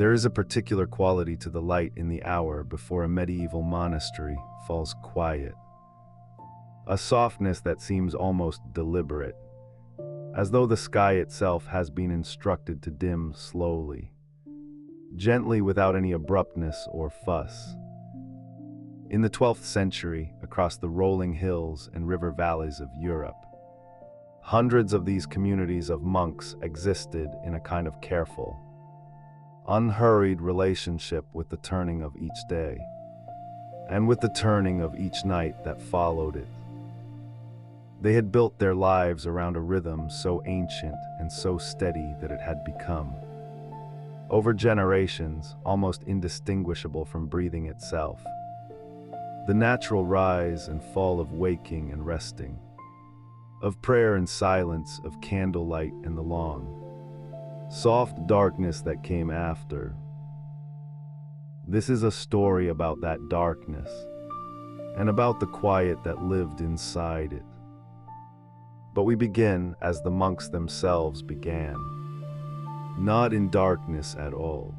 There is a particular quality to the light in the hour before a medieval monastery falls quiet. A softness that seems almost deliberate, as though the sky itself has been instructed to dim slowly, gently without any abruptness or fuss. In the 12th century, across the rolling hills and river valleys of Europe, hundreds of these communities of monks existed in a kind of careful, unhurried relationship with the turning of each day, and with the turning of each night that followed it. They had built their lives around a rhythm so ancient and so steady that it had become, over generations, almost indistinguishable from breathing itself, the natural rise and fall of waking and resting, of prayer and silence, of candlelight and the long, soft darkness that came after. This is a story about that darkness, and about the quiet that lived inside it. But we begin as the monks themselves began, not in darkness at all,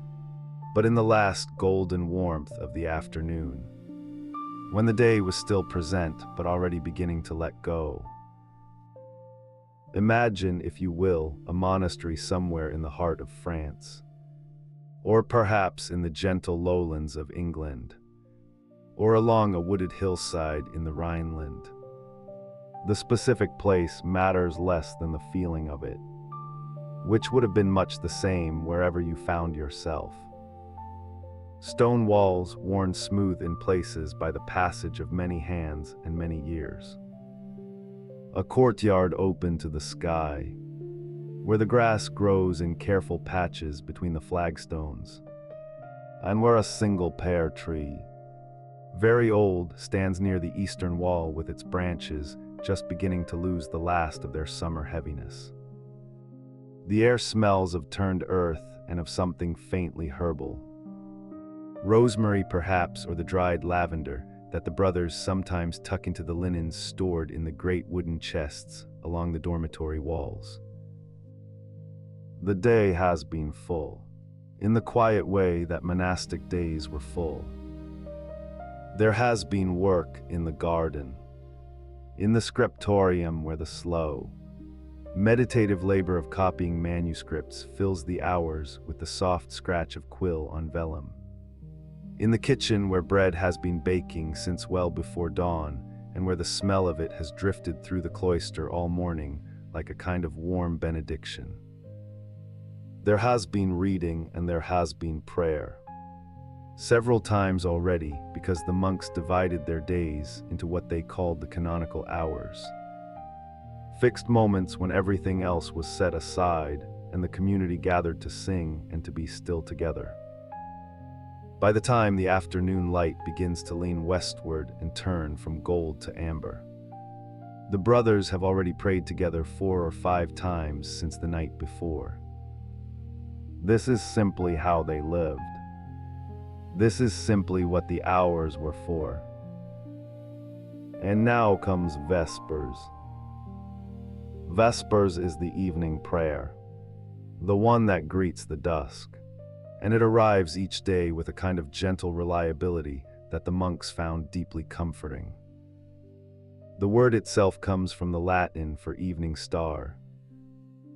but in the last golden warmth of the afternoon, when the day was still present but already beginning to let go. Imagine, if you will, a monastery somewhere in the heart of France, or perhaps in the gentle lowlands of England, or along a wooded hillside in the Rhineland. The specific place matters less than the feeling of it, which would have been much the same wherever you found yourself. Stone walls worn smooth in places by the passage of many hands and many years. A courtyard open to the sky, where the grass grows in careful patches between the flagstones, and where a single pear tree, very old, stands near the eastern wall with its branches just beginning to lose the last of their summer heaviness. The air smells of turned earth and of something faintly herbal. Rosemary perhaps, or the dried lavender that the brothers sometimes tuck into the linens stored in the great wooden chests along the dormitory walls. The day has been full, in the quiet way that monastic days were full. There has been work in the garden, in the scriptorium where the slow, meditative labor of copying manuscripts fills the hours with the soft scratch of quill on vellum. In the kitchen where bread has been baking since well before dawn, and where the smell of it has drifted through the cloister all morning like a kind of warm benediction. There has been reading and there has been prayer. Several times already, because the monks divided their days into what they called the canonical hours. Fixed moments when everything else was set aside and the community gathered to sing and to be still together. By the time the afternoon light begins to lean westward and turn from gold to amber, the brothers have already prayed together 4 or 5 times since the night before. This is simply how they lived. This is simply what the hours were for. And now comes Vespers. Vespers is the evening prayer, the one that greets the dusk, and it arrives each day with a kind of gentle reliability that the monks found deeply comforting. The word itself comes from the Latin for evening star,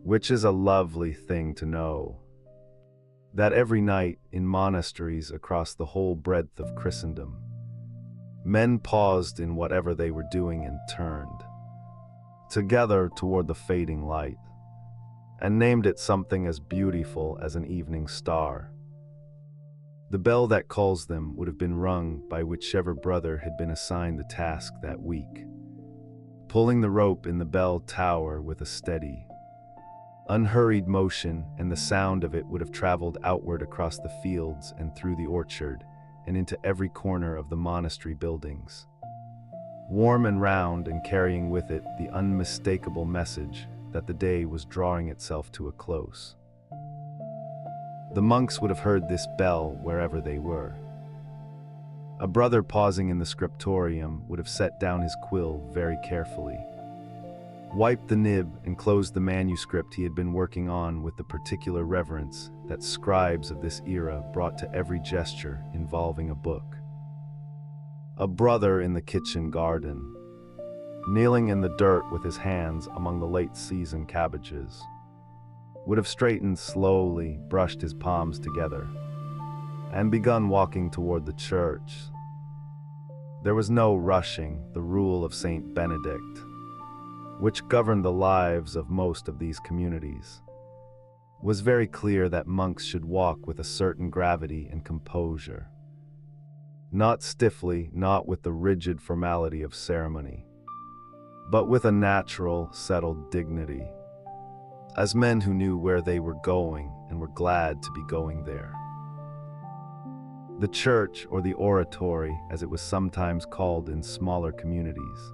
which is a lovely thing to know. That every night in monasteries across the whole breadth of Christendom, men paused in whatever they were doing and turned together toward the fading light, and named it something as beautiful as an evening star. The bell that calls them would have been rung by whichever brother had been assigned the task that week, pulling the rope in the bell tower with a steady, unhurried motion, and the sound of it would have traveled outward across the fields and through the orchard and into every corner of the monastery buildings, warm and round and carrying with it the unmistakable message that the day was drawing itself to a close. The monks would have heard this bell wherever they were. A brother pausing in the scriptorium would have set down his quill very carefully, wiped the nib, and closed the manuscript he had been working on with the particular reverence that scribes of this era brought to every gesture involving a book. A brother in the kitchen garden, kneeling in the dirt with his hands among the late-season cabbages, would have straightened slowly, brushed his palms together, and begun walking toward the church. There was no rushing, the rule of Saint Benedict, which governed the lives of most of these communities, was very clear that monks should walk with a certain gravity and composure. Not stiffly, not with the rigid formality of ceremony, but with a natural, settled dignity, as men who knew where they were going and were glad to be going there. The church, or the oratory, as it was sometimes called in smaller communities,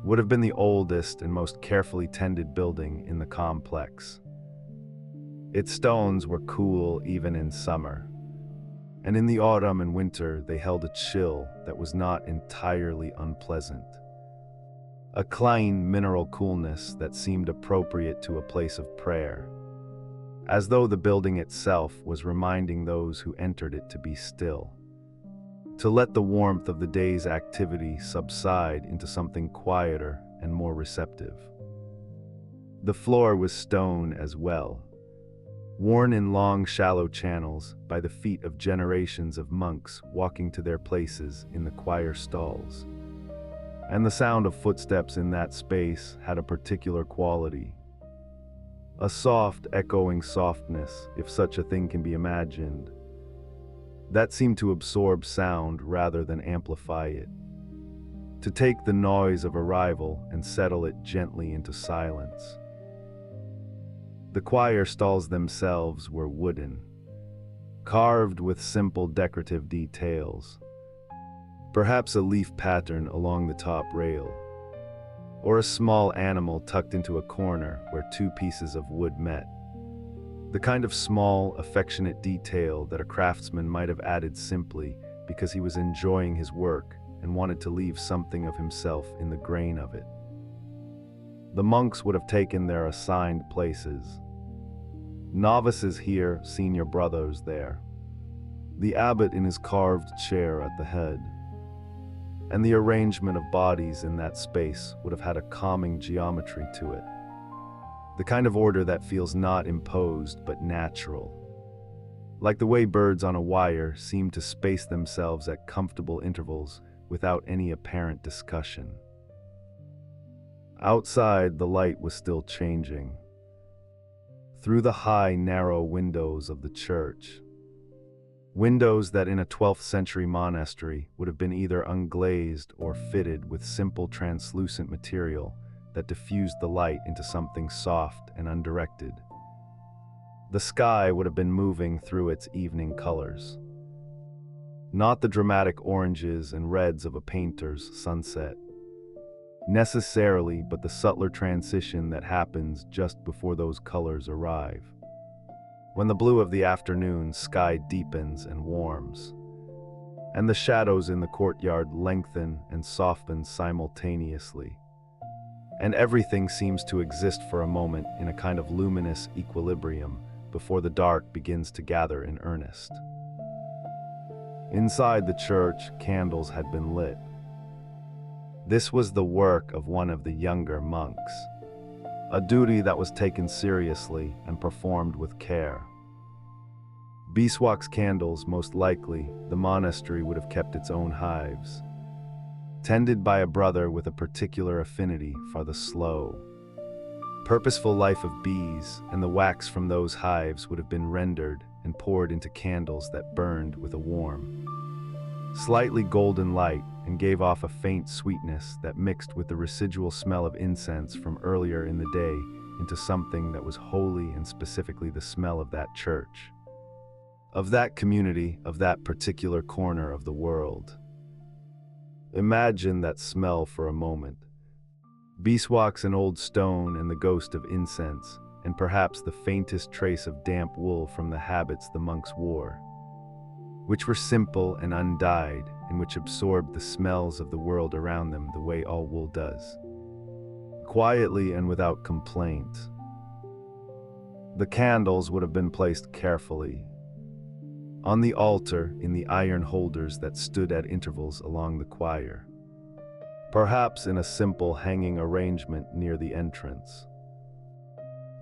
would have been the oldest and most carefully tended building in the complex. Its stones were cool even in summer, and in the autumn and winter they held a chill that was not entirely unpleasant. A clean mineral coolness that seemed appropriate to a place of prayer, as though the building itself was reminding those who entered it to be still, to let the warmth of the day's activity subside into something quieter and more receptive. The floor was stone as well, worn in long, shallow channels by the feet of generations of monks walking to their places in the choir stalls. And the sound of footsteps in that space had a particular quality. A soft, echoing softness, if such a thing can be imagined, that seemed to absorb sound rather than amplify it, to take the noise of arrival and settle it gently into silence. The choir stalls themselves were wooden, carved with simple decorative details, perhaps a leaf pattern along the top rail, or a small animal tucked into a corner where two pieces of wood met. The kind of small, affectionate detail that a craftsman might have added simply because he was enjoying his work and wanted to leave something of himself in the grain of it. The monks would have taken their assigned places. Novices here, senior brothers there. The abbot in his carved chair at the head. And the arrangement of bodies in that space would have had a calming geometry to it. The kind of order that feels not imposed but natural. Like the way birds on a wire seem to space themselves at comfortable intervals without any apparent discussion. Outside, the light was still changing. Through the high, narrow windows of the church. Windows that in a 12th century monastery would have been either unglazed or fitted with simple translucent material that diffused the light into something soft and undirected. The sky would have been moving through its evening colors. Not the dramatic oranges and reds of a painter's sunset, necessarily, but the subtler transition that happens just before those colors arrive. When the blue of the afternoon sky deepens and warms, and the shadows in the courtyard lengthen and soften simultaneously, and everything seems to exist for a moment in a kind of luminous equilibrium before the dark begins to gather in earnest. Inside the church, candles had been lit. This was the work of one of the younger monks, a duty that was taken seriously and performed with care. Beeswax candles, most likely, the monastery would have kept its own hives, tended by a brother with a particular affinity for the slow, purposeful life of bees, and the wax from those hives would have been rendered and poured into candles that burned with a warm, slightly golden light and gave off a faint sweetness that mixed with the residual smell of incense from earlier in the day into something that was wholly and specifically the smell of that church, of that community, of that particular corner of the world. Imagine that smell for a moment. Beeswax and old stone and the ghost of incense, and perhaps the faintest trace of damp wool from the habits the monks wore, which were simple and undyed, and which absorbed the smells of the world around them the way all wool does. quietly and without complaint. The candles would have been placed carefully on the altar in the iron holders that stood at intervals along the choir, perhaps in a simple hanging arrangement near the entrance.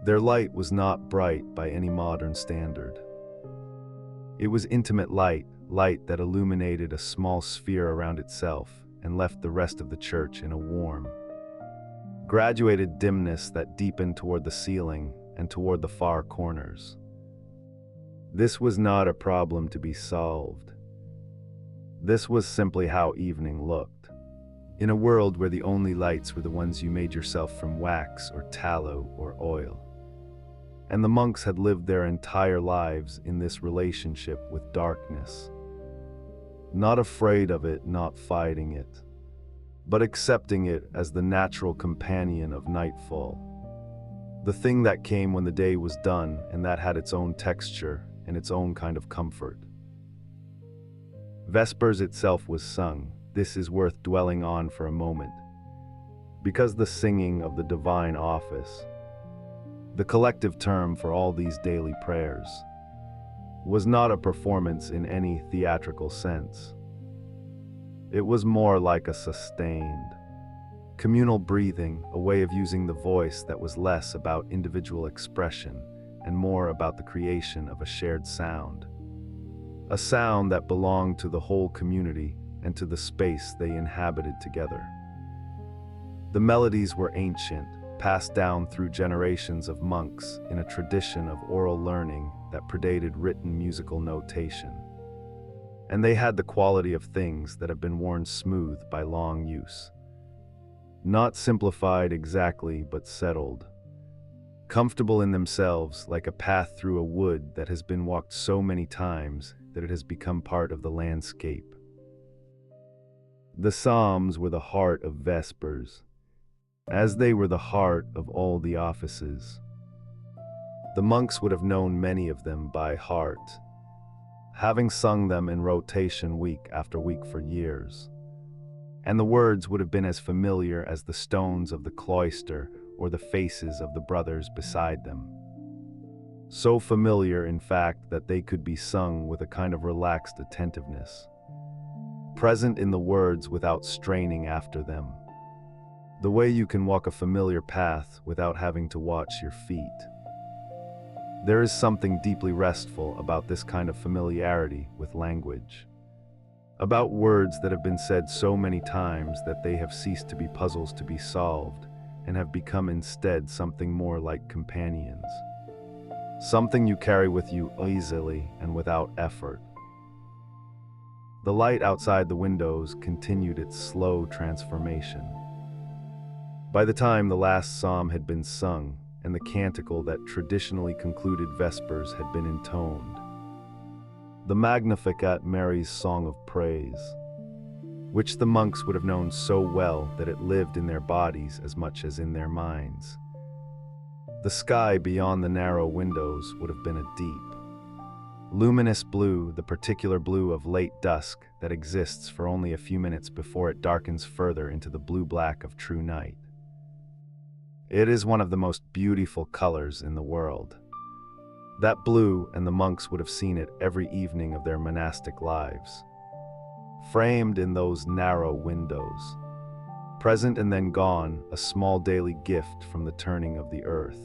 Their light was not bright by any modern standard. It was intimate light, light that illuminated a small sphere around itself and left the rest of the church in a warm, graduated dimness that deepened toward the ceiling and toward the far corners. This was not a problem to be solved. This was simply how evening looked. In a world where the only lights were the ones you made yourself from wax or tallow or oil. And the monks had lived their entire lives in this relationship with darkness. Not afraid of it, not fighting it, but accepting it as the natural companion of nightfall. The thing that came when the day was done, and that had its own texture and its own kind of comfort. Vespers itself was sung. This is worth dwelling on for a moment, because the singing of the divine office, the collective term for all these daily prayers, was not a performance in any theatrical sense. It was more like a sustained, communal breathing, a way of using the voice that was less about individual expression and more about the creation of a shared sound. A sound that belonged to the whole community and to the space they inhabited together. The melodies were ancient, passed down through generations of monks in a tradition of oral learning that predated written musical notation. And they had the quality of things that have been worn smooth by long use. Not simplified exactly, but settled. Comfortable in themselves, like a path through a wood that has been walked so many times that it has become part of the landscape. The Psalms were the heart of Vespers, as they were the heart of all the offices. The monks would have known many of them by heart, having sung them in rotation week after week for years. And the words would have been as familiar as the stones of the cloister or the faces of the brothers beside them. So familiar, in fact, that they could be sung with a kind of relaxed attentiveness, present in the words without straining after them. The way you can walk a familiar path without having to watch your feet. There is something deeply restful about this kind of familiarity with language, about words that have been said so many times that they have ceased to be puzzles to be solved and have become instead something more like companions. Something you carry with you easily and without effort. The light outside the windows continued its slow transformation. By the time the last psalm had been sung and the canticle that traditionally concluded Vespers had been intoned, the Magnificat, Mary's song of praise, which the monks would have known so well that it lived in their bodies as much as in their minds. The sky beyond the narrow windows would have been a deep, luminous blue, the particular blue of late dusk that exists for only a few minutes before it darkens further into the blue-black of true night. It is one of the most beautiful colors in the world. That blue, and the monks would have seen it every evening of their monastic lives, framed in those narrow windows, present and then gone, a small daily gift from the turning of the earth.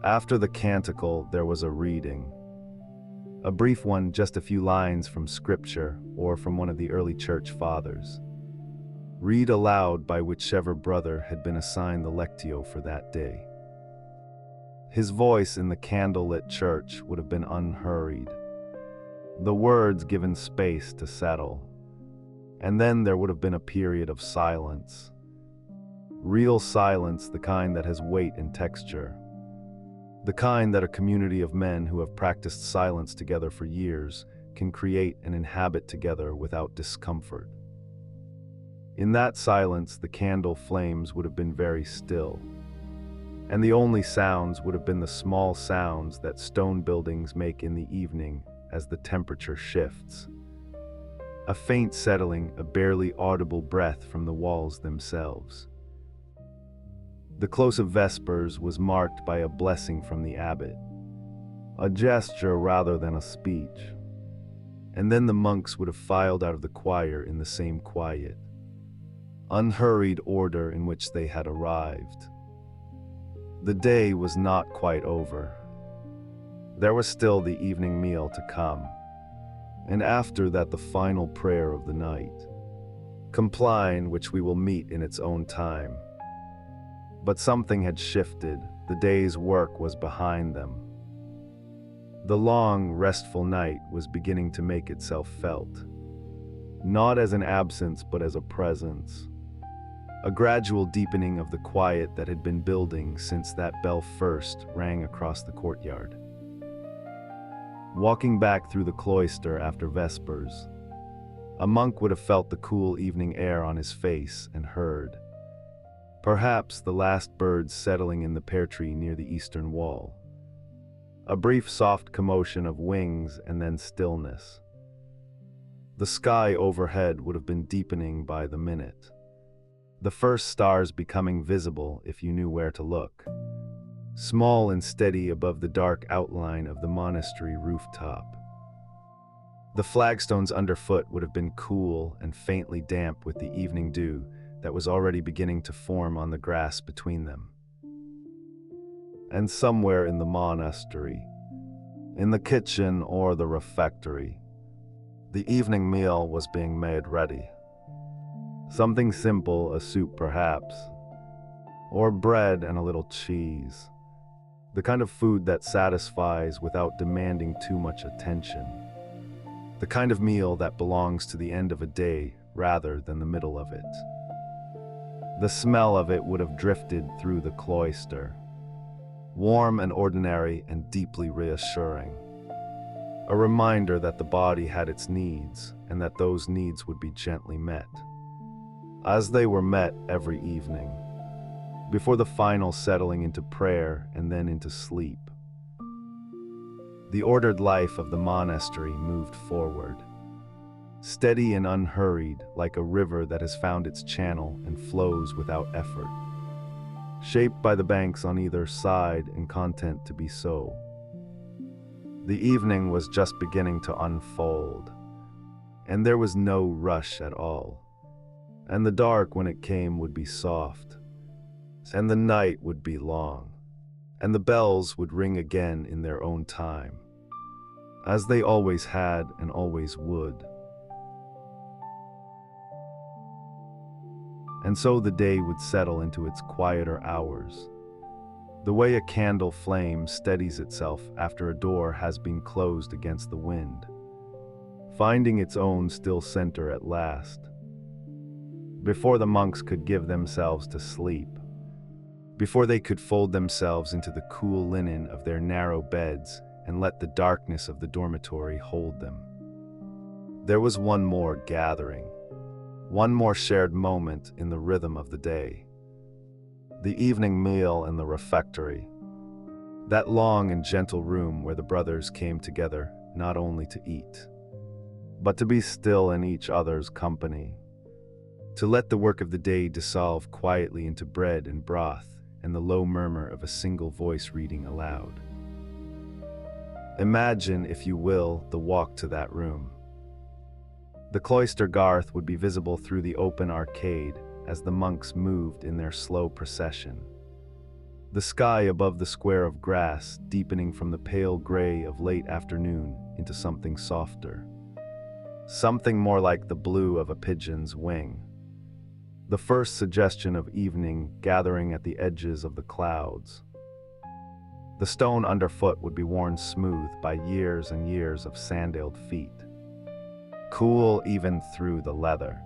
After the canticle, there was a reading. A brief one, just a few lines from scripture or from one of the early church fathers. Read aloud by whichever brother had been assigned the lectio for that day. His voice in the candlelit church would have been unhurried, the words given space to settle, and then there would have been a period of silence. Real silence, the kind that has weight and texture. The kind that a community of men who have practiced silence together for years can create and inhabit together without discomfort. In that silence, the candle flames would have been very still, and the only sounds would have been the small sounds that stone buildings make in the evening as the temperature shifts. A faint settling, a barely audible breath from the walls themselves. The close of Vespers was marked by a blessing from the abbot, a gesture rather than a speech. And then the monks would have filed out of the choir in the same quiet, unhurried order in which they had arrived. The day was not quite over. There was still the evening meal to come, and after that the final prayer of the night, compline which we will meet in its own time. But something had shifted. The day's work was behind them. The long, restful night was beginning to make itself felt, not as an absence but as a presence, a gradual deepening of the quiet that had been building since that bell first rang across the courtyard. Walking back through the cloister after Vespers, a monk would have felt the cool evening air on his face and heard, perhaps, the last birds settling in the pear tree near the eastern wall. A brief soft commotion of wings and then stillness. The sky overhead would have been deepening by the minute, the first stars becoming visible if you knew where to look, small and steady above the dark outline of the monastery rooftop. The flagstones underfoot would have been cool and faintly damp with the evening dew that was already beginning to form on the grass between them. And somewhere in the monastery, in the kitchen or the refectory, the evening meal was being made ready. Something simple, a soup perhaps, or bread and a little cheese. The kind of food that satisfies without demanding too much attention. The kind of meal that belongs to the end of a day rather than the middle of it. The smell of it would have drifted through the cloister, warm and ordinary and deeply reassuring. A reminder that the body had its needs and that those needs would be gently met, as they were met every evening, before the final settling into prayer and then into sleep. The ordered life of the monastery moved forward, steady and unhurried, like a river that has found its channel and flows without effort, shaped by the banks on either side and content to be so. The evening was just beginning to unfold, and there was no rush at all. And the dark, when it came, would be soft, and the night would be long, and the bells would ring again in their own time, as they always had and always would. And so the day would settle into its quieter hours, the way a candle flame steadies itself after a door has been closed against the wind, finding its own still center at last. Before the monks could give themselves to sleep, before they could fold themselves into the cool linen of their narrow beds and let the darkness of the dormitory hold them, there was one more gathering, one more shared moment in the rhythm of the day. The evening meal in the refectory, that long and gentle room where the brothers came together not only to eat, but to be still in each other's company, to let the work of the day dissolve quietly into bread and broth and the low murmur of a single voice reading aloud. Imagine, if you will, the walk to that room. The cloister garth would be visible through the open arcade as the monks moved in their slow procession. The sky above the square of grass deepening from the pale gray of late afternoon into something softer, something more like the blue of a pigeon's wing. The first suggestion of evening gathering at the edges of the clouds. The stone underfoot would be worn smooth by years and years of sandaled feet, cool even through the leather,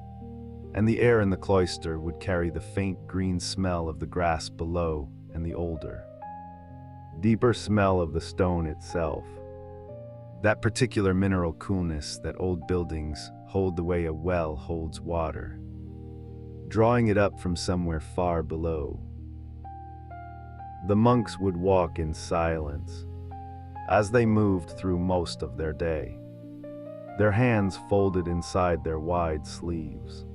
and the air in the cloister would carry the faint green smell of the grass below and the older, deeper smell of the stone itself, that particular mineral coolness that old buildings hold the way a well holds water, drawing it up from somewhere far below. The monks would walk in silence as they moved through most of their day, their hands folded inside their wide sleeves,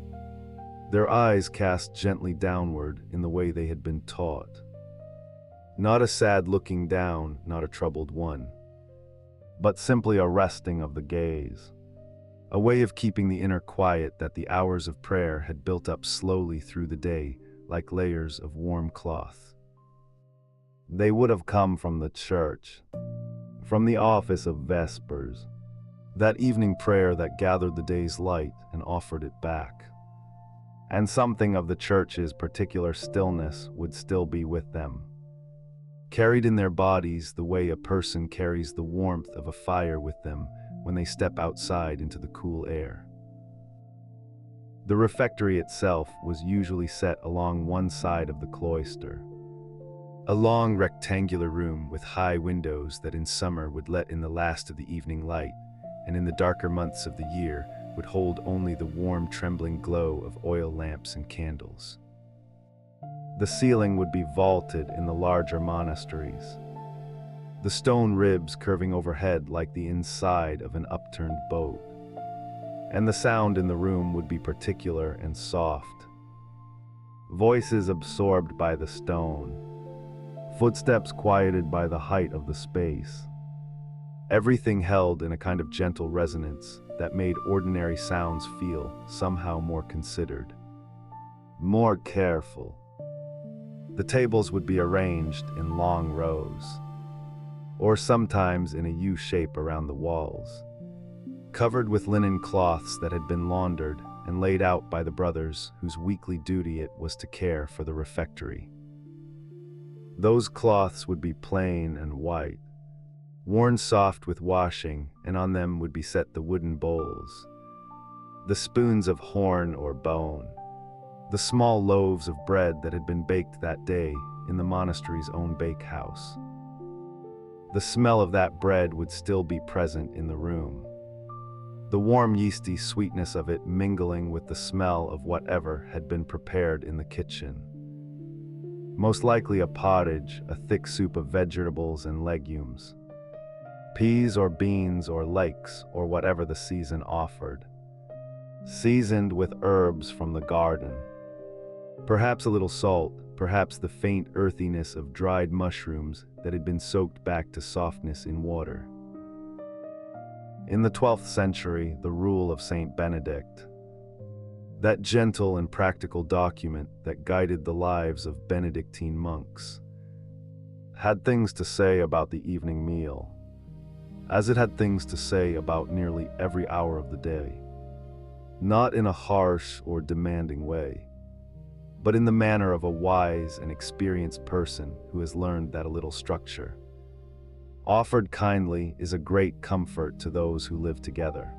their eyes cast gently downward in the way they had been taught. Not a sad looking down, not a troubled one, but simply a resting of the gaze, a way of keeping the inner quiet that the hours of prayer had built up slowly through the day like layers of warm cloth. They would have come from the church, from the office of Vespers, that evening prayer that gathered the day's light and offered it back. And something of the church's particular stillness would still be with them, carried in their bodies the way a person carries the warmth of a fire with them when they step outside into the cool air. The refectory itself was usually set along one side of the cloister, a long rectangular room with high windows that in summer would let in the last of the evening light, and in the darker months of the year would hold only the warm, trembling glow of oil lamps and candles. The ceiling would be vaulted in the larger monasteries, the stone ribs curving overhead like the inside of an upturned boat, and the sound in the room would be particular and soft. Voices absorbed by the stone, footsteps quieted by the height of the space. Everything held in a kind of gentle resonance that made ordinary sounds feel somehow more considered, more careful. The tables would be arranged in long rows, or sometimes in a U shape around the walls, covered with linen cloths that had been laundered and laid out by the brothers whose weekly duty it was to care for the refectory. Those cloths would be plain and white, worn soft with washing, and on them would be set the wooden bowls, the spoons of horn or bone, the small loaves of bread that had been baked that day in the monastery's own bakehouse. The smell of that bread would still be present in the room, the warm yeasty sweetness of it mingling with the smell of whatever had been prepared in the kitchen. Most likely a pottage, a thick soup of vegetables and legumes, peas or beans or leeks or whatever the season offered, seasoned with herbs from the garden. Perhaps a little salt, perhaps the faint earthiness of dried mushrooms that had been soaked back to softness in water. In the 12th century, the rule of Saint Benedict, that gentle and practical document that guided the lives of Benedictine monks, had things to say about the evening meal, as it had things to say about nearly every hour of the day, not in a harsh or demanding way, but in the manner of a wise and experienced person who has learned that a little structure, offered kindly, is a great comfort to those who live together.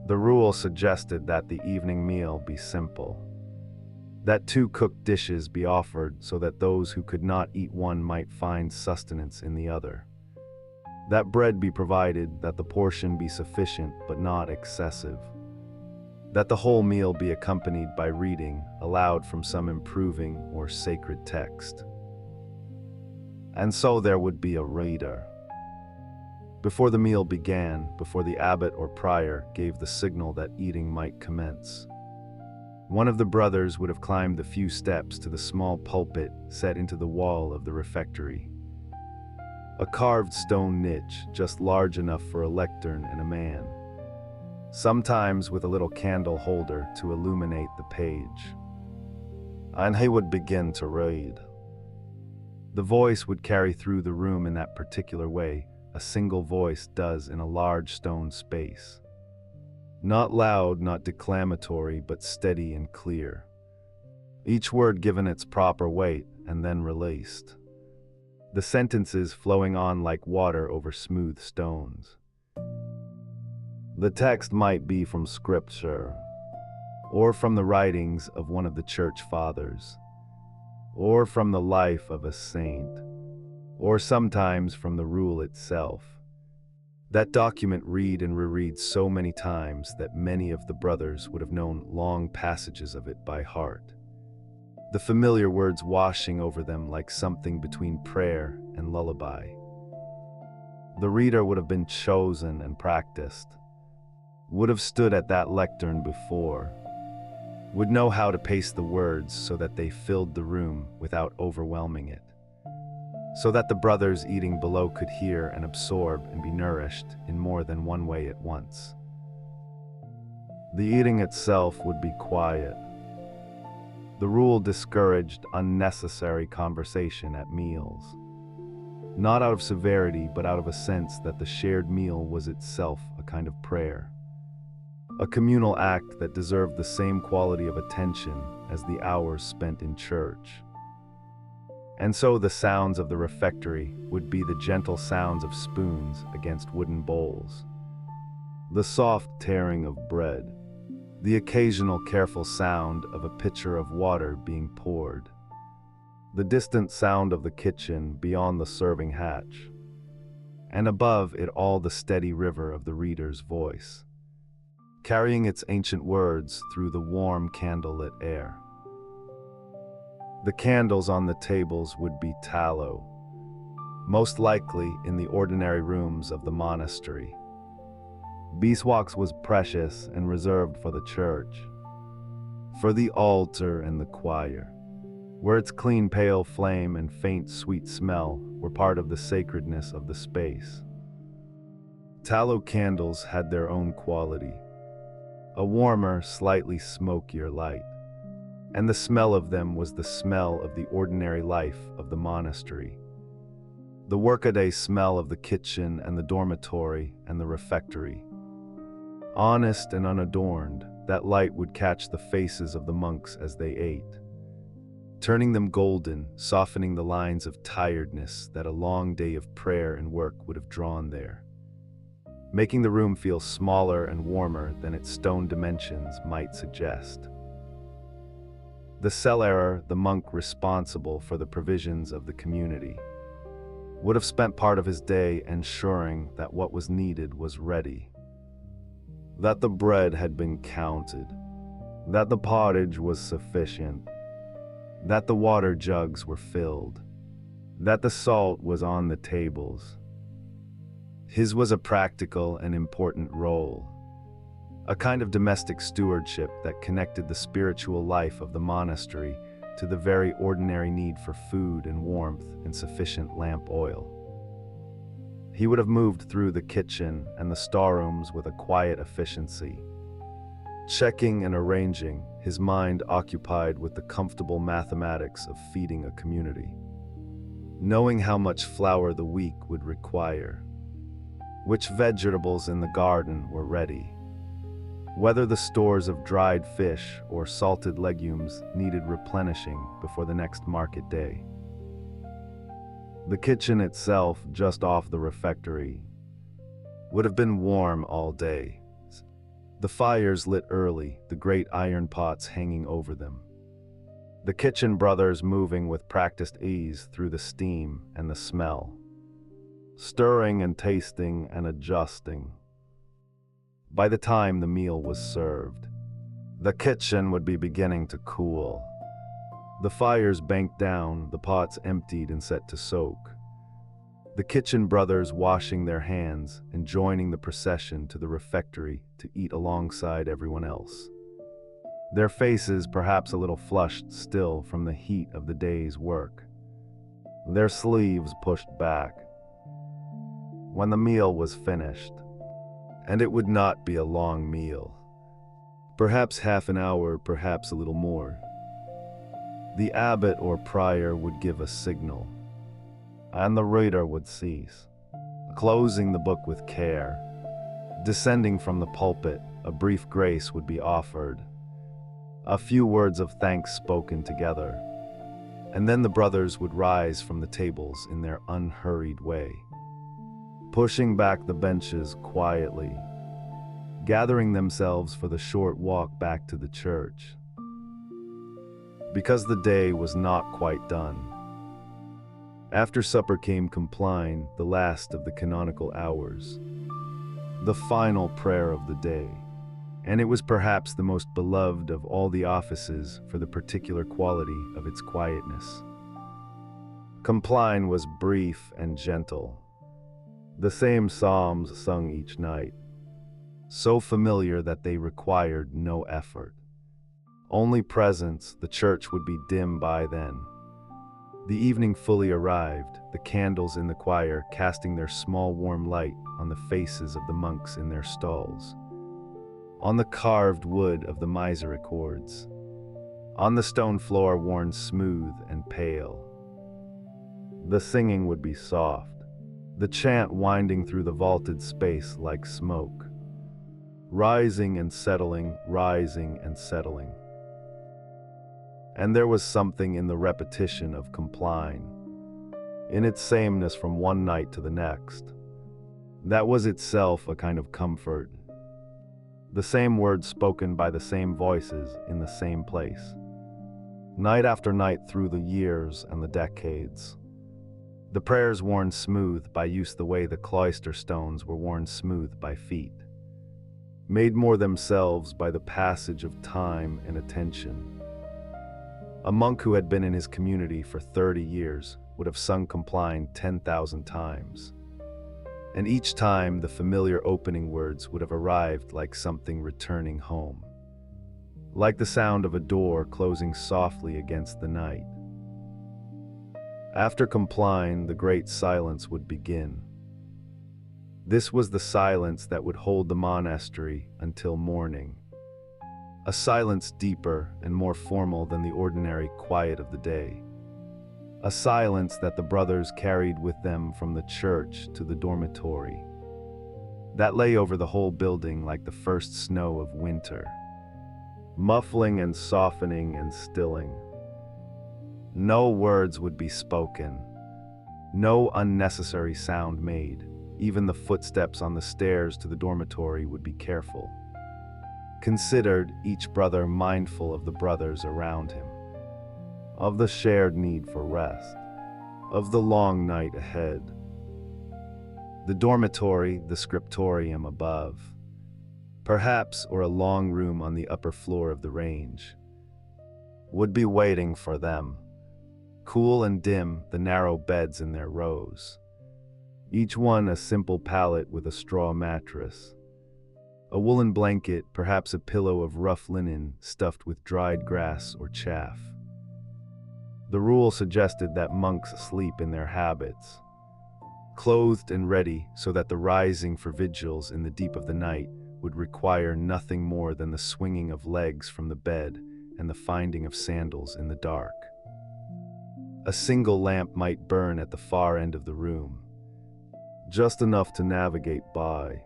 The rule suggested that the evening meal be simple, that 2 cooked dishes be offered so that those who could not eat one might find sustenance in the other, that bread be provided, that the portion be sufficient but not excessive, that the whole meal be accompanied by reading aloud from some improving or sacred text. And so there would be a reader. Before the meal began, before the abbot or prior gave the signal that eating might commence, one of the brothers would have climbed the few steps to the small pulpit set into the wall of the refectory, a carved stone niche just large enough for a lectern and a man, sometimes with a little candle holder to illuminate the page. And he would begin to read. The voice would carry through the room in that particular way a single voice does in a large stone space. Not loud, not declamatory, but steady and clear. Each word given its proper weight and then released. The sentences flowing on like water over smooth stones. The text might be from Scripture, or from the writings of one of the church fathers, or from the life of a saint, or sometimes from the rule itself. That document read and reread so many times that many of the brothers would have known long passages of it by heart, the familiar words washing over them like something between prayer and lullaby. The reader would have been chosen and practiced, would have stood at that lectern before, would know how to pace the words so that they filled the room without overwhelming it, so that the brothers eating below could hear and absorb and be nourished in more than one way at once. The eating itself would be quiet. The rule discouraged unnecessary conversation at meals, not out of severity, but out of a sense that the shared meal was itself a kind of prayer, a communal act that deserved the same quality of attention as the hours spent in church. And so the sounds of the refectory would be the gentle sounds of spoons against wooden bowls, the soft tearing of bread, the occasional careful sound of a pitcher of water being poured, the distant sound of the kitchen beyond the serving hatch, and above it all the steady river of the reader's voice, carrying its ancient words through the warm candlelit air. The candles on the tables would be tallow, most likely in the ordinary rooms of the monastery. Beeswax was precious and reserved for the church, for the altar and the choir, where its clean pale flame and faint sweet smell were part of the sacredness of the space. Tallow candles had their own quality, a warmer, slightly smokier light, and the smell of them was the smell of the ordinary life of the monastery, the workaday smell of the kitchen and the dormitory and the refectory. Honest and unadorned, that light would catch the faces of the monks as they ate, turning them golden, softening the lines of tiredness that a long day of prayer and work would have drawn there, making the room feel smaller and warmer than its stone dimensions might suggest. The cellarer, the monk responsible for the provisions of the community, would have spent part of his day ensuring that what was needed was ready, that the bread had been counted, that the pottage was sufficient, that the water jugs were filled, that the salt was on the tables. His was a practical and important role, a kind of domestic stewardship that connected the spiritual life of the monastery to the very ordinary need for food and warmth and sufficient lamp oil. He would have moved through the kitchen and the storerooms with a quiet efficiency, checking and arranging, his mind occupied with the comfortable mathematics of feeding a community, knowing how much flour the week would require, which vegetables in the garden were ready, whether the stores of dried fish or salted legumes needed replenishing before the next market day. The kitchen itself, just off the refectory, would have been warm all day. The fires lit early, the great iron pots hanging over them. The kitchen brothers moving with practiced ease through the steam and the smell, stirring and tasting and adjusting. By the time the meal was served, the kitchen would be beginning to cool. The fires banked down, the pots emptied and set to soak. The kitchen brothers washing their hands and joining the procession to the refectory to eat alongside everyone else, their faces perhaps a little flushed still from the heat of the day's work, their sleeves pushed back. When the meal was finished, and it would not be a long meal, perhaps half an hour, perhaps a little more, the abbot or prior would give a signal, and the reader would cease, closing the book with care. Descending from the pulpit, a brief grace would be offered, a few words of thanks spoken together, and then the brothers would rise from the tables in their unhurried way, pushing back the benches quietly, gathering themselves for the short walk back to the church. Because the day was not quite done. After supper came compline, the last of the canonical hours, the final prayer of the day, and it was perhaps the most beloved of all the offices for the particular quality of its quietness. Compline was brief and gentle, the same psalms sung each night, so familiar that they required no effort, Only presence, the church would be dim by then. The evening fully arrived, the candles in the choir casting their small warm light on the faces of the monks in their stalls, on the carved wood of the misericords, on the stone floor worn smooth and pale. The singing would be soft, the chant winding through the vaulted space like smoke, rising and settling, rising and settling. And there was something in the repetition of compline, in its sameness from one night to the next, that was itself a kind of comfort. The same words spoken by the same voices in the same place, night after night through the years and the decades. The prayers worn smooth by use the way the cloister stones were worn smooth by feet, made more themselves by the passage of time and attention. A monk who had been in his community for 30 years would have sung compline 10,000 times. And each time the familiar opening words would have arrived like something returning home, like the sound of a door closing softly against the night. After compline, the great silence would begin. This was the silence that would hold the monastery until morning. A silence deeper and more formal than the ordinary quiet of the day. A silence that the brothers carried with them from the church to the dormitory, that lay over the whole building like the first snow of winter, muffling and softening and stilling. No words would be spoken, no unnecessary sound made. Even the footsteps on the stairs to the dormitory would be careful, considered, each brother mindful of the brothers around him, of the shared need for rest, of the long night ahead. The dormitory, the scriptorium above, perhaps, or a long room on the upper floor of the range, would be waiting for them. Cool and dim, the narrow beds in their rows, each one a simple pallet with a straw mattress, a woolen blanket, perhaps a pillow of rough linen stuffed with dried grass or chaff. The rule suggested that monks sleep in their habits, clothed and ready so that the rising for vigils in the deep of the night would require nothing more than the swinging of legs from the bed and the finding of sandals in the dark. A single lamp might burn at the far end of the room, just enough to navigate by,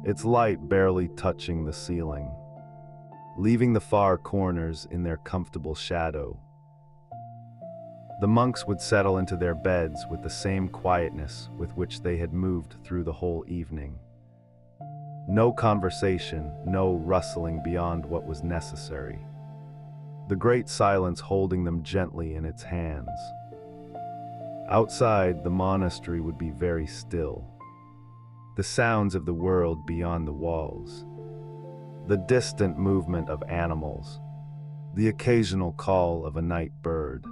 its light barely touching the ceiling, leaving the far corners in their comfortable shadow. The monks would settle into their beds with the same quietness with which they had moved through the whole evening. No conversation, no rustling beyond what was necessary. The great silence holding them gently in its hands. Outside, the monastery would be very still. The sounds of the world beyond the walls, the distant movement of animals, the occasional call of a night bird,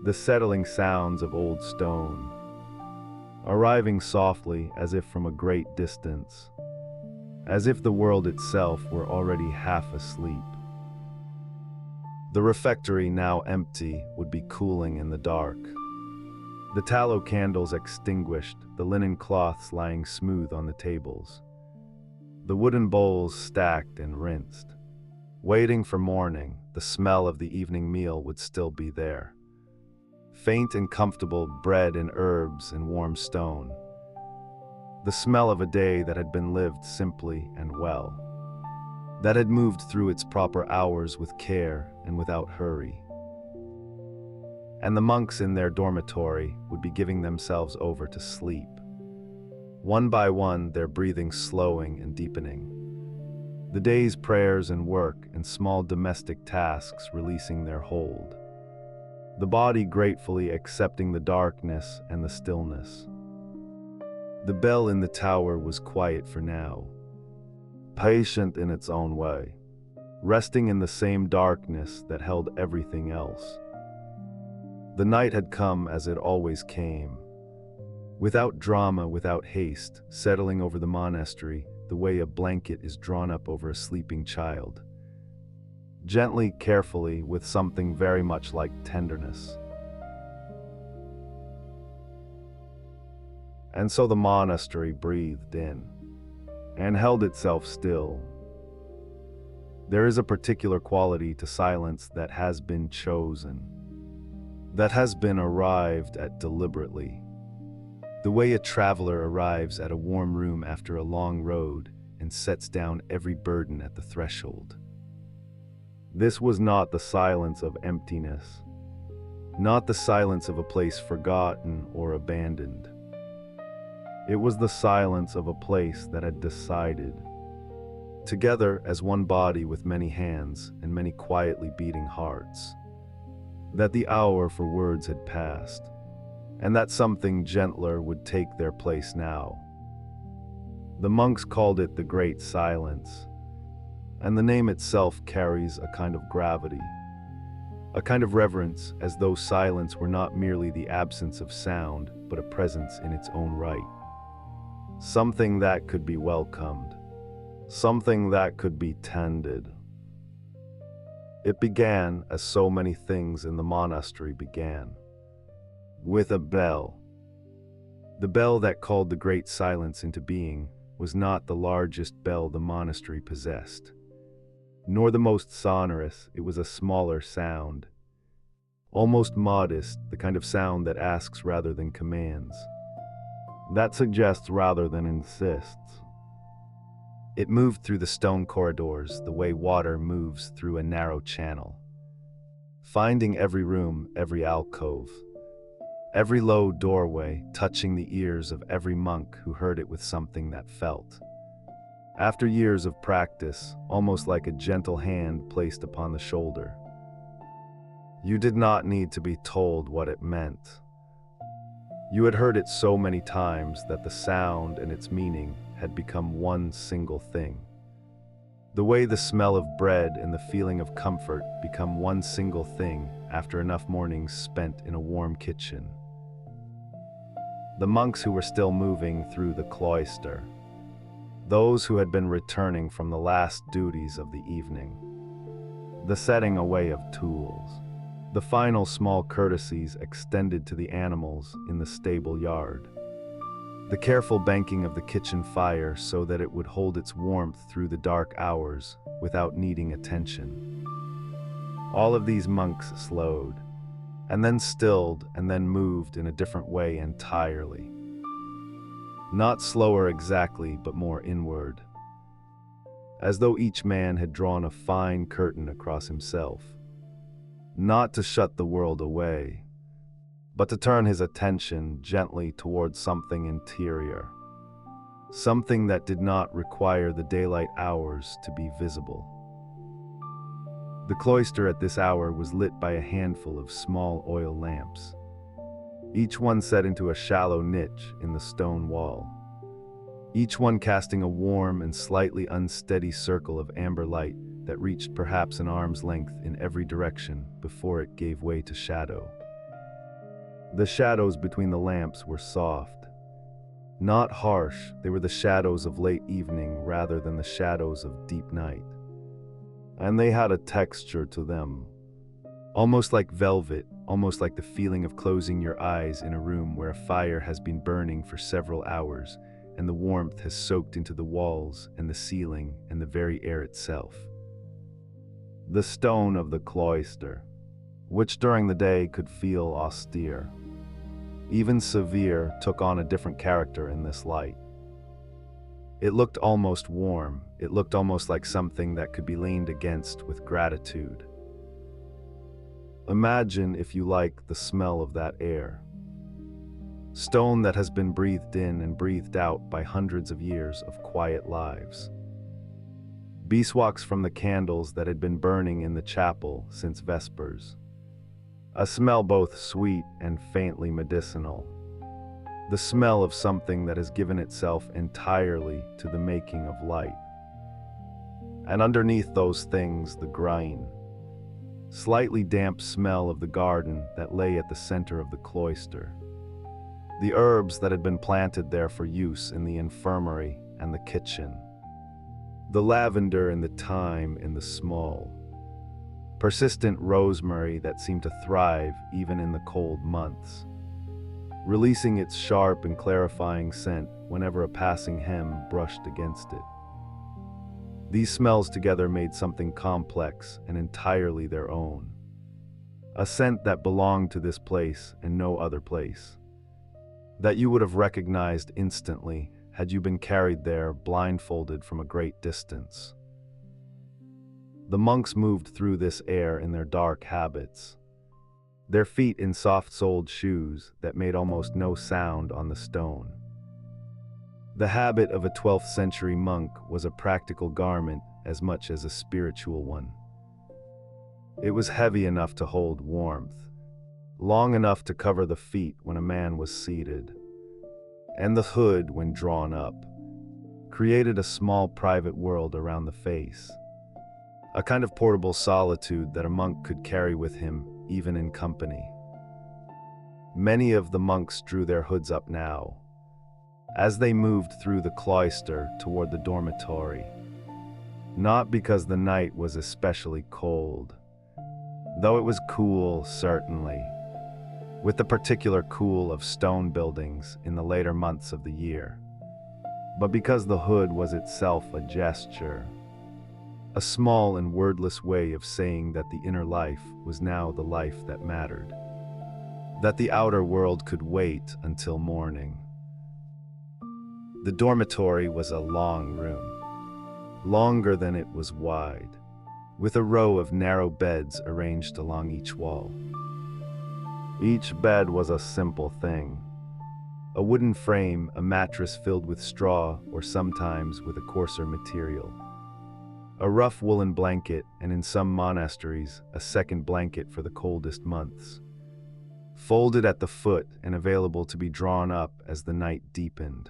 the settling sounds of old stone, arriving softly as if from a great distance, as if the world itself were already half asleep. The refectory, now empty, would be cooling in the dark. The tallow candles extinguished, the linen cloths lying smooth on the tables, the wooden bowls stacked and rinsed. Waiting for morning, the smell of the evening meal would still be there. Faint and comfortable bread and herbs and warm stone. The smell of a day that had been lived simply and well, that had moved through its proper hours with care and without hurry. And the monks in their dormitory would be giving themselves over to sleep. One by one, their breathing slowing and deepening. The day's prayers and work and small domestic tasks releasing their hold. The body gratefully accepting the darkness and the stillness. The bell in the tower was quiet for now, patient in its own way, resting in the same darkness that held everything else. The night had come as it always came, without drama, without haste, settling over the monastery the way a blanket is drawn up over a sleeping child. gently, carefully, with something very much like tenderness. And so the monastery breathed in and held itself still. There is a particular quality to silence that has been chosen, that has been arrived at deliberately. The way a traveler arrives at a warm room after a long road and sets down every burden at the threshold. This was not the silence of emptiness, not the silence of a place forgotten or abandoned. It was the silence of a place that had decided, together as one body with many hands and many quietly beating hearts, that the hour for words had passed, and that something gentler would take their place now. The monks called it the Great Silence, and the name itself carries a kind of gravity, a kind of reverence, as though silence were not merely the absence of sound, but a presence in its own right. Something that could be welcomed, something that could be tended. It began, as so many things in the monastery began, with a bell. The bell that called the Great Silence into being was not the largest bell the monastery possessed, nor the most sonorous. It was a smaller sound, almost modest, the kind of sound that asks rather than commands, that suggests rather than insists. It moved through the stone corridors the way water moves through a narrow channel, finding every room, every alcove, every low doorway, touching the ears of every monk who heard it with something that felt. After years of practice, almost like a gentle hand placed upon the shoulder. You did not need to be told what it meant. You had heard it so many times that the sound and its meaning had become one single thing. The way the smell of bread and the feeling of comfort become one single thing after enough mornings spent in a warm kitchen. The monks who were still moving through the cloister, those who had been returning from the last duties of the evening, the setting away of tools, the final small courtesies extended to the animals in the stable yard, the careful banking of the kitchen fire so that it would hold its warmth through the dark hours without needing attention. All of these monks slowed, and then stilled, and then moved in a different way entirely. Not slower exactly, but more inward, as though each man had drawn a fine curtain across himself, not to shut the world away, but to turn his attention gently towards something interior, something that did not require the daylight hours to be visible. The cloister at this hour was lit by a handful of small oil lamps, each one set into a shallow niche in the stone wall, each one casting a warm and slightly unsteady circle of amber light that reached perhaps an arm's length in every direction before it gave way to shadow. The shadows between the lamps were soft, not harsh. They were the shadows of late evening rather than the shadows of deep night. And they had a texture to them, almost like velvet, almost like the feeling of closing your eyes in a room where a fire has been burning for several hours and the warmth has soaked into the walls and the ceiling and the very air itself. The stone of the cloister, which during the day could feel austere, even severe, took on a different character in this light. It looked almost warm. It looked almost like something that could be leaned against with gratitude. Imagine, if you like, the smell of that air. Stone that has been breathed in and breathed out by hundreds of years of quiet lives. Beeswax from the candles that had been burning in the chapel since Vespers. A smell both sweet and faintly medicinal. The smell of something that has given itself entirely to the making of light. And underneath those things, the grime, slightly damp smell of the garden that lay at the center of the cloister. The herbs that had been planted there for use in the infirmary and the kitchen. The lavender and the thyme in the small, persistent rosemary that seemed to thrive even in the cold months, releasing its sharp and clarifying scent whenever a passing hem brushed against it. These smells together made something complex and entirely their own, a scent that belonged to this place and no other place, that you would have recognized instantly had you been carried there blindfolded from a great distance. The monks moved through this air in their dark habits, their feet in soft-soled shoes that made almost no sound on the stone. The habit of a 12th century monk was a practical garment as much as a spiritual one. It was heavy enough to hold warmth, long enough to cover the feet when a man was seated, and the hood, when drawn up, created a small private world around the face, a kind of portable solitude that a monk could carry with him even in company. Many of the monks drew their hoods up now, as they moved through the cloister toward the dormitory, not because the night was especially cold, though it was cool, certainly, with the particular cool of stone buildings in the later months of the year, but because the hood was itself a gesture, a small and wordless way of saying that the inner life was now the life that mattered, that the outer world could wait until morning. The dormitory was a long room, longer than it was wide, with a row of narrow beds arranged along each wall. Each bed was a simple thing, a wooden frame, a mattress filled with straw or sometimes with a coarser material, a rough woolen blanket, and in some monasteries, a second blanket for the coldest months, folded at the foot and available to be drawn up as the night deepened.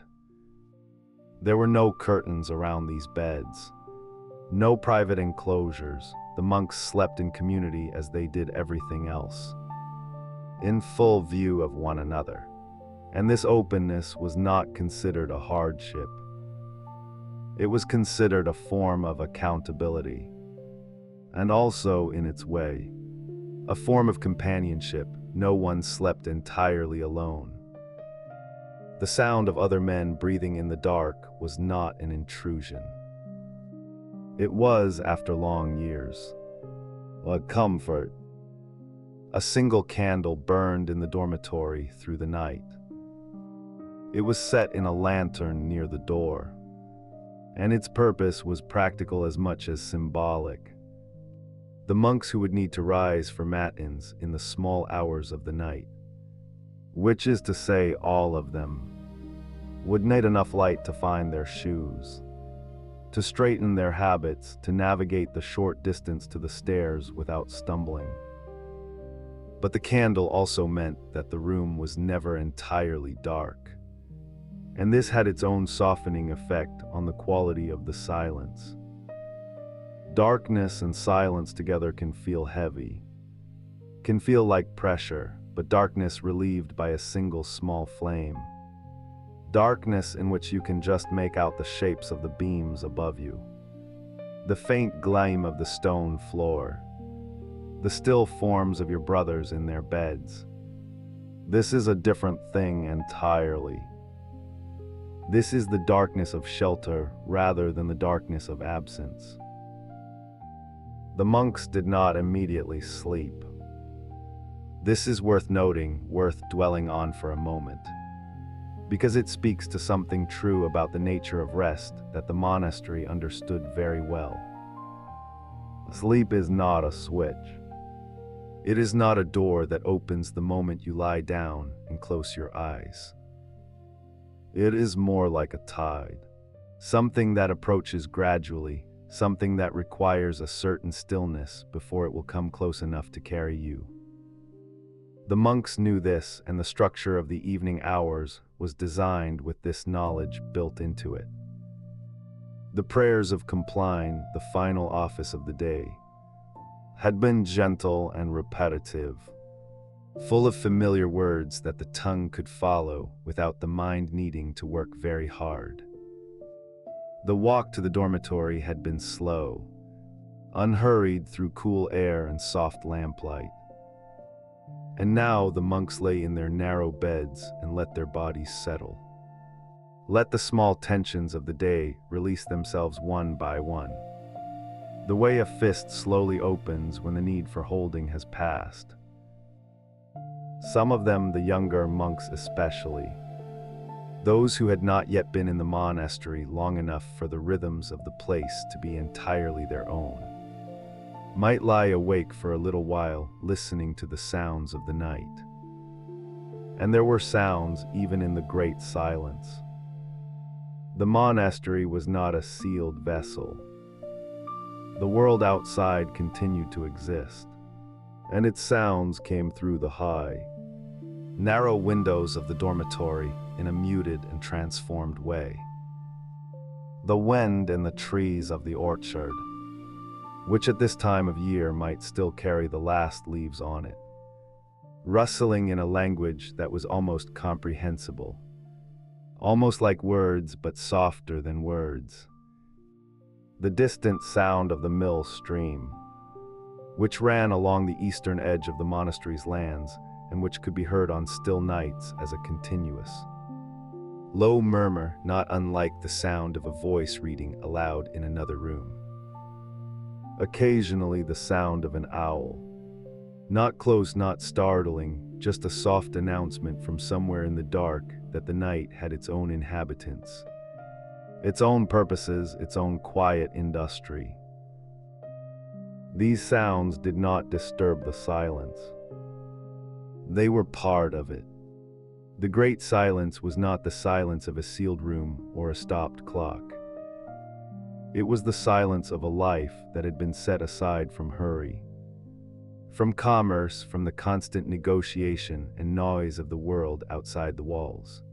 There were no curtains around these beds, no private enclosures. The monks slept in community as they did everything else, in full view of one another, and this openness was not considered a hardship. It was considered a form of accountability, and also, in its way, a form of companionship. No one slept entirely alone. The sound of other men breathing in the dark was not an intrusion. It was, after long years, a comfort. A single candle burned in the dormitory through the night. It was set in a lantern near the door, and its purpose was practical as much as symbolic. The monks who would need to rise for matins in the small hours of the night, which is to say all of them, would need enough light to find their shoes, to straighten their habits, to navigate the short distance to the stairs without stumbling. But the candle also meant that the room was never entirely dark, and this had its own softening effect on the quality of the silence. Darkness and silence together can feel heavy, can feel like pressure, but darkness relieved by a single small flame. Darkness in which you can just make out the shapes of the beams above you, the faint gleam of the stone floor, the still forms of your brothers in their beds. This is a different thing entirely. This is the darkness of shelter rather than the darkness of absence. The monks did not immediately sleep. This is worth noting, worth dwelling on for a moment, because it speaks to something true about the nature of rest that the monastery understood very well. Sleep is not a switch. It is not a door that opens the moment you lie down and close your eyes. It is more like a tide, something that approaches gradually, something that requires a certain stillness before it will come close enough to carry you. The monks knew this, and the structure of the evening hours was designed with this knowledge built into it. The prayers of Compline, the final office of the day, had been gentle and repetitive, full of familiar words that the tongue could follow without the mind needing to work very hard. The walk to the dormitory had been slow, unhurried through cool air and soft lamplight. And now the monks lay in their narrow beds and let their bodies settle. Let the small tensions of the day release themselves one by one. The way a fist slowly opens when the need for holding has passed. Some of them, the younger monks especially, those who had not yet been in the monastery long enough for the rhythms of the place to be entirely their own, might lie awake for a little while listening to the sounds of the night. And there were sounds even in the great silence. The monastery was not a sealed vessel. The world outside continued to exist, and its sounds came through the high, narrow windows of the dormitory in a muted and transformed way. The wind and the trees of the orchard, which at this time of year might still carry the last leaves on it, rustling in a language that was almost comprehensible, almost like words but softer than words. The distant sound of the mill stream, which ran along the eastern edge of the monastery's lands and which could be heard on still nights as a continuous, low murmur not unlike the sound of a voice reading aloud in another room. Occasionally the sound of an owl, not close, not startling, just a soft announcement from somewhere in the dark that the night had its own inhabitants, its own purposes, its own quiet industry. These sounds did not disturb the silence. They were part of it. The great silence was not the silence of a sealed room or a stopped clock. It was the silence of a life that had been set aside from hurry, from commerce, from the constant negotiation and noise of the world outside the walls.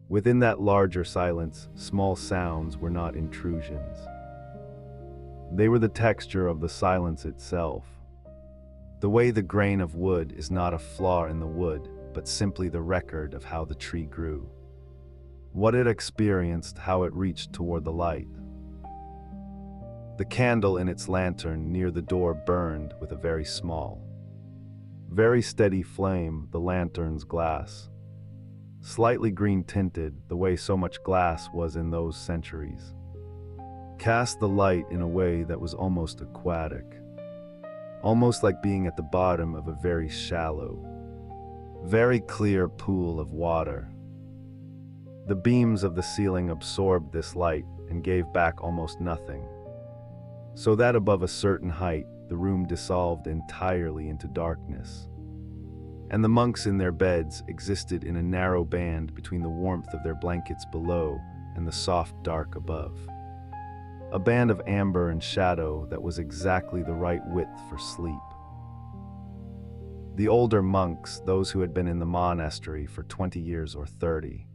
Within that larger silence, small sounds were not intrusions. They were the texture of the silence itself. The way the grain of wood is not a flaw in the wood, but simply the record of how the tree grew, what it experienced, how it reached toward the light. The candle in its lantern near the door burned with a very small, very steady flame, the lantern's glass, slightly green tinted, the way so much glass was in those centuries, cast the light in a way that was almost aquatic, almost like being at the bottom of a very shallow, very clear pool of water. The beams of the ceiling absorbed this light and gave back almost nothing, so that above a certain height the room dissolved entirely into darkness, and the monks in their beds existed in a narrow band between the warmth of their blankets below and the soft dark above, a band of amber and shadow that was exactly the right width for sleep. The older monks, those who had been in the monastery for 20 years or 30,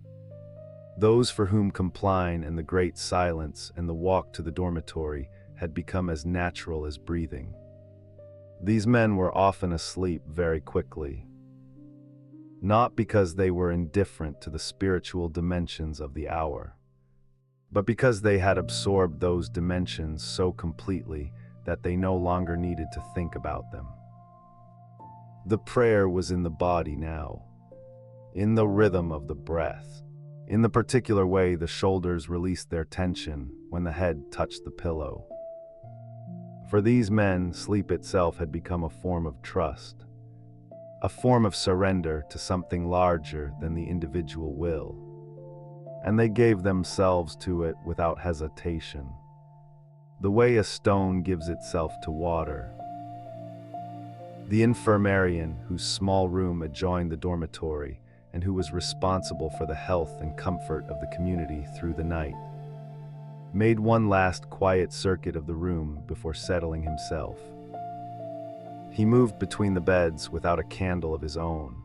those for whom compline and the great silence and the walk to the dormitory had become as natural as breathing. These men were often asleep very quickly, not because they were indifferent to the spiritual dimensions of the hour, but because they had absorbed those dimensions so completely that they no longer needed to think about them. The prayer was in the body now, in the rhythm of the breath, in the particular way the shoulders released their tension when the head touched the pillow. For these men, sleep itself had become a form of trust, a form of surrender to something larger than the individual will, and they gave themselves to it without hesitation, the way a stone gives itself to water. The infirmarian, whose small room adjoined the dormitory and who was responsible for the health and comfort of the community through the night, made one last quiet circuit of the room before settling himself. He moved between the beds without a candle of his own,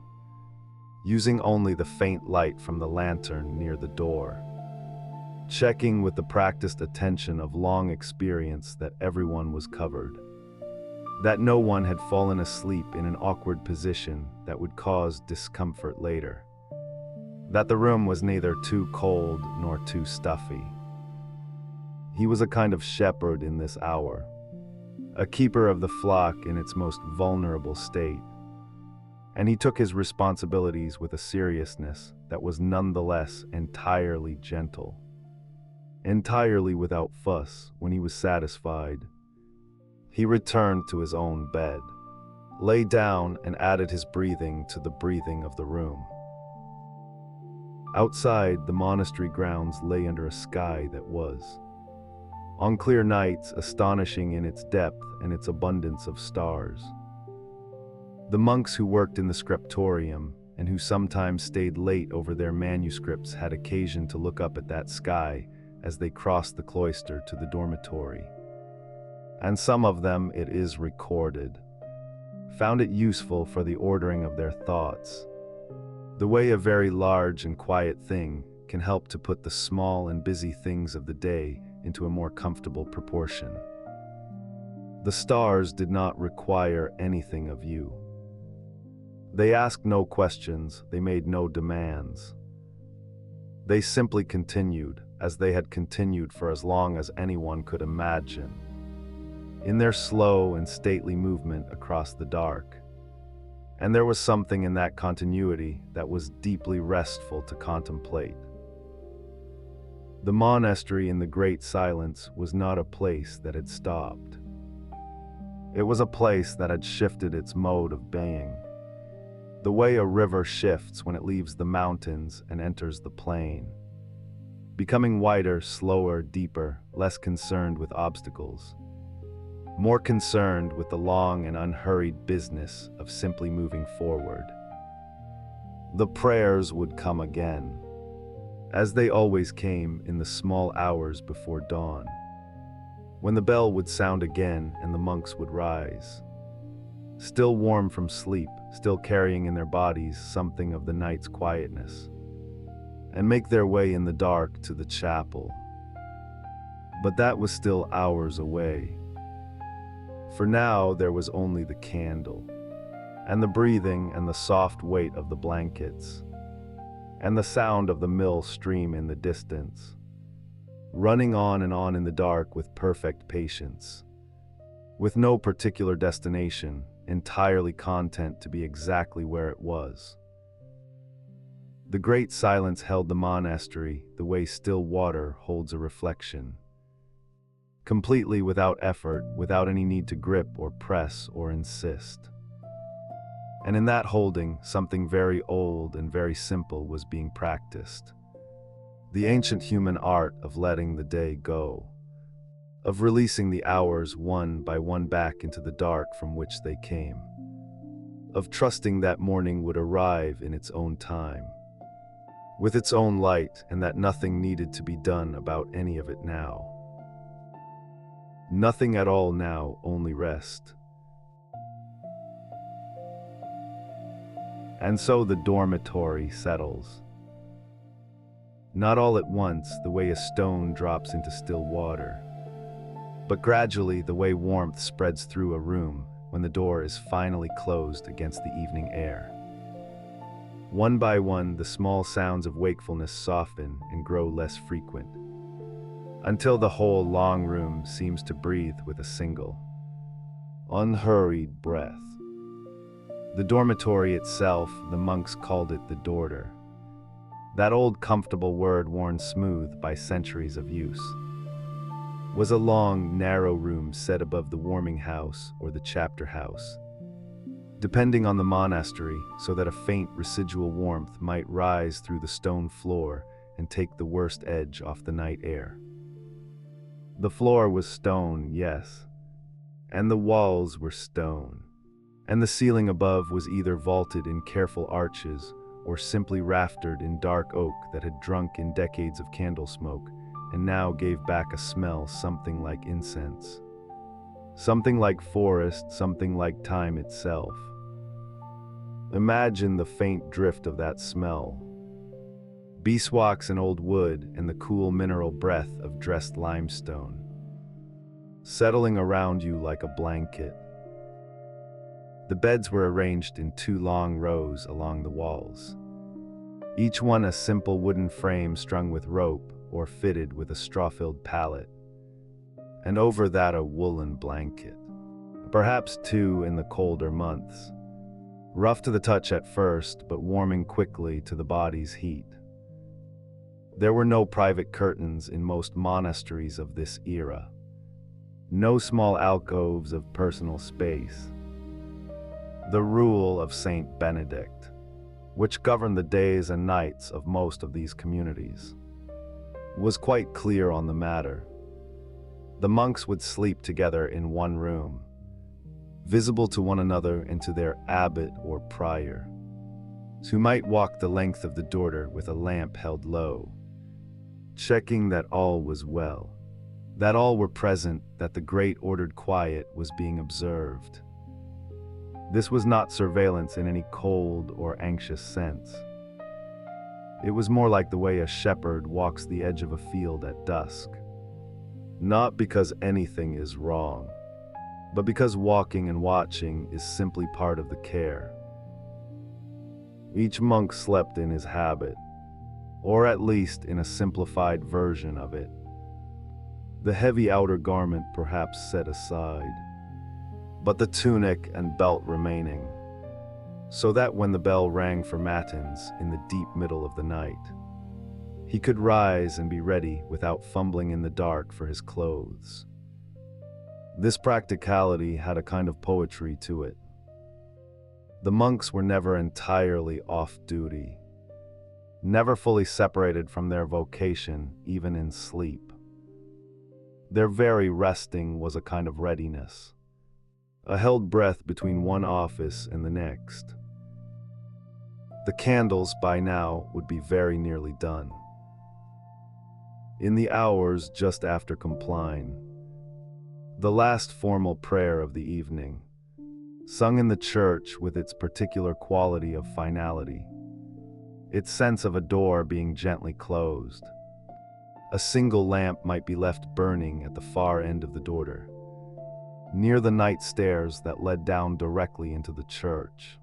using only the faint light from the lantern near the door, checking with the practiced attention of long experience that everyone was covered, that no one had fallen asleep in an awkward position that would cause discomfort later, that the room was neither too cold nor too stuffy. He was a kind of shepherd in this hour, a keeper of the flock in its most vulnerable state. And he took his responsibilities with a seriousness that was nonetheless entirely gentle. Entirely without fuss. When he was satisfied, he returned to his own bed, lay down, and added his breathing to the breathing of the room. Outside, the monastery grounds lay under a sky that was, on clear nights, astonishing in its depth and its abundance of stars. The monks who worked in the scriptorium and who sometimes stayed late over their manuscripts had occasion to look up at that sky as they crossed the cloister to the dormitory. And some of them, it is recorded, found it useful for the ordering of their thoughts, the way a very large and quiet thing can help to put the small and busy things of the day into a more comfortable proportion. The stars did not require anything of you. They asked no questions, they made no demands. They simply continued, as they had continued for as long as anyone could imagine, in their slow and stately movement across the dark. And there was something in that continuity that was deeply restful to contemplate. The monastery in the great silence was not a place that had stopped. It was a place that had shifted its mode of being, the way a river shifts when it leaves the mountains and enters the plain, becoming wider, slower, deeper, less concerned with obstacles, more concerned with the long and unhurried business of simply moving forward. The prayers would come again, as they always came in the small hours before dawn, when the bell would sound again and the monks would rise, still warm from sleep, still carrying in their bodies something of the night's quietness, and make their way in the dark to the chapel. But that was still hours away. For now there was only the candle, and the breathing and the soft weight of the blankets, and the sound of the mill stream in the distance, running on and on in the dark with perfect patience, with no particular destination, entirely content to be exactly where it was. The great silence held the monastery the way still water holds a reflection, completely without effort, without any need to grip or press or insist. And in that holding, something very old and very simple was being practiced. The ancient human art of letting the day go, of releasing the hours one by one back into the dark from which they came, of trusting that morning would arrive in its own time, with its own light, and that nothing needed to be done about any of it now. Nothing at all now, only rest. And so the dormitory settles. Not all at once, the way a stone drops into still water, but gradually the way warmth spreads through a room when the door is finally closed against the evening air. One by one, the small sounds of wakefulness soften and grow less frequent, until the whole long room seems to breathe with a single, unhurried breath. The dormitory itself, the monks called it the dorter, that old comfortable word worn smooth by centuries of use, was a long, narrow room set above the warming house or the chapter house, depending on the monastery, so that a faint residual warmth might rise through the stone floor and take the worst edge off the night air. The floor was stone, yes, and the walls were stone, and the ceiling above was either vaulted in careful arches or simply raftered in dark oak that had drunk in decades of candle smoke and now gave back a smell something like incense, something like forest, something like time itself. Imagine the faint drift of that smell, beeswax and old wood and the cool mineral breath of dressed limestone, settling around you like a blanket. The beds were arranged in 2 long rows along the walls, each one a simple wooden frame strung with rope or fitted with a straw-filled pallet, and over that a woolen blanket. perhaps 2 in the colder months. Rough to the touch at first, but warming quickly to the body's heat. There were no private curtains in most monasteries of this era. No small alcoves of personal space. The rule of Saint Benedict, which governed the days and nights of most of these communities, was quite clear on the matter. The monks would sleep together in one room, visible to one another and to their abbot or prior, who might walk the length of the dorter with a lamp held low, checking that all was well, that all were present, that the great ordered quiet was being observed. This was not surveillance in any cold or anxious sense. It was more like the way a shepherd walks the edge of a field at dusk, not because anything is wrong, but because walking and watching is simply part of the care. Each monk slept in his habit, or at least in a simplified version of it, the heavy outer garment perhaps set aside, but the tunic and belt remaining, so that when the bell rang for matins in the deep middle of the night, he could rise and be ready without fumbling in the dark for his clothes. This practicality had a kind of poetry to it. The monks were never entirely off duty, never fully separated from their vocation, even in sleep. Their very resting was a kind of readiness, a held breath between one office and the next. The candles by now would be very nearly done. In the hours just after compline, the last formal prayer of the evening, sung in the church with its particular quality of finality, its sense of a door being gently closed. A single lamp might be left burning at the far end of the dorter, near the night stairs that led down directly into the church.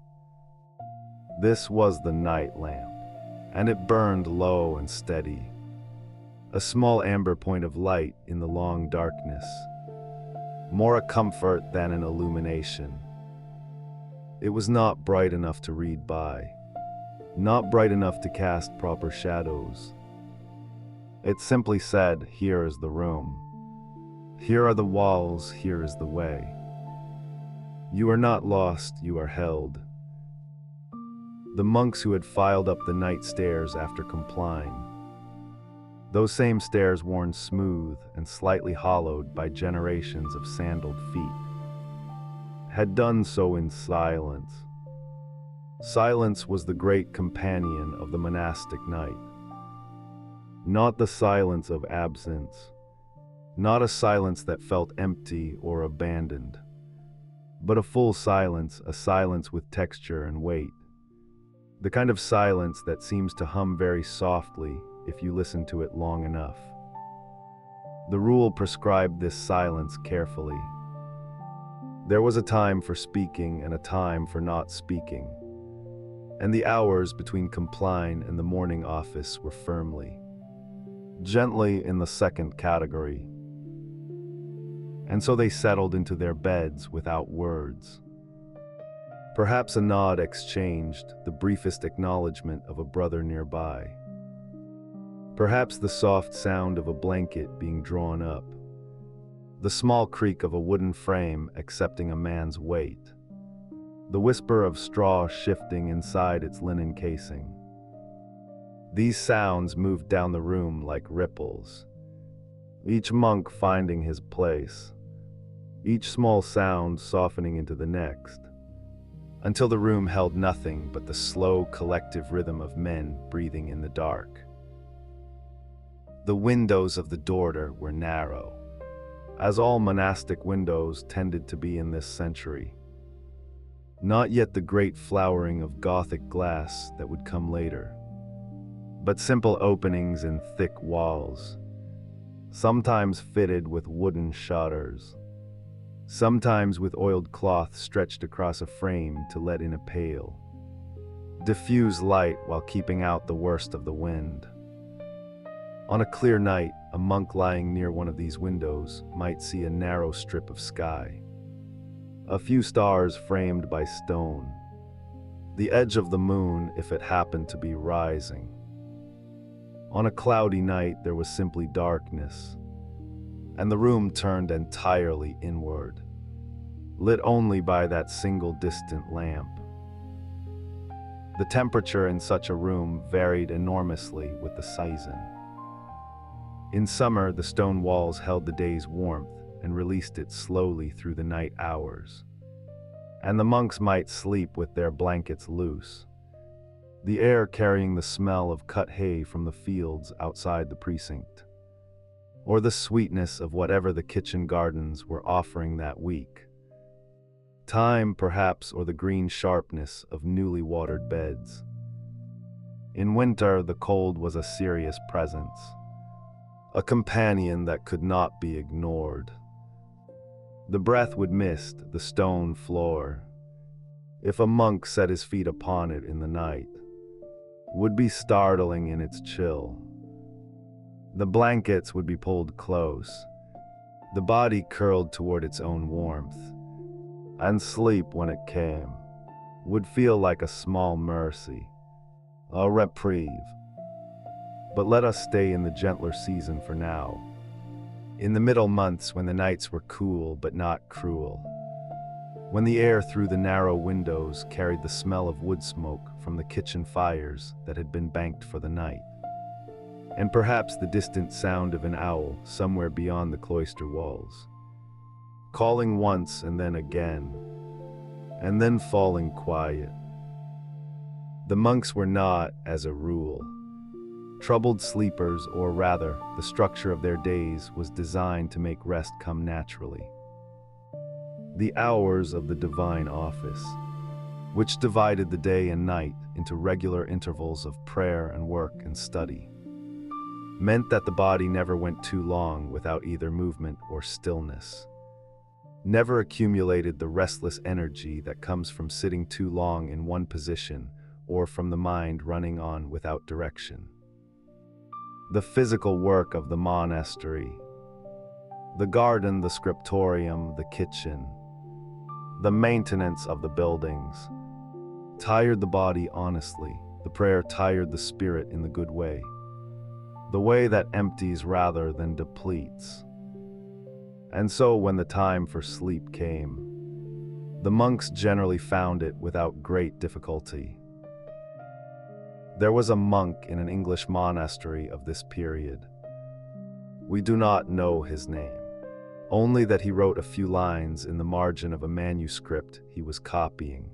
This was the night lamp, and it burned low and steady, a small amber point of light in the long darkness, more a comfort than an illumination. It was not bright enough to read by, not bright enough to cast proper shadows. It simply said, "Here is the room. Here are the walls, here is the way. You are not lost, you are held." The monks who had filed up the night stairs after compline, those same stairs worn smooth and slightly hollowed by generations of sandaled feet, had done so in silence. Silence was the great companion of the monastic night. Not the silence of absence, not a silence that felt empty or abandoned, but a full silence, a silence with texture and weight. The kind of silence that seems to hum very softly if you listen to it long enough. The rule prescribed this silence carefully. There was a time for speaking and a time for not speaking, and the hours between compline and the morning office were firmly, gently in the second category. And so they settled into their beds without words. Perhaps a nod exchanged, the briefest acknowledgement of a brother nearby. Perhaps the soft sound of a blanket being drawn up, the small creak of a wooden frame accepting a man's weight, the whisper of straw shifting inside its linen casing. These sounds moved down the room like ripples, each monk finding his place, each small sound softening into the next, until the room held nothing but the slow collective rhythm of men breathing in the dark. The windows of the dorter were narrow, as all monastic windows tended to be in this century. Not yet the great flowering of Gothic glass that would come later, but simple openings in thick walls, sometimes fitted with wooden shutters, sometimes with oiled cloth stretched across a frame to let in a pale, diffuse light while keeping out the worst of the wind. On a clear night, a monk lying near one of these windows might see a narrow strip of sky, a few stars framed by stone, the edge of the moon if it happened to be rising. On a cloudy night there was simply darkness, and the room turned entirely inward, lit only by that single distant lamp. The temperature in such a room varied enormously with the season. In summer, the stone walls held the day's warmth and released it slowly through the night hours, and the monks might sleep with their blankets loose, the air carrying the smell of cut hay from the fields outside the precinct, or the sweetness of whatever the kitchen gardens were offering that week. Thyme, perhaps, or the green sharpness of newly watered beds. In winter, the cold was a serious presence, a companion that could not be ignored. The breath would mist the stone floor, if a monk set his feet upon it in the night, would be startling in its chill. The blankets would be pulled close, the body curled toward its own warmth, and sleep, when it came, would feel like a small mercy, a reprieve. But let us stay in the gentler season for now, in the middle months when the nights were cool but not cruel, when the air through the narrow windows carried the smell of wood smoke from the kitchen fires that had been banked for the night, and perhaps the distant sound of an owl somewhere beyond the cloister walls, calling once and then falling quiet. The monks were not, as a rule, troubled sleepers, or rather, the structure of their days was designed to make rest come naturally. The hours of the divine office, which divided the day and night into regular intervals of prayer and work and study, meant that the body never went too long without either movement or stillness, never accumulated the restless energy that comes from sitting too long in one position or from the mind running on without direction. The physical work of the monastery, the garden, the scriptorium, the kitchen, the maintenance of the buildings, tired the body honestly. The prayer tired the spirit in the good way, the way that empties rather than depletes. And so when the time for sleep came, the monks generally found it without great difficulty. There was a monk in an English monastery of this period. We do not know his name, only that he wrote a few lines in the margin of a manuscript he was copying.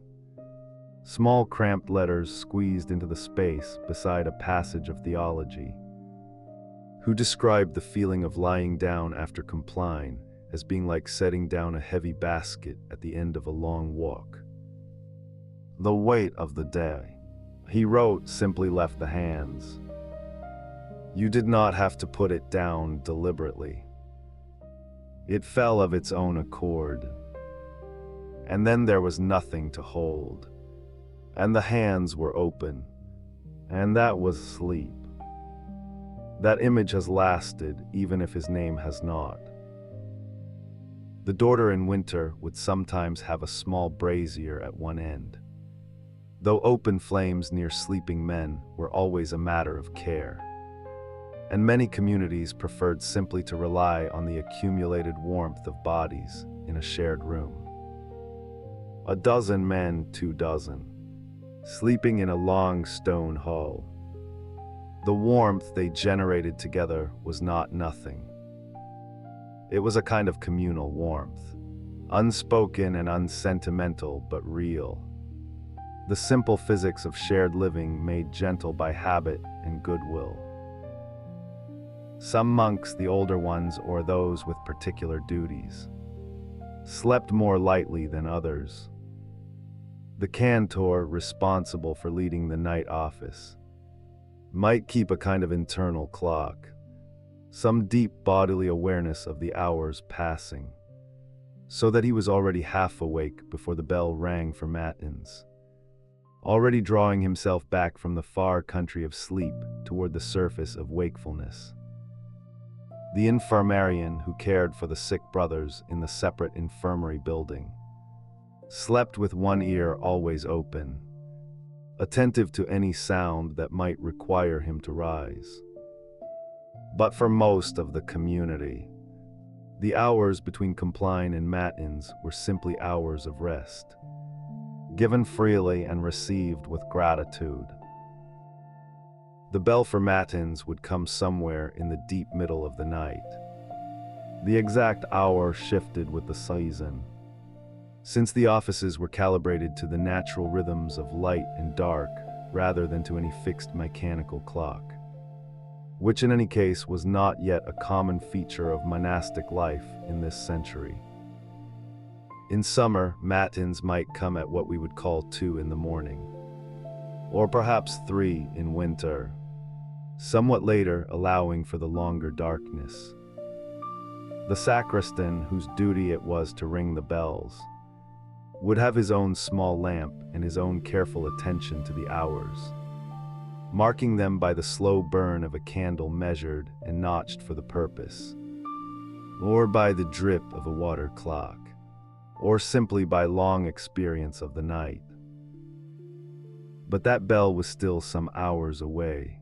Small cramped letters squeezed into the space beside a passage of theology, who described the feeling of lying down after compline as being like setting down a heavy basket at the end of a long walk. The weight of the day, he wrote, simply left the hands. You did not have to put it down deliberately. It fell of its own accord. And then there was nothing to hold, and the hands were open, and that was sleep. That image has lasted, even if his name has not. The daughter in winter would sometimes have a small brazier at one end, though open flames near sleeping men were always a matter of care, and many communities preferred simply to rely on the accumulated warmth of bodies in a shared room. A dozen men, 2 dozen, sleeping in a long stone hall. The warmth they generated together was not nothing. It was a kind of communal warmth, unspoken and unsentimental but real. The simple physics of shared living made gentle by habit and goodwill. Some monks, the older ones or those with particular duties, slept more lightly than others. The cantor, responsible for leading the night office, might keep a kind of internal clock, some deep bodily awareness of the hours passing, so that he was already half awake before the bell rang for matins, already drawing himself back from the far country of sleep toward the surface of wakefulness. The infirmarian who cared for the sick brothers in the separate infirmary building, slept with one ear always open, attentive to any sound that might require him to rise. But for most of the community, the hours between compline and matins were simply hours of rest, given freely and received with gratitude. The bell for matins would come somewhere in the deep middle of the night. The exact hour shifted with the season, since the offices were calibrated to the natural rhythms of light and dark rather than to any fixed mechanical clock, which in any case was not yet a common feature of monastic life in this century. In summer, matins might come at what we would call 2 in the morning, or perhaps 3 in winter, somewhat later allowing for the longer darkness. The sacristan, whose duty it was to ring the bells, would have his own small lamp and his own careful attention to the hours, marking them by the slow burn of a candle measured and notched for the purpose, or by the drip of a water clock, or simply by long experience of the night. But that bell was still some hours away.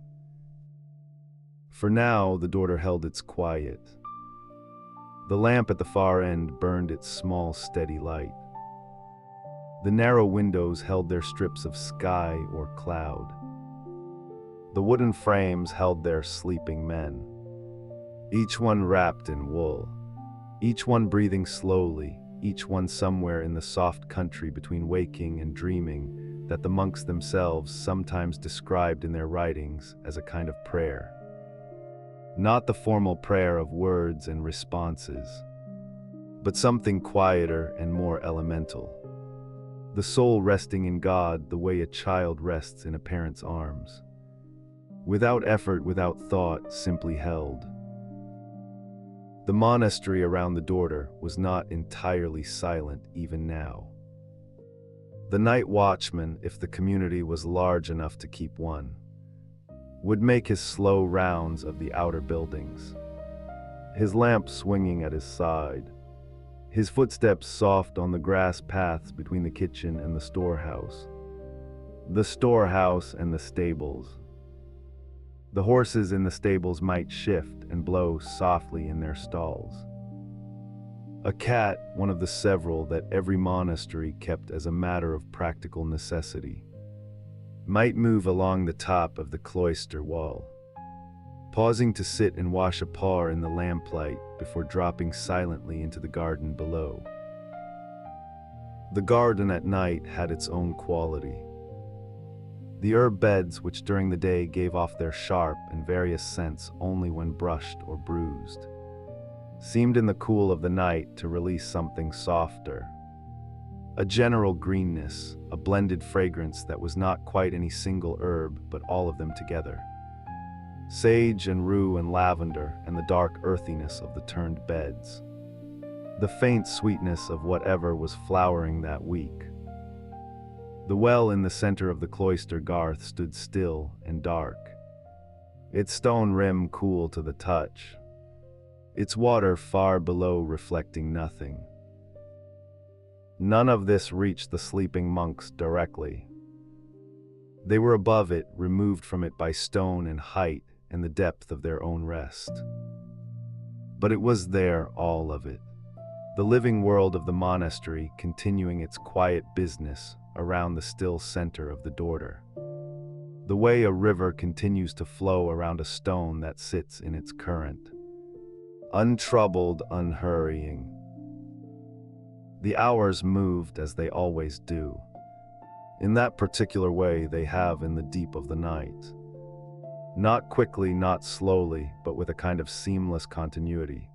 For now, the daughter held its quiet. The lamp at the far end burned its small, steady light. The narrow windows held their strips of sky or cloud. The wooden frames held their sleeping men, each one wrapped in wool, each one breathing slowly, each one somewhere in the soft country between waking and dreaming that the monks themselves sometimes described in their writings as a kind of prayer. Not the formal prayer of words and responses, but something quieter and more elemental. The soul resting in God the way a child rests in a parent's arms. Without effort, without thought, simply held. The monastery around the daughter was not entirely silent even now. The night watchman, if the community was large enough to keep one, would make his slow rounds of the outer buildings, his lamp swinging at his side, his footsteps soft on the grass paths between the kitchen and the storehouse and the stables. The horses in the stables might shift and blow softly in their stalls. A cat, one of the several that every monastery kept as a matter of practical necessity, might move along the top of the cloister wall, pausing to sit and wash a paw in the lamplight before dropping silently into the garden below. The garden at night had its own quality. The herb beds, which during the day gave off their sharp and various scents only when brushed or bruised, seemed in the cool of the night to release something softer. A general greenness, a blended fragrance that was not quite any single herb, but all of them together. Sage and rue and lavender, and the dark earthiness of the turned beds. The faint sweetness of whatever was flowering that week. The well in the center of the cloister garth stood still and dark, its stone rim cool to the touch, its water far below reflecting nothing. None of this reached the sleeping monks directly. They were above it, removed from it by stone and height and the depth of their own rest. But it was there, all of it. The living world of the monastery continuing its quiet business around the still center of the daughter. The way a river continues to flow around a stone that sits in its current. Untroubled, unhurrying. The hours moved as they always do. In that particular way they have in the deep of the night. Not quickly, not slowly, but with a kind of seamless continuity.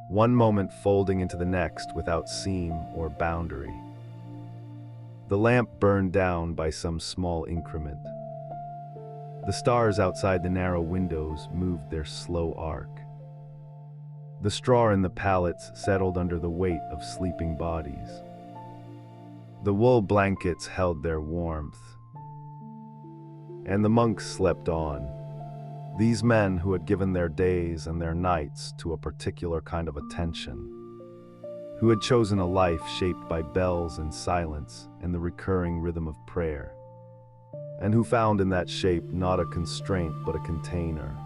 One moment folding into the next without seam or boundary. The lamp burned down by some small increment. The stars outside the narrow windows moved their slow arc. The straw in the pallets settled under the weight of sleeping bodies. The wool blankets held their warmth. And the monks slept on. These men who had given their days and their nights to a particular kind of attention, who had chosen a life shaped by bells and silence and the recurring rhythm of prayer, and who found in that shape not a constraint but a container,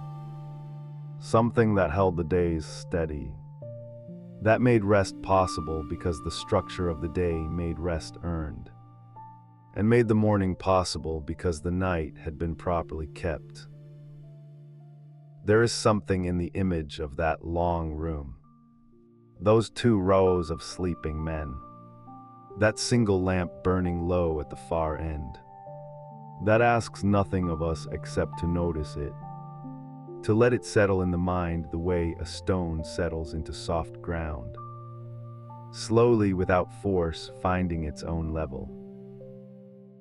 something that held the days steady, that made rest possible because the structure of the day made rest earned, and made the morning possible because the night had been properly kept. There is something in the image of that long room, those 2 rows of sleeping men, that single lamp burning low at the far end, that asks nothing of us except to notice it, to let it settle in the mind the way a stone settles into soft ground, slowly without force finding its own level.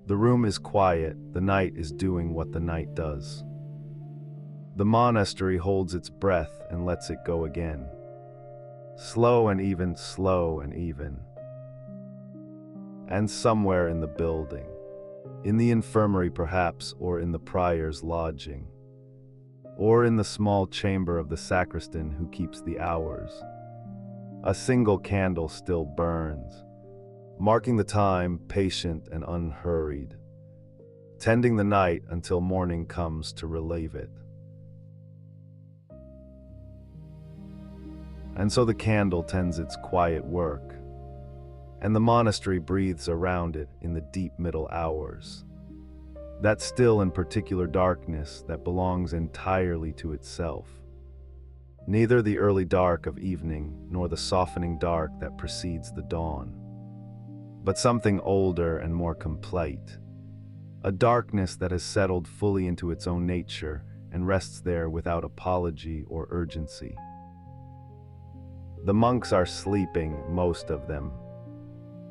The room is quiet, the night is doing what the night does. The monastery holds its breath and lets it go again. Slow and even, slow and even. And somewhere in the building, in the infirmary perhaps, or in the prior's lodging, or in the small chamber of the sacristan who keeps the hours, a single candle still burns, marking the time, patient and unhurried, tending the night until morning comes to relieve it. And so the candle tends its quiet work, and the monastery breathes around it in the deep middle hours, that still and particular darkness that belongs entirely to itself, neither the early dark of evening nor the softening dark that precedes the dawn, but something older and more complete, a darkness that has settled fully into its own nature and rests there without apology or urgency. The monks are sleeping, most of them,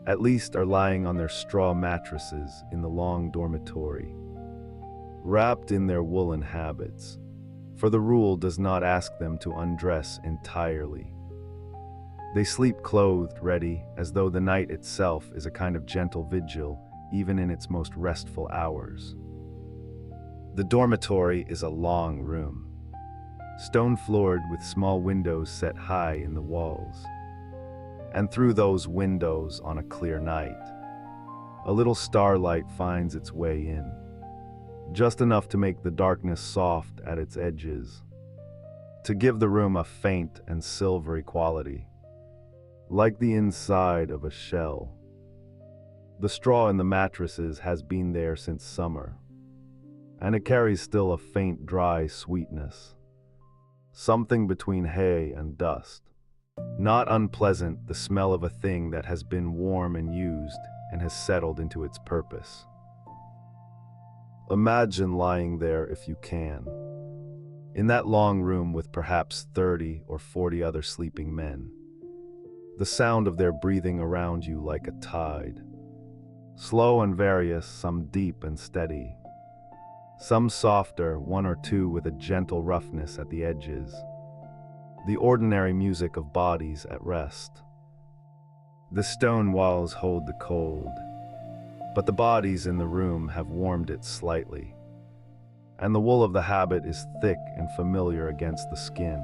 at least are lying on their straw mattresses in the long dormitory, wrapped in their woolen habits, for the rule does not ask them to undress entirely. They sleep clothed, ready, as though the night itself is a kind of gentle vigil, even in its most restful hours. The dormitory is a long room, stone-floored with small windows set high in the walls. And through those windows on a clear night, a little starlight finds its way in, just enough to make the darkness soft at its edges, to give the room a faint and silvery quality, like the inside of a shell. The straw in the mattresses has been there since summer, and it carries still a faint dry sweetness, something between hay and dust. Not unpleasant, the smell of a thing that has been warm and used and has settled into its purpose. Imagine lying there if you can, in that long room with perhaps 30 or 40 other sleeping men, the sound of their breathing around you like a tide, slow and various, some deep and steady, some softer, 1 or 2 with a gentle roughness at the edges, the ordinary music of bodies at rest. The stone walls hold the cold, but the bodies in the room have warmed it slightly, and the wool of the habit is thick and familiar against the skin,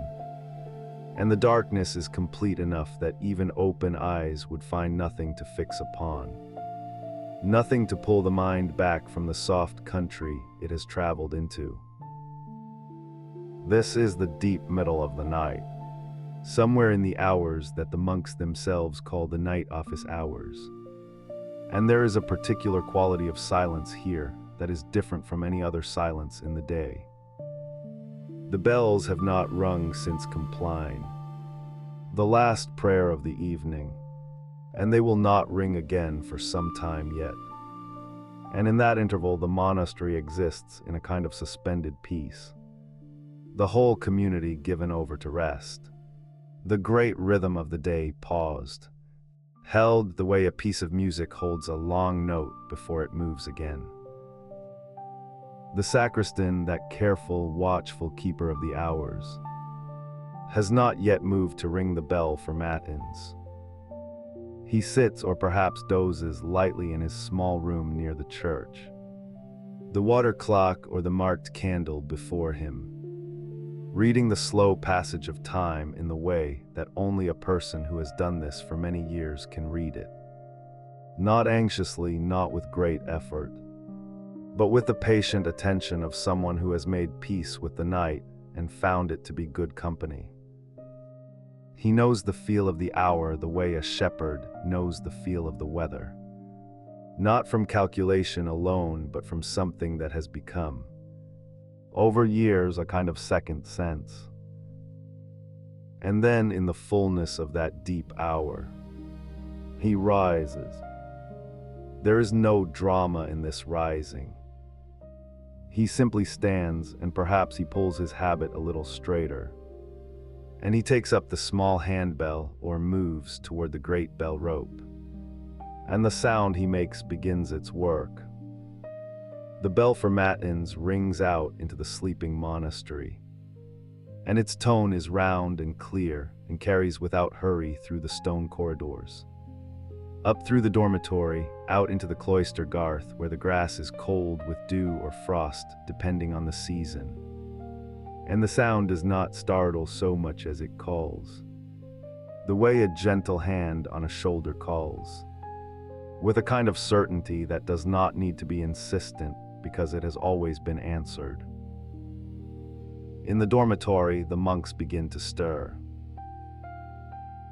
and the darkness is complete enough that even open eyes would find nothing to fix upon, nothing to pull the mind back from the soft country it has traveled into. This is the deep middle of the night, somewhere in the hours that the monks themselves call the night office hours. And there is a particular quality of silence here that is different from any other silence in the day. The bells have not rung since Compline, the last prayer of the evening, and they will not ring again for some time yet. And in that interval the monastery exists in a kind of suspended peace, the whole community given over to rest. The great rhythm of the day paused, held the way a piece of music holds a long note before it moves again. The sacristan, that careful, watchful keeper of the hours, has not yet moved to ring the bell for matins. He sits or perhaps dozes lightly in his small room near the church, the water clock or the marked candle before him, reading the slow passage of time in the way that only a person who has done this for many years can read it. Not anxiously, not with great effort, but with the patient attention of someone who has made peace with the night and found it to be good company. He knows the feel of the hour the way a shepherd knows the feel of the weather, not from calculation alone, but from something that has become, over years, a kind of second sense. And then, in the fullness of that deep hour, he rises. There is no drama in this rising. He simply stands, and perhaps he pulls his habit a little straighter, and he takes up the small handbell or moves toward the great bell rope, and the sound he makes begins its work. The bell for matins rings out into the sleeping monastery, and its tone is round and clear and carries without hurry through the stone corridors, up through the dormitory, out into the cloister garth where the grass is cold with dew or frost depending on the season. And the sound does not startle so much as it calls, the way a gentle hand on a shoulder calls, with a kind of certainty that does not need to be insistent because it has always been answered. In the dormitory, the monks begin to stir.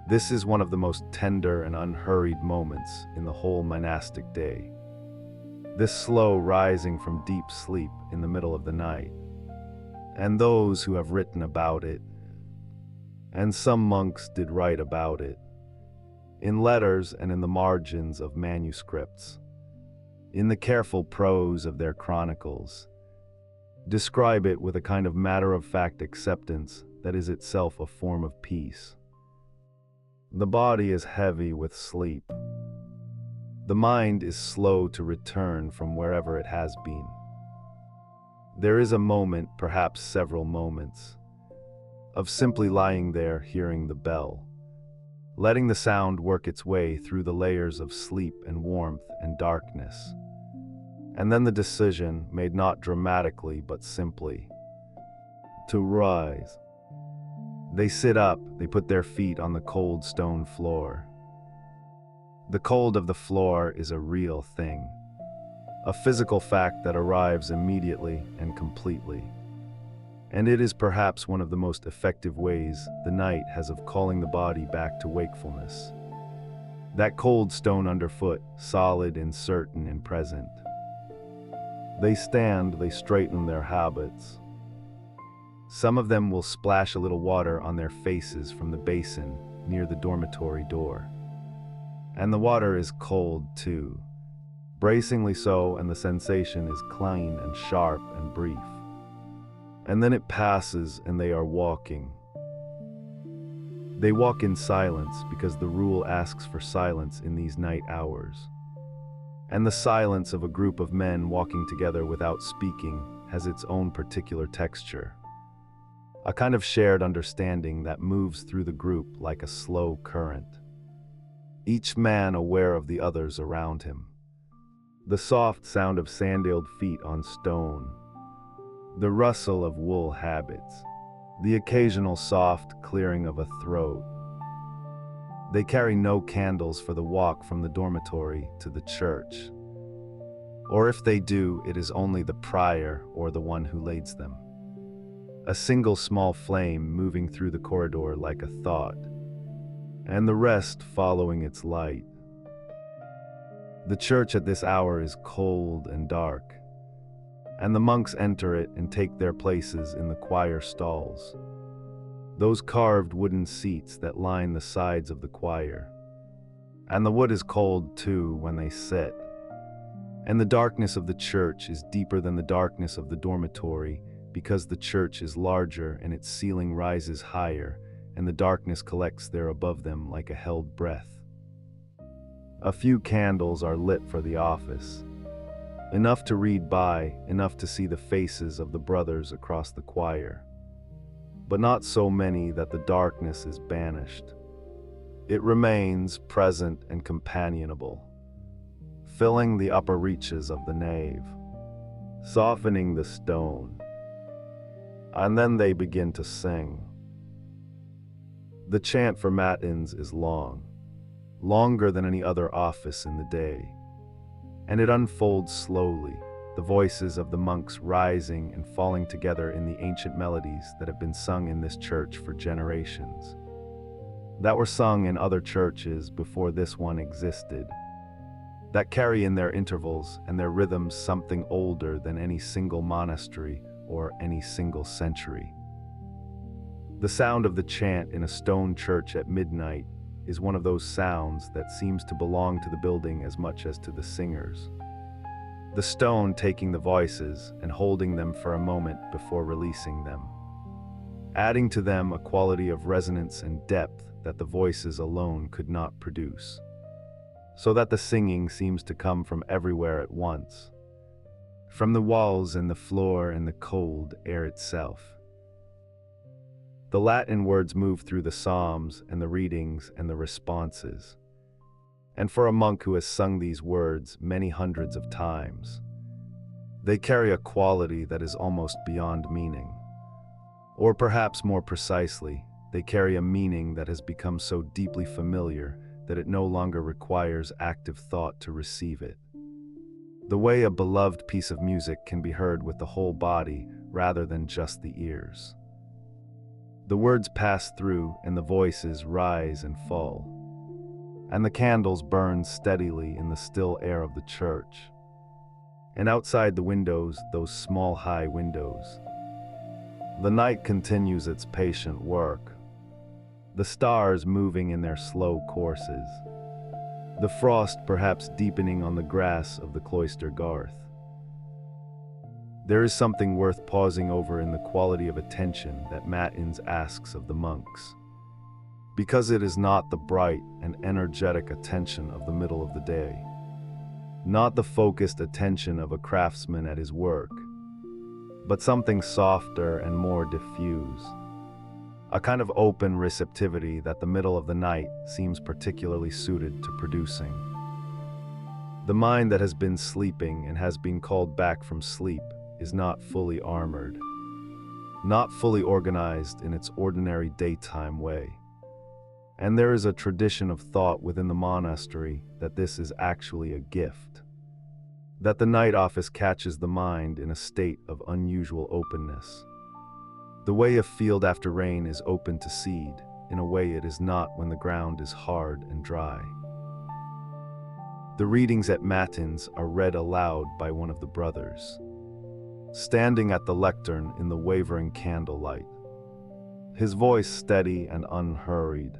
This is one of the most tender and unhurried moments in the whole monastic day. This slow rising from deep sleep in the middle of the night. And those who have written about it, and some monks did write about it, in letters and in the margins of manuscripts, in the careful prose of their chronicles, describe it with a kind of matter-of-fact acceptance that is itself a form of peace. The body is heavy with sleep. The mind is slow to return from wherever it has been. There is a moment, perhaps several moments, of simply lying there hearing the bell, letting the sound work its way through the layers of sleep and warmth and darkness. And then the decision, made not dramatically but simply, to rise. They sit up, they put their feet on the cold stone floor. The cold of the floor is a real thing, a physical fact that arrives immediately and completely. And it is perhaps one of the most effective ways the night has of calling the body back to wakefulness. That cold stone underfoot, solid and certain and present. They stand, they straighten their habits. Some of them will splash a little water on their faces from the basin near the dormitory door. And the water is cold too, bracingly so, and the sensation is clean and sharp and brief. And then it passes and they are walking. They walk in silence because the rule asks for silence in these night hours. And the silence of a group of men walking together without speaking has its own particular texture. A kind of shared understanding that moves through the group like a slow current. Each man aware of the others around him. The soft sound of sandaled feet on stone. The rustle of wool habits. The occasional soft clearing of a throat. They carry no candles for the walk from the dormitory to the church. Or if they do, it is only the prior or the one who leads them. A single small flame moving through the corridor like a thought, and the rest following its light. The church at this hour is cold and dark, and the monks enter it and take their places in the choir stalls, those carved wooden seats that line the sides of the choir. And the wood is cold too when they sit. And the darkness of the church is deeper than the darkness of the dormitory, because the church is larger and its ceiling rises higher, and the darkness collects there above them like a held breath. A few candles are lit for the office, enough to read by, enough to see the faces of the brothers across the choir, but not so many that the darkness is banished. It remains present and companionable, filling the upper reaches of the nave, softening the stone. and then they begin to sing. The chant for matins is long, longer than any other office in the day, and it unfolds slowly, the voices of the monks rising and falling together in the ancient melodies that have been sung in this church for generations, that were sung in other churches before this one existed, that carry in their intervals and their rhythms something older than any single monastery or any single century. The sound of the chant in a stone church at midnight is one of those sounds that seems to belong to the building as much as to the singers. The stone taking the voices and holding them for a moment before releasing them, adding to them a quality of resonance and depth that the voices alone could not produce, so that the singing seems to come from everywhere at once, from the walls and the floor and the cold air itself. The Latin words move through the psalms and the readings and the responses. And for a monk who has sung these words many hundreds of times, they carry a quality that is almost beyond meaning. Or perhaps more precisely, they carry a meaning that has become so deeply familiar that it no longer requires active thought to receive it. The way a beloved piece of music can be heard with the whole body rather than just the ears. The words pass through and the voices rise and fall, and the candles burn steadily in the still air of the church. And outside the windows, those small high windows, the night continues its patient work, the stars moving in their slow courses, the frost perhaps deepening on the grass of the cloister garth. There is something worth pausing over in the quality of attention that Matins asks of the monks, because it is not the bright and energetic attention of the middle of the day, not the focused attention of a craftsman at his work, but something softer and more diffuse, a kind of open receptivity that the middle of the night seems particularly suited to producing. The mind that has been sleeping and has been called back from sleep is not fully armored, not fully organized in its ordinary daytime way. And there is a tradition of thought within the monastery that this is actually a gift, that the night office catches the mind in a state of unusual openness. The way a field after rain is open to seed, in a way it is not when the ground is hard and dry. The readings at matins are read aloud by one of the brothers, standing at the lectern in the wavering candlelight, his voice steady and unhurried,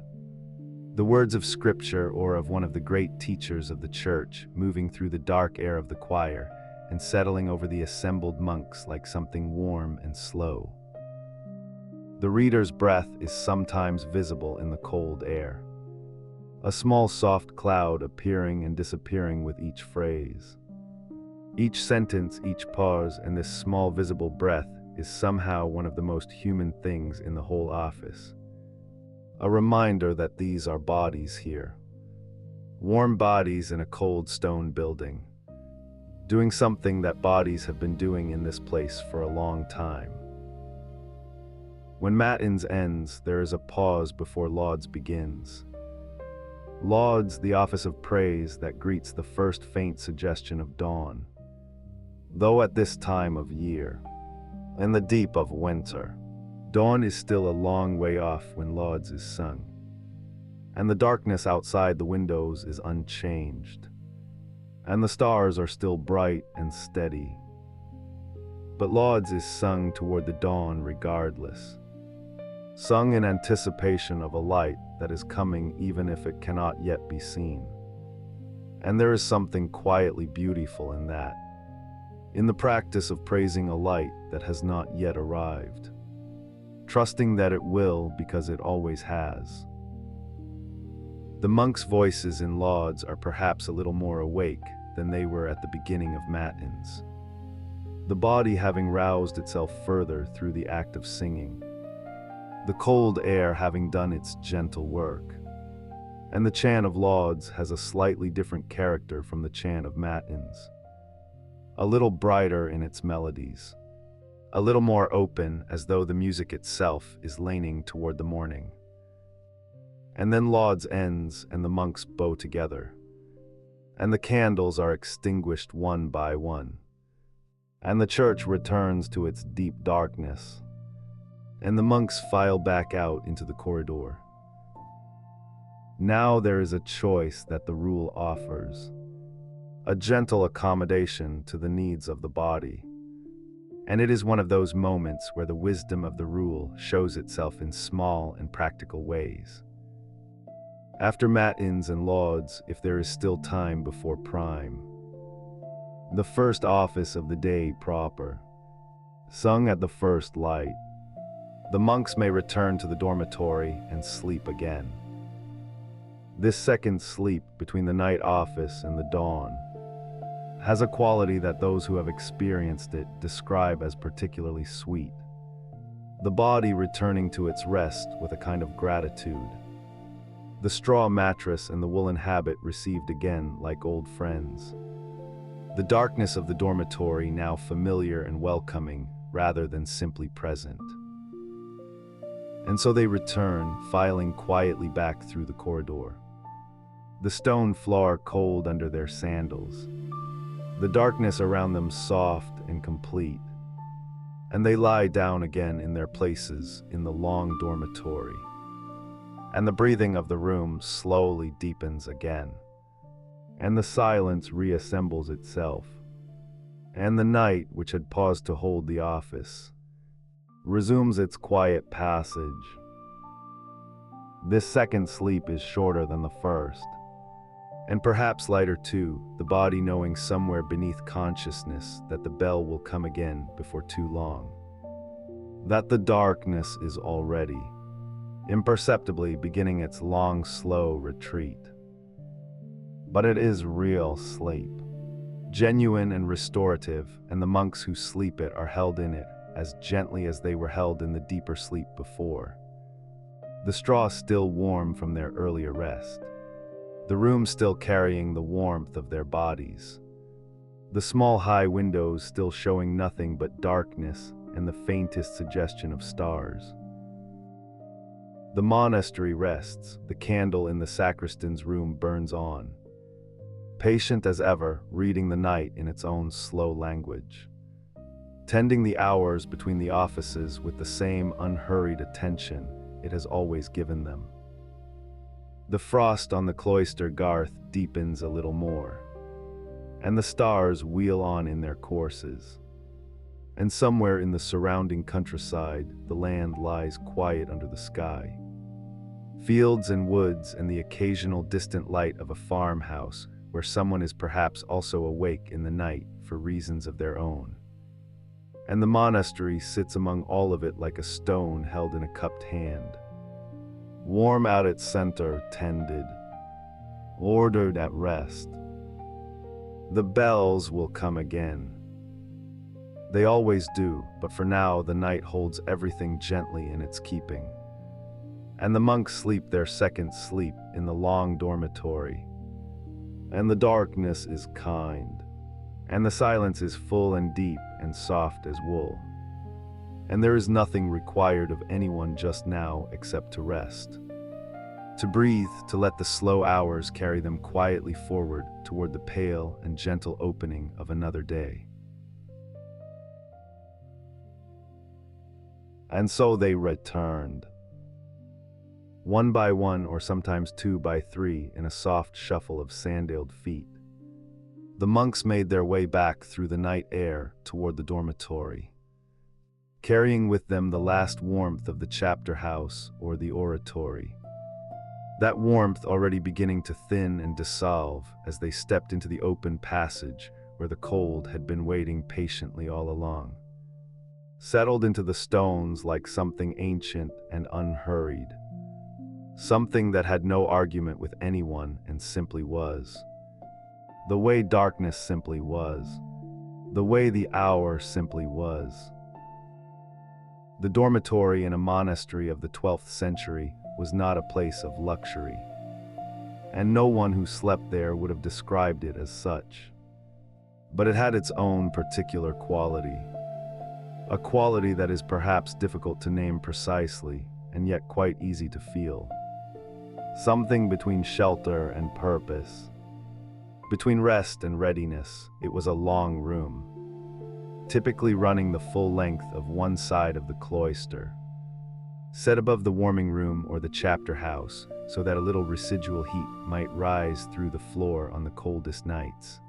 the words of scripture or of one of the great teachers of the church moving through the dark air of the choir and settling over the assembled monks like something warm and slow. The reader's breath is sometimes visible in the cold air, a small soft cloud appearing and disappearing with each phrase. Each sentence, each pause, and this small visible breath is somehow one of the most human things in the whole office. A reminder that these are bodies here. Warm bodies in a cold stone building, doing something that bodies have been doing in this place for a long time. When matins ends, there is a pause before Lauds begins. Lauds, the office of praise that greets the first faint suggestion of dawn. Though at this time of year, in the deep of winter, dawn is still a long way off when Lauds is sung, and the darkness outside the windows is unchanged, and the stars are still bright and steady. But Lauds is sung toward the dawn regardless, sung in anticipation of a light that is coming even if it cannot yet be seen. And there is something quietly beautiful in that, in the practice of praising a light that has not yet arrived, trusting that it will because it always has. The monks' voices in Lauds are perhaps a little more awake than they were at the beginning of matins, the body having roused itself further through the act of singing, the cold air having done its gentle work, and the chant of Lauds has a slightly different character from the chant of matins, a little brighter in its melodies, a little more open, as though the music itself is leaning toward the morning. And then Lauds ends and the monks bow together, and the candles are extinguished one by one, and the church returns to its deep darkness, and the monks file back out into the corridor. Now there is a choice that the rule offers, a gentle accommodation to the needs of the body. And it is one of those moments where the wisdom of the rule shows itself in small and practical ways. After matins and lauds, if there is still time before prime, the first office of the day proper, sung at the first light, the monks may return to the dormitory and sleep again. This second sleep between the night office and the dawn has a quality that those who have experienced it describe as particularly sweet. The body returning to its rest with a kind of gratitude. The straw mattress and the woolen habit received again like old friends. The darkness of the dormitory now familiar and welcoming rather than simply present. And so they return, filing quietly back through the corridor. The stone floor cold under their sandals, the darkness around them soft and complete, and they lie down again in their places in the long dormitory. And the breathing of the room slowly deepens again, and the silence reassembles itself, and the night, which had paused to hold the office, resumes its quiet passage. This second sleep is shorter than the first, and perhaps lighter too, the body knowing somewhere beneath consciousness that the bell will come again before too long, that the darkness is already, imperceptibly beginning its long, slow retreat. But it is real sleep, genuine and restorative, and the monks who sleep it are held in it as gently as they were held in the deeper sleep before. The straw still warm from their earlier rest, the room still carrying the warmth of their bodies, the small high windows still showing nothing but darkness and the faintest suggestion of stars. The monastery rests, the candle in the sacristan's room burns on, patient as ever, reading the night in its own slow language, tending the hours between the offices with the same unhurried attention it has always given them. The frost on the cloister garth deepens a little more, and the stars wheel on in their courses. And somewhere in the surrounding countryside, the land lies quiet under the sky. Fields and woods and the occasional distant light of a farmhouse where someone is perhaps also awake in the night for reasons of their own. And the monastery sits among all of it like a stone held in a cupped hand, warm at its center, tended, ordered at rest. The bells will come again. They always do, but for now the night holds everything gently in its keeping. And the monks sleep their second sleep in the long dormitory. And the darkness is kind, and the silence is full and deep and soft as wool. And there is nothing required of anyone just now except to rest, to breathe, to let the slow hours carry them quietly forward toward the pale and gentle opening of another day. And so they returned, one by one or sometimes two by three in a soft shuffle of sandaled feet. The monks made their way back through the night air toward the dormitory, carrying with them the last warmth of the chapter house or the oratory, that warmth already beginning to thin and dissolve as they stepped into the open passage where the cold had been waiting patiently all along, settled into the stones like something ancient and unhurried, something that had no argument with anyone and simply was, the way darkness simply was, the way the hour simply was. The dormitory in a monastery of the 12th century was not a place of luxury, and no one who slept there would have described it as such. But it had its own particular quality, a quality that is perhaps difficult to name precisely, and yet quite easy to feel. Something between shelter and purpose. Between rest and readiness, it was a long room, typically running the full length of one side of the cloister, set above the warming room or the chapter house, so that a little residual heat might rise through the floor on the coldest nights.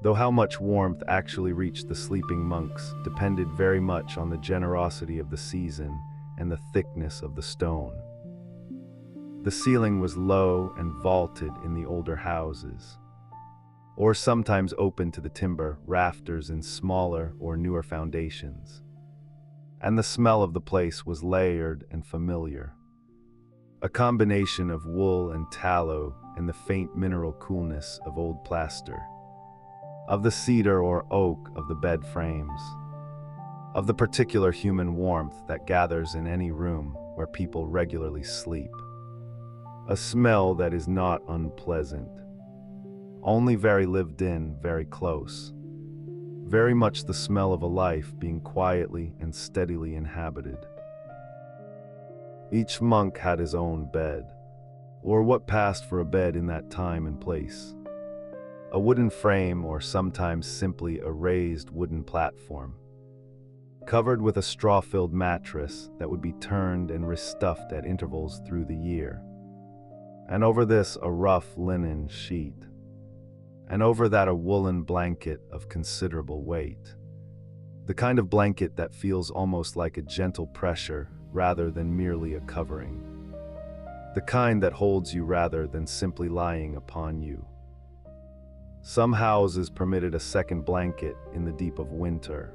Though how much warmth actually reached the sleeping monks depended very much on the generosity of the season and the thickness of the stone. The ceiling was low and vaulted in the older houses, or sometimes open to the timber rafters in smaller or newer foundations. And the smell of the place was layered and familiar, a combination of wool and tallow and the faint mineral coolness of old plaster, of the cedar or oak of the bed frames, of the particular human warmth that gathers in any room where people regularly sleep. A smell that is not unpleasant, only very lived in, very close, very much the smell of a life being quietly and steadily inhabited. Each monk had his own bed, or what passed for a bed in that time and place. A wooden frame, or sometimes simply a raised wooden platform, covered with a straw-filled mattress that would be turned and restuffed at intervals through the year. And over this a rough linen sheet, and over that a woolen blanket of considerable weight. The kind of blanket that feels almost like a gentle pressure rather than merely a covering. The kind that holds you rather than simply lying upon you. Some houses permitted a second blanket in the deep of winter,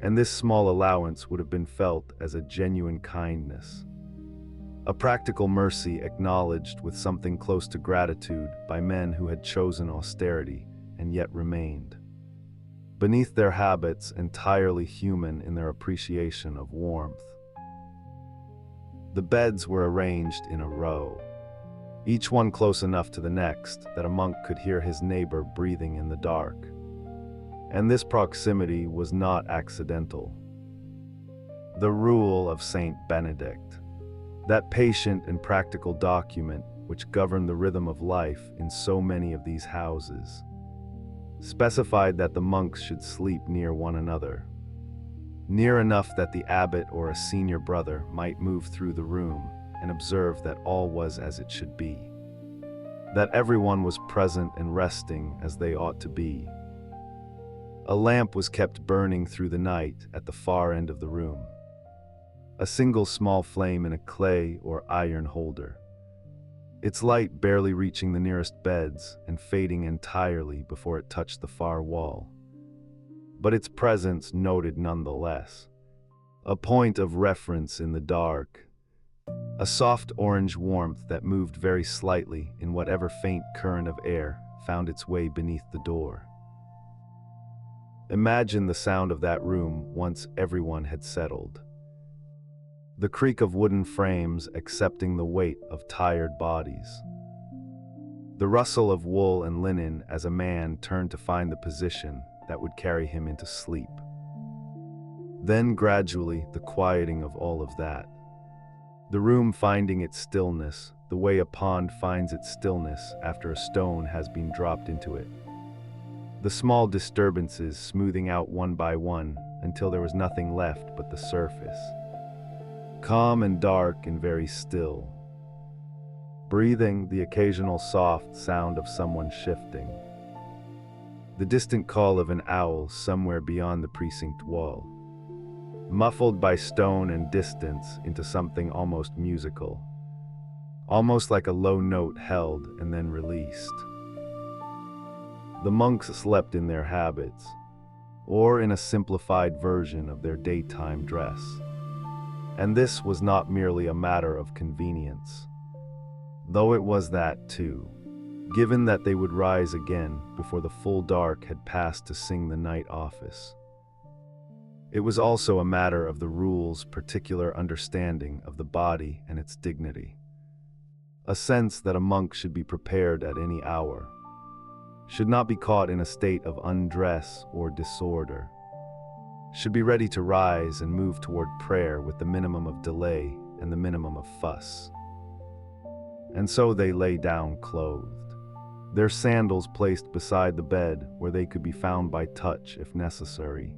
and this small allowance would have been felt as a genuine kindness, a practical mercy acknowledged with something close to gratitude by men who had chosen austerity and yet remained, beneath their habits, entirely human in their appreciation of warmth. The beds were arranged in a row, each one close enough to the next that a monk could hear his neighbor breathing in the dark. And this proximity was not accidental. The rule of Saint Benedict, that patient and practical document which governed the rhythm of life in so many of these houses, specified that the monks should sleep near one another, near enough that the abbot or a senior brother might move through the room and observe that all was as it should be, that everyone was present and resting as they ought to be. A lamp was kept burning through the night at the far end of the room, a single small flame in a clay or iron holder, its light barely reaching the nearest beds and fading entirely before it touched the far wall, but its presence noted nonetheless, a point of reference in the dark, a soft orange warmth that moved very slightly in whatever faint current of air found its way beneath the door. Imagine the sound of that room once everyone had settled. The creak of wooden frames accepting the weight of tired bodies. The rustle of wool and linen as a man turned to find the position that would carry him into sleep. Then gradually the quieting of all of that. The room finding its stillness, the way a pond finds its stillness after a stone has been dropped into it. The small disturbances smoothing out one by one until there was nothing left but the surface. Calm and dark and very still. Breathing, the occasional soft sound of someone shifting. The distant call of an owl somewhere beyond the precinct wall, muffled by stone and distance into something almost musical, almost like a low note held and then released. The monks slept in their habits, or in a simplified version of their daytime dress. And this was not merely a matter of convenience, though it was that too, given that they would rise again before the full dark had passed to sing the night office. It was also a matter of the rule's particular understanding of the body and its dignity, a sense that a monk should be prepared at any hour, should not be caught in a state of undress or disorder, should be ready to rise and move toward prayer with the minimum of delay and the minimum of fuss. And so they lay down clothed, their sandals placed beside the bed where they could be found by touch if necessary,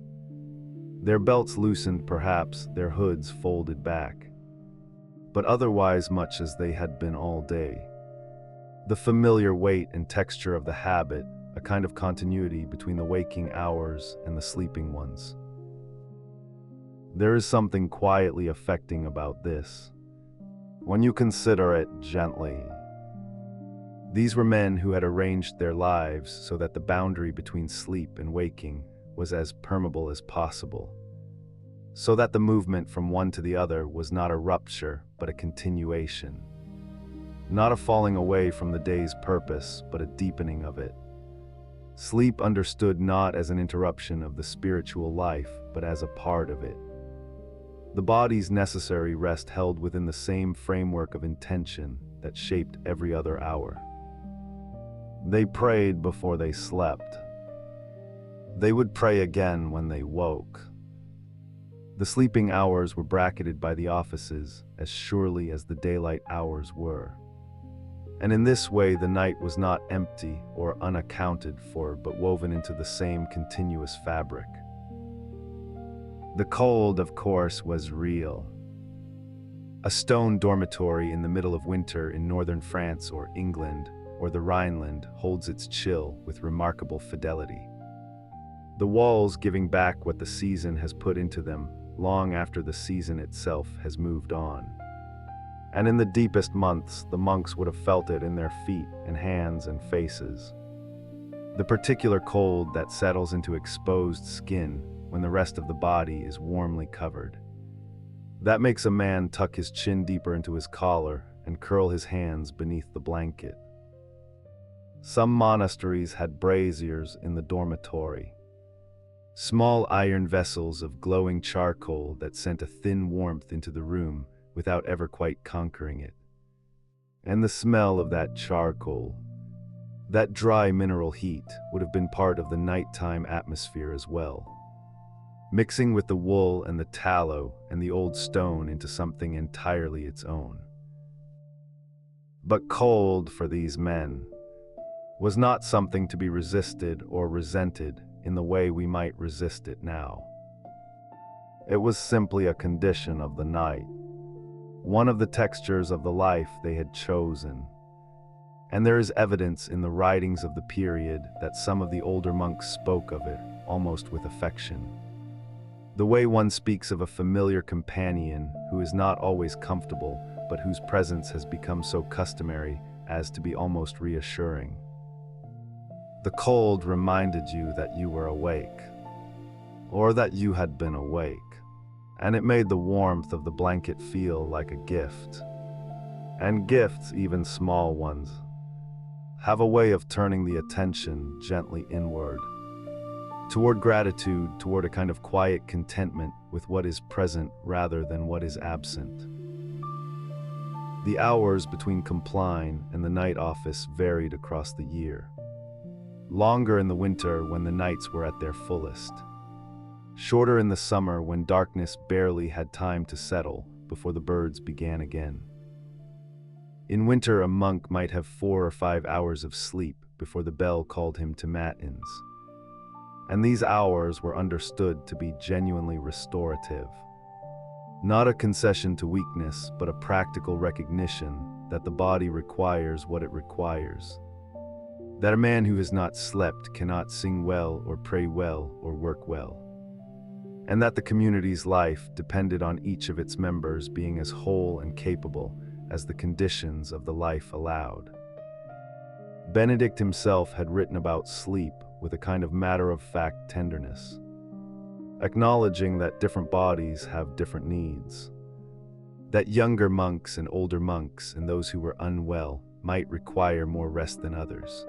their belts loosened perhaps, their hoods folded back, but otherwise much as they had been all day. The familiar weight and texture of the habit, a kind of continuity between the waking hours and the sleeping ones. There is something quietly affecting about this, when you consider it gently. These were men who had arranged their lives so that the boundary between sleep and waking was as permeable as possible, so that the movement from one to the other was not a rupture but a continuation, not a falling away from the day's purpose but a deepening of it. Sleep understood not as an interruption of the spiritual life but as a part of it. The body's necessary rest held within the same framework of intention that shaped every other hour. They prayed before they slept. They would pray again when they woke. The sleeping hours were bracketed by the offices as surely as the daylight hours were. And in this way the night was not empty or unaccounted for but woven into the same continuous fabric. The cold, of course, was real. A stone dormitory in the middle of winter in northern France or England or the Rhineland holds its chill with remarkable fidelity, the walls giving back what the season has put into them long after the season itself has moved on. And in the deepest months, the monks would have felt it in their feet and hands and faces. The particular cold that settles into exposed skin when the rest of the body is warmly covered. That makes a man tuck his chin deeper into his collar and curl his hands beneath the blanket. Some monasteries had braziers in the dormitory, small iron vessels of glowing charcoal that sent a thin warmth into the room without ever quite conquering it. And the smell of that charcoal, that dry mineral heat, would have been part of the nighttime atmosphere as well, mixing with the wool and the tallow and the old stone into something entirely its own. But cold, for these men, was not something to be resisted or resented in the way we might resist it now. It was simply a condition of the night, one of the textures of the life they had chosen. And there is evidence in the writings of the period that some of the older monks spoke of it almost with affection, the way one speaks of a familiar companion who is not always comfortable but whose presence has become so customary as to be almost reassuring. The cold reminded you that you were awake, or that you had been awake, and it made the warmth of the blanket feel like a gift. And gifts, even small ones, have a way of turning the attention gently inward, toward gratitude, toward a kind of quiet contentment with what is present rather than what is absent. The hours between Compline and the night office varied across the year. Longer in the winter when the nights were at their fullest. Shorter in the summer when darkness barely had time to settle before the birds began again. In winter a monk might have 4 or 5 hours of sleep before the bell called him to matins. And these hours were understood to be genuinely restorative. Not a concession to weakness, but a practical recognition that the body requires what it requires. That a man who has not slept cannot sing well or pray well or work well. And that the community's life depended on each of its members being as whole and capable as the conditions of the life allowed. Benedict himself had written about sleep with a kind of matter-of-fact tenderness, acknowledging that different bodies have different needs, that younger monks and older monks and those who were unwell might require more rest than others,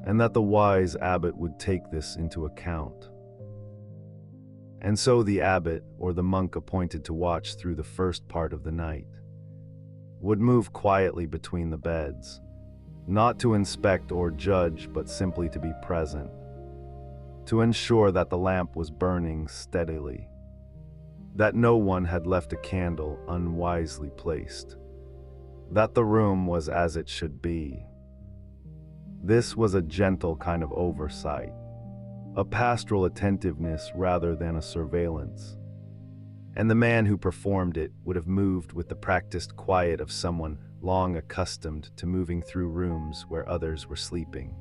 and that the wise abbot would take this into account. And so the abbot, or the monk appointed to watch through the first part of the night, would move quietly between the beds, not to inspect or judge, but simply to be present. to ensure that the lamp was burning steadily, that no one had left a candle unwisely placed, that the room was as it should be. This was a gentle kind of oversight, a pastoral attentiveness rather than a surveillance. And the man who performed it would have moved with the practiced quiet of someone long accustomed to moving through rooms where others were sleeping,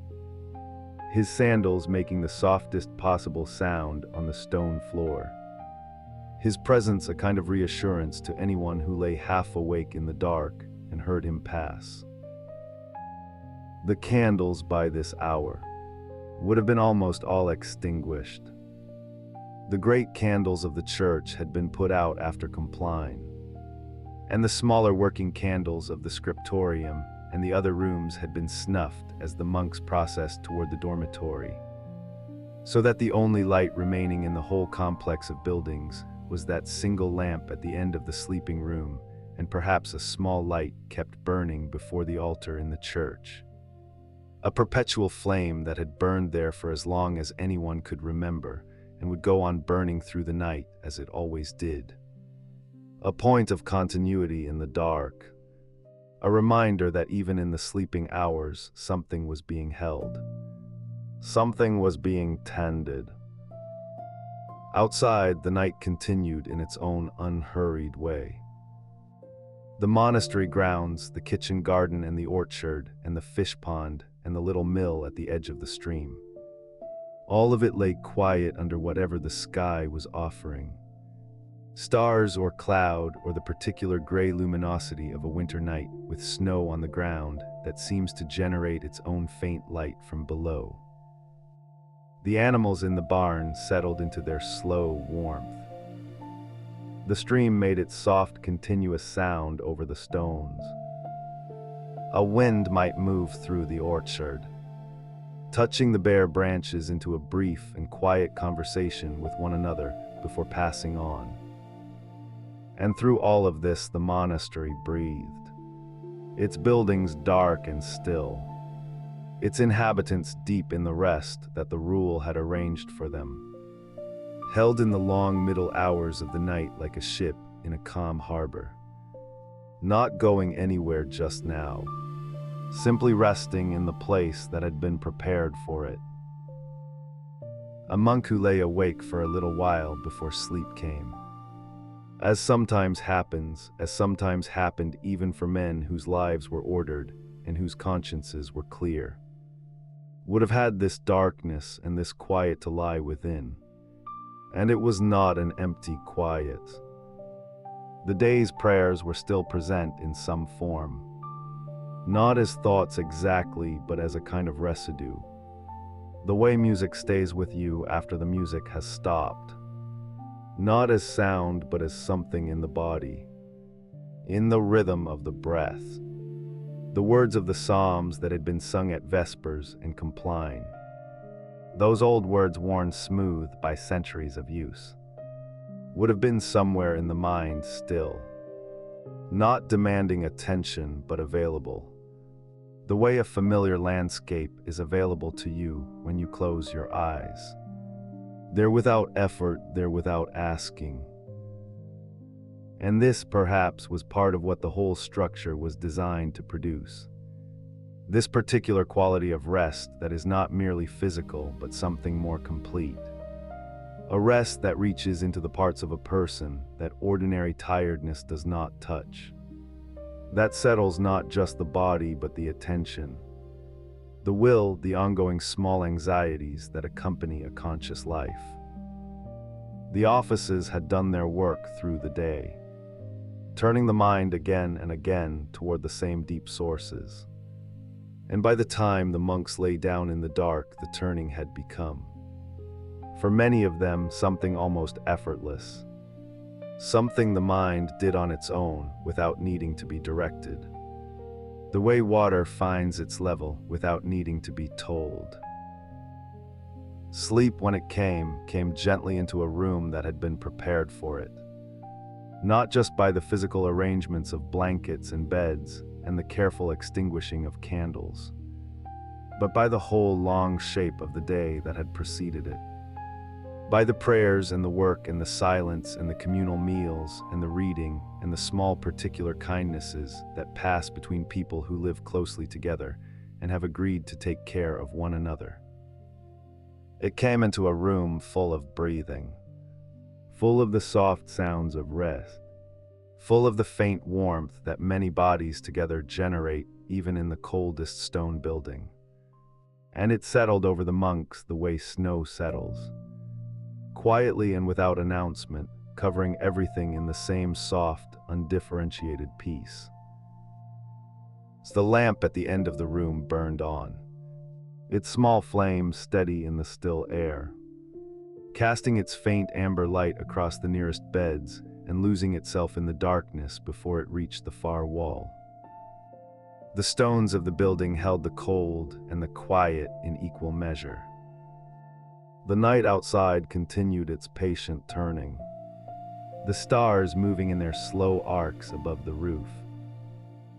his sandals making the softest possible sound on the stone floor, his presence a kind of reassurance to anyone who lay half awake in the dark and heard him pass. The candles by this hour would have been almost all extinguished. The great candles of the church had been put out after compline, and the smaller working candles of the scriptorium and the other rooms had been snuffed as the monks processed toward the dormitory, so that the only light remaining in the whole complex of buildings was that single lamp at the end of the sleeping room, and perhaps a small light kept burning before the altar in the church. A perpetual flame that had burned there for as long as anyone could remember, and would go on burning through the night as it always did. A point of continuity in the dark, a reminder that even in the sleeping hours something was being held. Something was being tended. Outside, the night continued in its own unhurried way. The monastery grounds, the kitchen garden and the orchard, and the fish pond, and the little mill at the edge of the stream, all of it lay quiet under whatever the sky was offering. Stars or cloud, or the particular gray luminosity of a winter night with snow on the ground that seems to generate its own faint light from below. The animals in the barn settled into their slow warmth. The stream made its soft, continuous sound over the stones. A wind might move through the orchard, touching the bare branches into a brief and quiet conversation with one another before passing on. And through all of this, the monastery breathed, its buildings dark and still, its inhabitants deep in the rest that the rule had arranged for them, held in the long middle hours of the night like a ship in a calm harbor, not going anywhere just now, simply resting in the place that had been prepared for it. A monk who lay awake for a little while before sleep came, as sometimes happened even for men whose lives were ordered and whose consciences were clear, would have had this darkness and this quiet to lie within. And it was not an empty quiet. The day's prayers were still present in some form, not as thoughts exactly, but as a kind of residue, the way music stays with you after the music has stopped, not as sound, but as something in the body, in the rhythm of the breath, the words of the psalms that had been sung at Vespers and compline, those old words worn smooth by centuries of use, would have been somewhere in the mind still, not demanding attention but available, the way a familiar landscape is available to you when you close your eyes. They're without effort, they're without asking. And this, perhaps, was part of what the whole structure was designed to produce. This particular quality of rest that is not merely physical, but something more complete. A rest that reaches into the parts of a person that ordinary tiredness does not touch. That settles not just the body, but the attention, the will, the ongoing small anxieties that accompany a conscious life. The offices had done their work through the day, turning the mind again and again toward the same deep sources. And by the time the monks lay down in the dark, the turning had become, for many of them, something almost effortless, something the mind did on its own without needing to be directed, the way water finds its level without needing to be told. Sleep, when it came gently into a room that had been prepared for it, not just by the physical arrangements of blankets and beds and the careful extinguishing of candles, but by the whole long shape of the day that had preceded it. By the prayers and the work and the silence and the communal meals and the reading and the small particular kindnesses that pass between people who live closely together and have agreed to take care of one another. It came into a room full of breathing, full of the soft sounds of rest, full of the faint warmth that many bodies together generate even in the coldest stone building. And it settled over the monks the way snow settles, quietly and without announcement, covering everything in the same soft, undifferentiated peace. The lamp at the end of the room burned on, its small flame steady in the still air, casting its faint amber light across the nearest beds and losing itself in the darkness before it reached the far wall. The stones of the building held the cold and the quiet in equal measure. The night outside continued its patient turning, the stars moving in their slow arcs above the roof,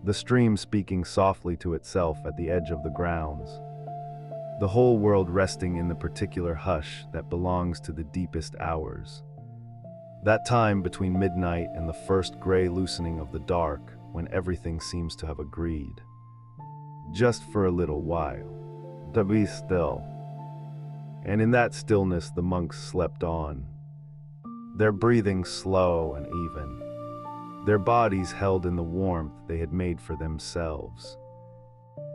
the stream speaking softly to itself at the edge of the grounds, the whole world resting in the particular hush that belongs to the deepest hours, that time between midnight and the first gray loosening of the dark when everything seems to have agreed, just for a little while, to be still. And in that stillness the monks slept on, their breathing slow and even, their bodies held in the warmth they had made for themselves,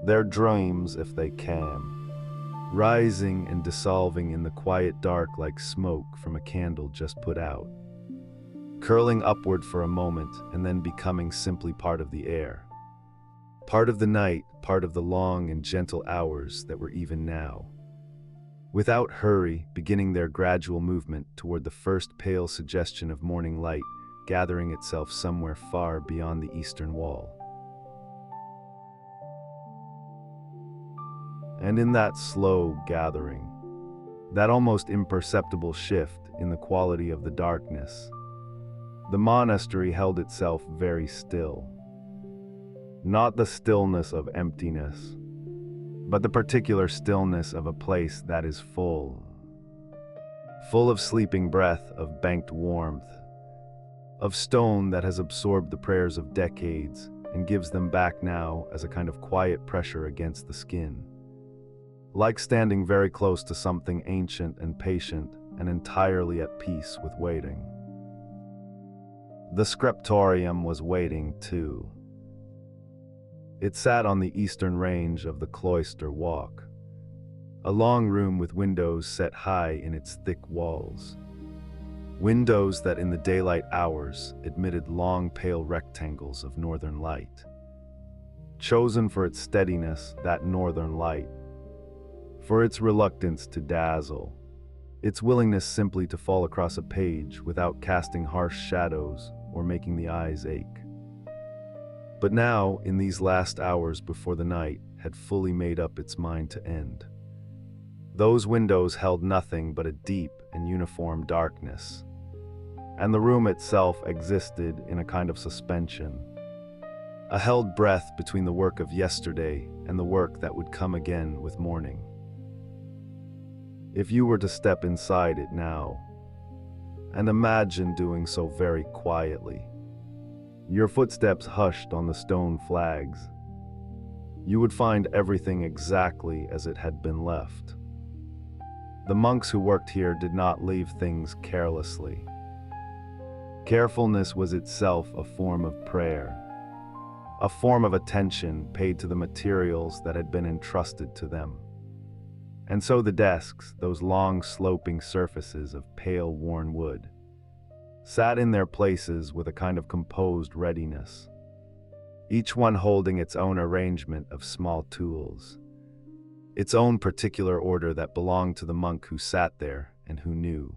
their dreams, if they came, rising and dissolving in the quiet dark like smoke from a candle just put out, curling upward for a moment and then becoming simply part of the air, part of the night, part of the long and gentle hours that were even now. Without hurry, beginning their gradual movement toward the first pale suggestion of morning light gathering itself somewhere far beyond the eastern wall. And in that slow gathering, that almost imperceptible shift in the quality of the darkness, the monastery held itself very still. Not the stillness of emptiness, but the particular stillness of a place that is full of sleeping breath, of banked warmth, of stone that has absorbed the prayers of decades and gives them back now as a kind of quiet pressure against the skin, like standing very close to something ancient and patient and entirely at peace with waiting. The scriptorium was waiting too. It sat on the eastern range of the cloister walk, a long room with windows set high in its thick walls, windows that in the daylight hours admitted long pale rectangles of northern light, chosen for its steadiness, that northern light, for its reluctance to dazzle, its willingness simply to fall across a page without casting harsh shadows or making the eyes ache. But now, in these last hours before the night had fully made up its mind to end, those windows held nothing but a deep and uniform darkness, and the room itself existed in a kind of suspension, a held breath between the work of yesterday and the work that would come again with morning. If you were to step inside it now, and imagine doing so very quietly, your footsteps hushed on the stone flags, you would find everything exactly as it had been left. The monks who worked here did not leave things carelessly. Carefulness was itself a form of prayer, a form of attention paid to the materials that had been entrusted to them. And so the desks, those long sloping surfaces of pale worn wood, sat in their places with a kind of composed readiness, each one holding its own arrangement of small tools, its own particular order that belonged to the monk who sat there and who knew,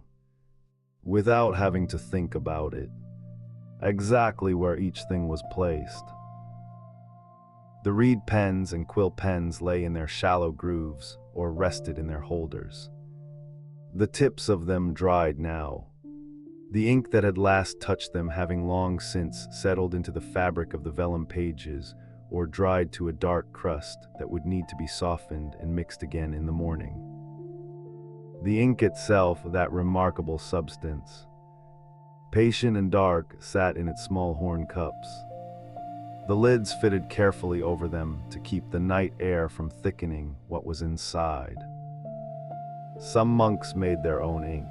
without having to think about it, exactly where each thing was placed. The reed pens and quill pens lay in their shallow grooves or rested in their holders. The tips of them dried now, the ink that had last touched them having long since settled into the fabric of the vellum pages or dried to a dark crust that would need to be softened and mixed again in the morning. The ink itself, that remarkable substance, patient and dark, sat in its small horn cups. The lids fitted carefully over them to keep the night air from thickening what was inside. Some monks made their own ink,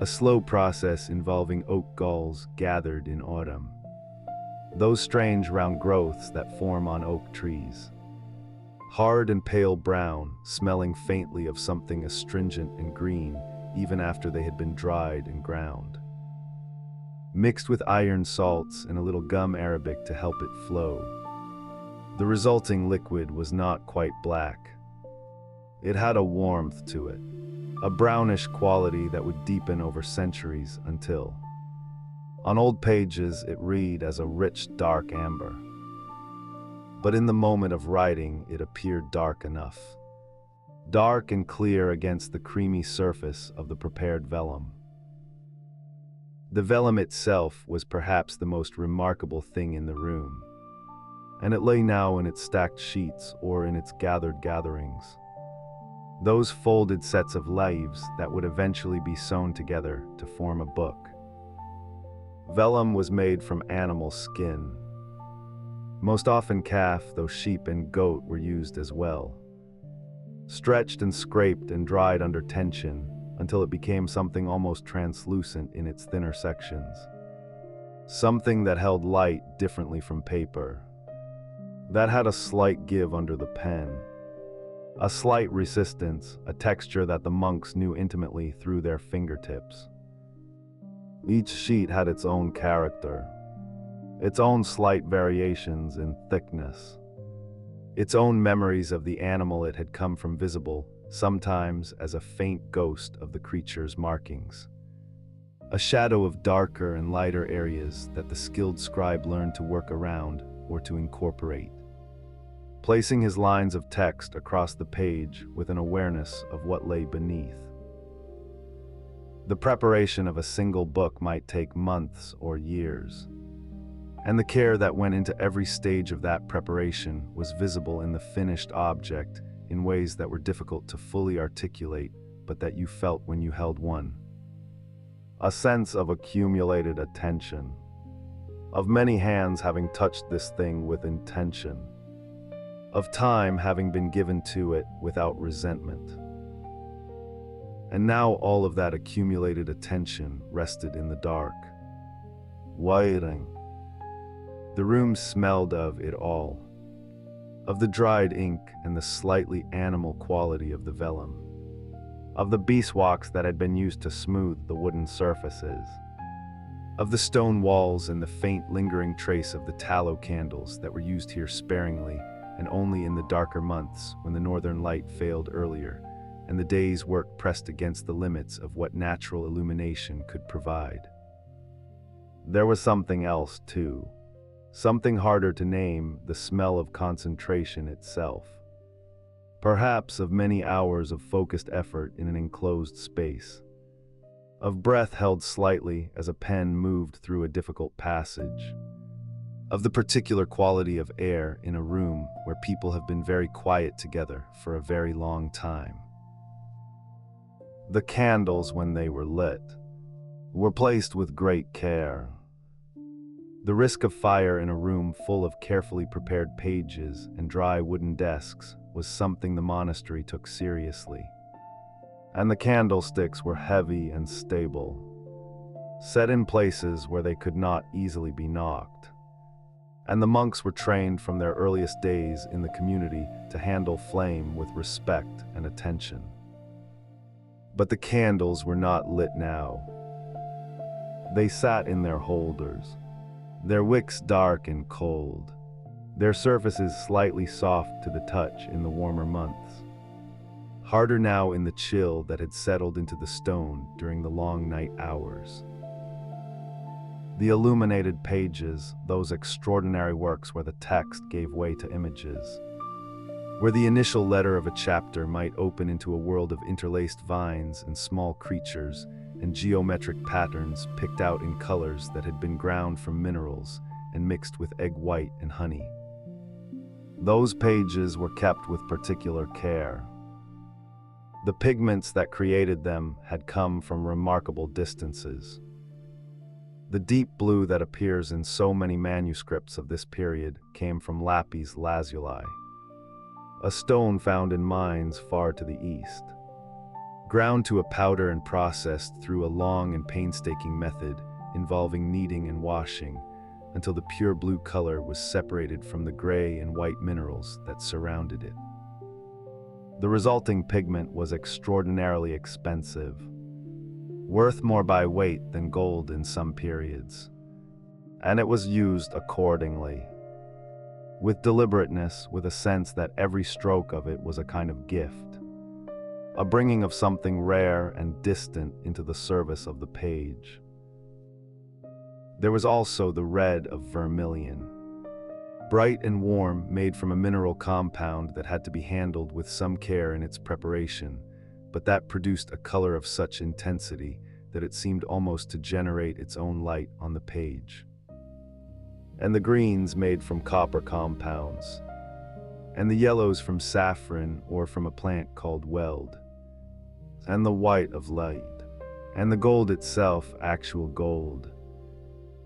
a slow process involving oak galls gathered in autumn, those strange round growths that form on oak trees. Hard and pale brown, smelling faintly of something astringent and green even after they had been dried and ground. Mixed with iron salts and a little gum arabic to help it flow. The resulting liquid was not quite black. It had a warmth to it, a brownish quality that would deepen over centuries until, on old pages, it read as a rich, dark amber. But in the moment of writing, it appeared dark enough. Dark and clear against the creamy surface of the prepared vellum. The vellum itself was perhaps the most remarkable thing in the room, and it lay now in its stacked sheets or in its gathered gatherings. Those folded sets of leaves that would eventually be sewn together to form a book. Vellum was made from animal skin. Most often calf, though sheep and goat were used as well. Stretched and scraped and dried under tension until it became something almost translucent in its thinner sections. Something that held light differently from paper. That had a slight give under the pen. A slight resistance, a texture that the monks knew intimately through their fingertips. Each sheet had its own character, its own slight variations in thickness, its own memories of the animal it had come from visible, sometimes as a faint ghost of the creature's markings. A shadow of darker and lighter areas that the skilled scribe learned to work around or to incorporate, placing his lines of text across the page with an awareness of what lay beneath. The preparation of a single book might take months or years, and the care that went into every stage of that preparation was visible in the finished object in ways that were difficult to fully articulate, but that you felt when you held one. A sense of accumulated attention, of many hands having touched this thing with intention, of time having been given to it without resentment. And now all of that accumulated attention rested in the dark, waiting. The room smelled of it all, of the dried ink and the slightly animal quality of the vellum, of the beeswax that had been used to smooth the wooden surfaces, of the stone walls and the faint lingering trace of the tallow candles that were used here sparingly and only in the darker months when the northern light failed earlier and the day's work pressed against the limits of what natural illumination could provide. There was something else, too. Something harder to name, the smell of concentration itself. Perhaps of many hours of focused effort in an enclosed space. Of breath held slightly as a pen moved through a difficult passage. Of the particular quality of air in a room where people have been very quiet together for a very long time. The candles, when they were lit, were placed with great care. The risk of fire in a room full of carefully prepared pages and dry wooden desks was something the monastery took seriously. And the candlesticks were heavy and stable, set in places where they could not easily be knocked. And the monks were trained from their earliest days in the community to handle flame with respect and attention. But the candles were not lit now. They sat in their holders, their wicks dark and cold, their surfaces slightly soft to the touch in the warmer months, harder now in the chill that had settled into the stone during the long night hours. The illuminated pages, those extraordinary works where the text gave way to images, where the initial letter of a chapter might open into a world of interlaced vines and small creatures and geometric patterns picked out in colors that had been ground from minerals and mixed with egg white and honey. Those pages were kept with particular care. The pigments that created them had come from remarkable distances. The deep blue that appears in so many manuscripts of this period came from lapis lazuli, a stone found in mines far to the east. Ground to a powder and processed through a long and painstaking method involving kneading and washing until the pure blue color was separated from the gray and white minerals that surrounded it. The resulting pigment was extraordinarily expensive, worth more by weight than gold in some periods, and it was used accordingly, with deliberateness, with a sense that every stroke of it was a kind of gift, a bringing of something rare and distant into the service of the page. There was also the red of vermilion, bright and warm, made from a mineral compound that had to be handled with some care in its preparation, but that produced a color of such intensity that it seemed almost to generate its own light on the page. And the greens made from copper compounds, and the yellows from saffron or from a plant called weld, and the white of light, and the gold itself actual gold,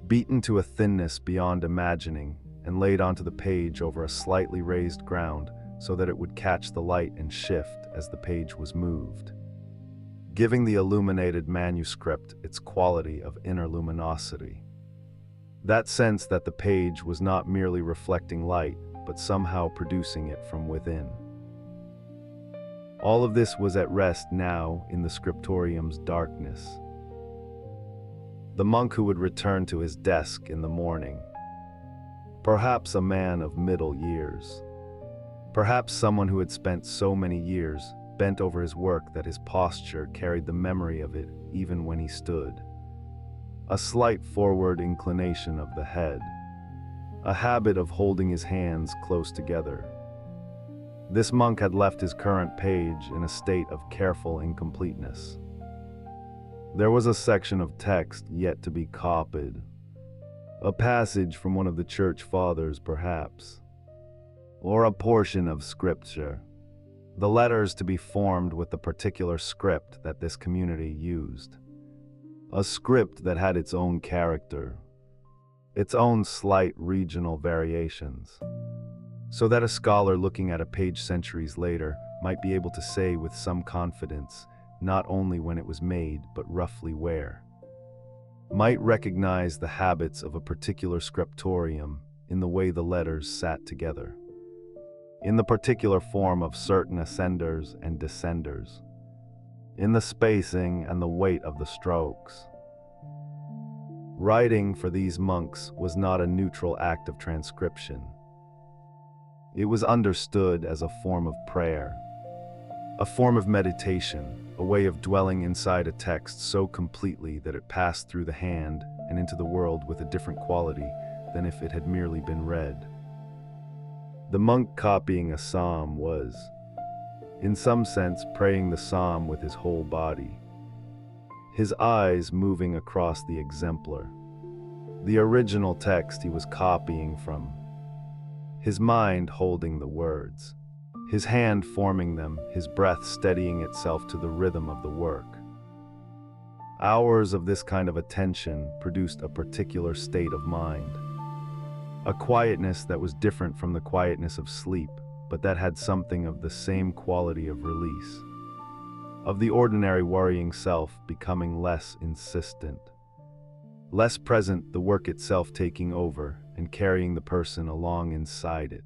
beaten to a thinness beyond imagining and laid onto the page over a slightly raised ground so that it would catch the light and shift as the page was moved, giving the illuminated manuscript its quality of inner luminosity. That sense that the page was not merely reflecting light, but somehow producing it from within. All of this was at rest now in the scriptorium's darkness. The monk who would return to his desk in the morning, perhaps a man of middle years, perhaps someone who had spent so many years bent over his work that his posture carried the memory of it even when he stood. A slight forward inclination of the head, a habit of holding his hands close together. This monk had left his current page in a state of careful incompleteness. There was a section of text yet to be copied, a passage from one of the church fathers perhaps, or a portion of scripture, the letters to be formed with the particular script that this community used. A script that had its own character, its own slight regional variations, so that a scholar looking at a page centuries later might be able to say with some confidence not only when it was made, but roughly where. Might recognize the habits of a particular scriptorium in the way the letters sat together, in the particular form of certain ascenders and descenders, in the spacing and the weight of the strokes. Writing for these monks was not a neutral act of transcription. It was understood as a form of prayer, a form of meditation, a way of dwelling inside a text so completely that it passed through the hand and into the world with a different quality than if it had merely been read. The monk copying a psalm was, in some sense, praying the psalm with his whole body, his eyes moving across the exemplar, the original text he was copying from, his mind holding the words, his hand forming them, his breath steadying itself to the rhythm of the work. Hours of this kind of attention produced a particular state of mind, a quietness that was different from the quietness of sleep, but that had something of the same quality of release, of the ordinary worrying self becoming less insistent, less present, the work itself taking over and carrying the person along inside it.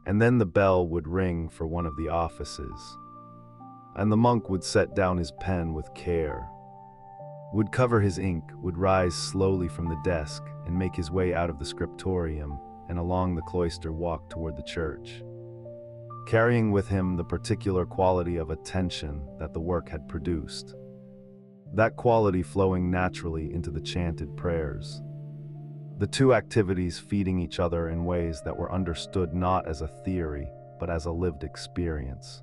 And then the bell would ring for one of the offices, and the monk would set down his pen with care, would cover his ink, would rise slowly from the desk and make his way out of the scriptorium and along the cloister walk toward the church, carrying with him the particular quality of attention that the work had produced, that quality flowing naturally into the chanted prayers, the two activities feeding each other in ways that were understood not as a theory, but as a lived experience,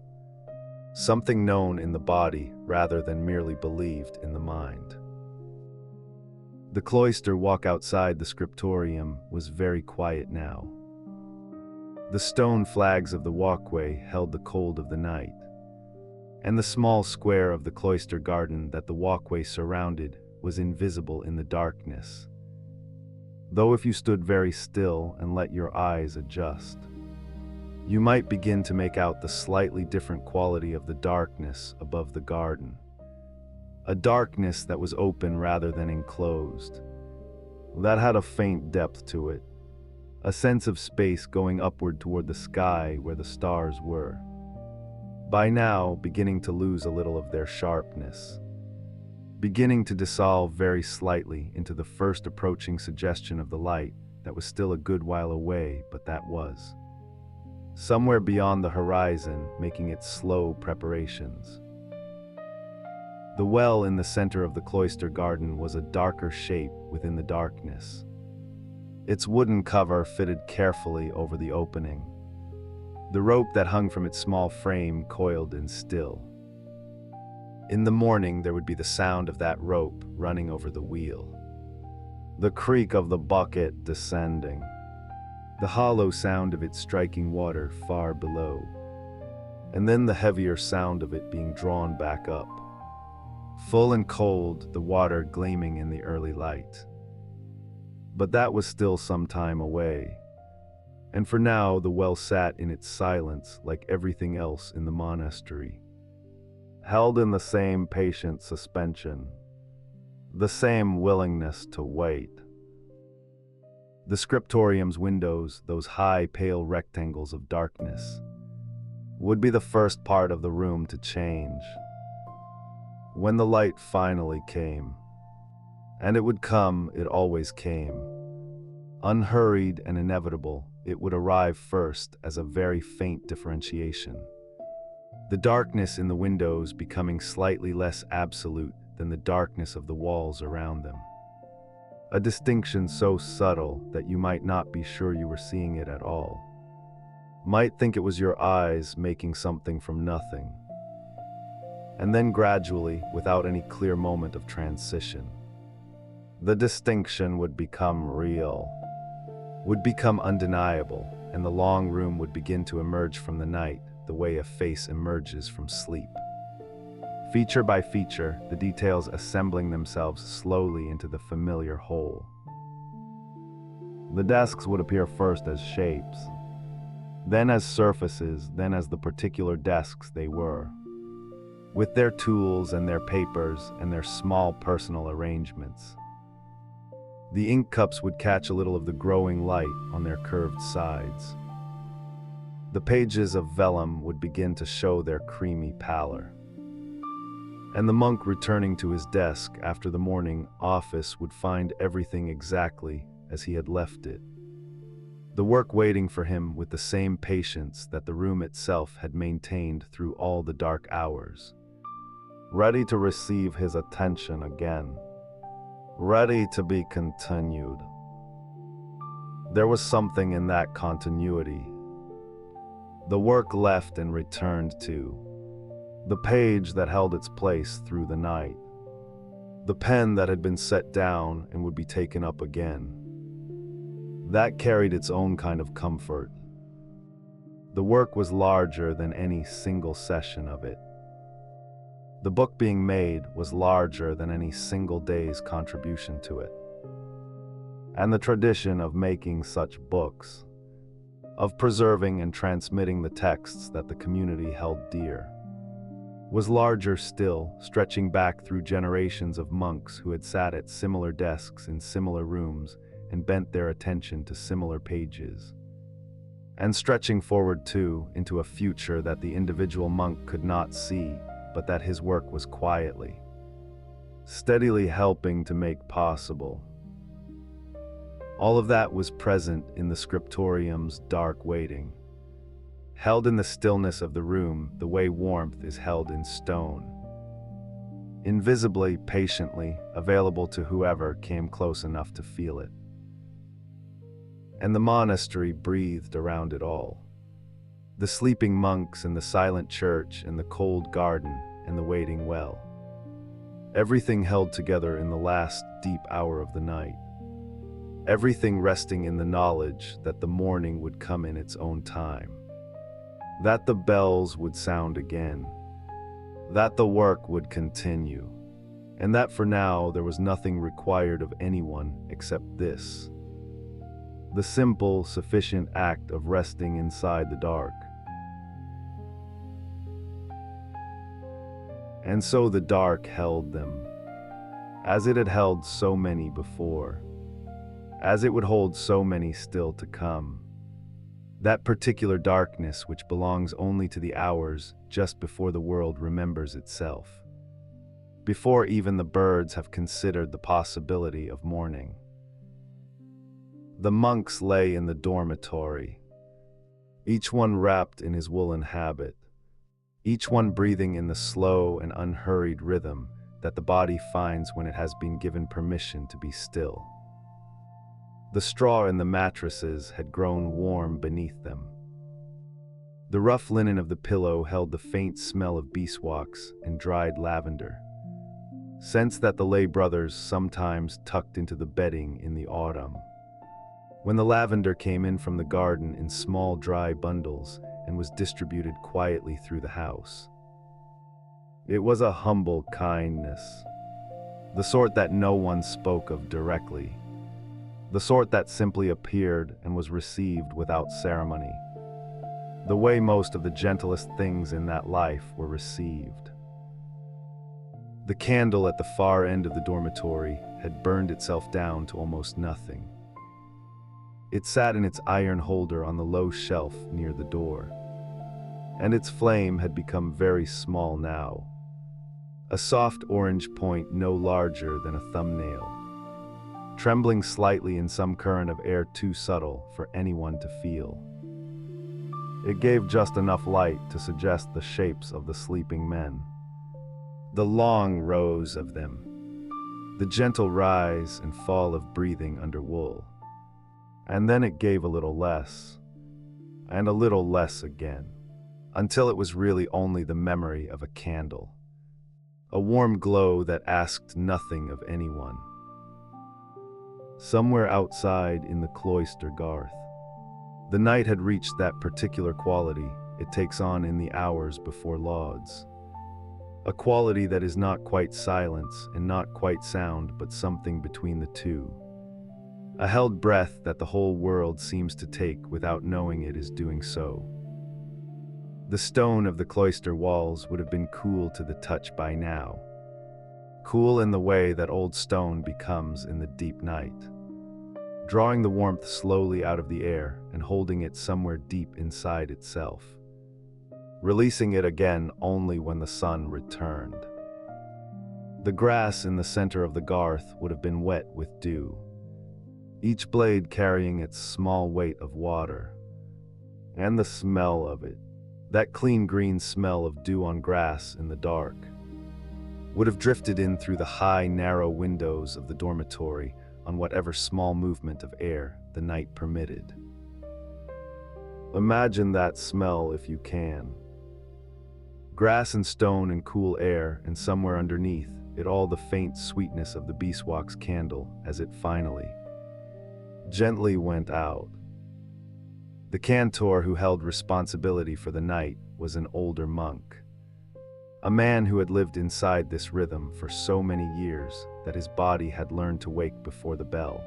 something known in the body rather than merely believed in the mind. The cloister walk outside the scriptorium was very quiet now. The stone flags of the walkway held the cold of the night, and the small square of the cloister garden that the walkway surrounded was invisible in the darkness, though if you stood very still and let your eyes adjust, you might begin to make out the slightly different quality of the darkness above the garden, a darkness that was open rather than enclosed, that had a faint depth to it, a sense of space going upward toward the sky where the stars were, by now beginning to lose a little of their sharpness, beginning to dissolve very slightly into the first approaching suggestion of the light that was still a good while away, but that was somewhere beyond the horizon, making its slow preparations. The well in the center of the cloister garden was a darker shape within the darkness. Its wooden cover fitted carefully over the opening. The rope that hung from its small frame coiled and still. In the morning there would be the sound of that rope running over the wheel, the creak of the bucket descending, the hollow sound of it striking water far below, and then the heavier sound of it being drawn back up, full and cold, the water gleaming in the early light. But that was still some time away, and for now the well sat in its silence like everything else in the monastery, held in the same patient suspension, the same willingness to wait. The scriptorium's windows, those high, pale rectangles of darkness, would be the first part of the room to change. When the light finally came, and it would come, it always came, unhurried and inevitable, it would arrive first as a very faint differentiation, the darkness in the windows becoming slightly less absolute than the darkness of the walls around them. A distinction so subtle that you might not be sure you were seeing it at all, might think it was your eyes making something from nothing. And then gradually, without any clear moment of transition, the distinction would become real, would become undeniable, and the long room would begin to emerge from the night the way a face emerges from sleep. Feature by feature, the details assembling themselves slowly into the familiar whole. The desks would appear first as shapes, then as surfaces, then as the particular desks they were, with their tools and their papers and their small personal arrangements. The ink cups would catch a little of the growing light on their curved sides. The pages of vellum would begin to show their creamy pallor. And the monk returning to his desk after the morning office would find everything exactly as he had left it. The work waiting for him with the same patience that the room itself had maintained through all the dark hours, ready to receive his attention again, ready to be continued. There was something in that continuity. The work left and returned to, the page that held its place through the night, the pen that had been set down and would be taken up again. That carried its own kind of comfort. The work was larger than any single session of it. The book being made was larger than any single day's contribution to it. And the tradition of making such books, of preserving and transmitting the texts that the community held dear, was larger still, stretching back through generations of monks who had sat at similar desks in similar rooms and bent their attention to similar pages, and stretching forward too into a future that the individual monk could not see, but that his work was quietly, steadily helping to make possible. All of that was present in the scriptorium's dark waiting, held in the stillness of the room the way warmth is held in stone, invisibly, patiently, available to whoever came close enough to feel it. And the monastery breathed around it all. The sleeping monks and the silent church and the cold garden and the waiting well. Everything held together in the last deep hour of the night. Everything resting in the knowledge that the morning would come in its own time, that the bells would sound again, that the work would continue, and that for now there was nothing required of anyone except this: the simple, sufficient act of resting inside the dark. And so the dark held them, as it had held so many before, as it would hold so many still to come. That particular darkness which belongs only to the hours just before the world remembers itself, before even the birds have considered the possibility of morning. The monks lay in the dormitory, each one wrapped in his woolen habit, each one breathing in the slow and unhurried rhythm that the body finds when it has been given permission to be still. The straw in the mattresses had grown warm beneath them. The rough linen of the pillow held the faint smell of beeswax and dried lavender, scents that the lay brothers sometimes tucked into the bedding in the autumn, when the lavender came in from the garden in small dry bundles and was distributed quietly through the house. It was a humble kindness, the sort that no one spoke of directly, the sort that simply appeared and was received without ceremony, the way most of the gentlest things in that life were received. The candle at the far end of the dormitory had burned itself down to almost nothing. It sat in its iron holder on the low shelf near the door, and its flame had become very small now, a soft orange point no larger than a thumbnail, trembling slightly in some current of air too subtle for anyone to feel. It gave just enough light to suggest the shapes of the sleeping men, the long rows of them, the gentle rise and fall of breathing under wool. And then it gave a little less, and a little less again, until it was really only the memory of a candle, a warm glow that asked nothing of anyone. Somewhere outside in the cloister garth, the night had reached that particular quality it takes on in the hours before Lauds, a quality that is not quite silence and not quite sound, but something between the two. A held breath that the whole world seems to take without knowing it is doing so. The stone of the cloister walls would have been cool to the touch by now, cool in the way that old stone becomes in the deep night, drawing the warmth slowly out of the air and holding it somewhere deep inside itself, releasing it again only when the sun returned. The grass in the center of the garth would have been wet with dew, each blade carrying its small weight of water, and the smell of it, that clean green smell of dew on grass in the dark, would have drifted in through the high, narrow windows of the dormitory on whatever small movement of air the night permitted. Imagine that smell if you can. Grass and stone and cool air, and somewhere underneath it all the faint sweetness of the beeswax candle as it finally, gently went out. The cantor who held responsibility for the night was an older monk, a man who had lived inside this rhythm for so many years that his body had learned to wake before the bell,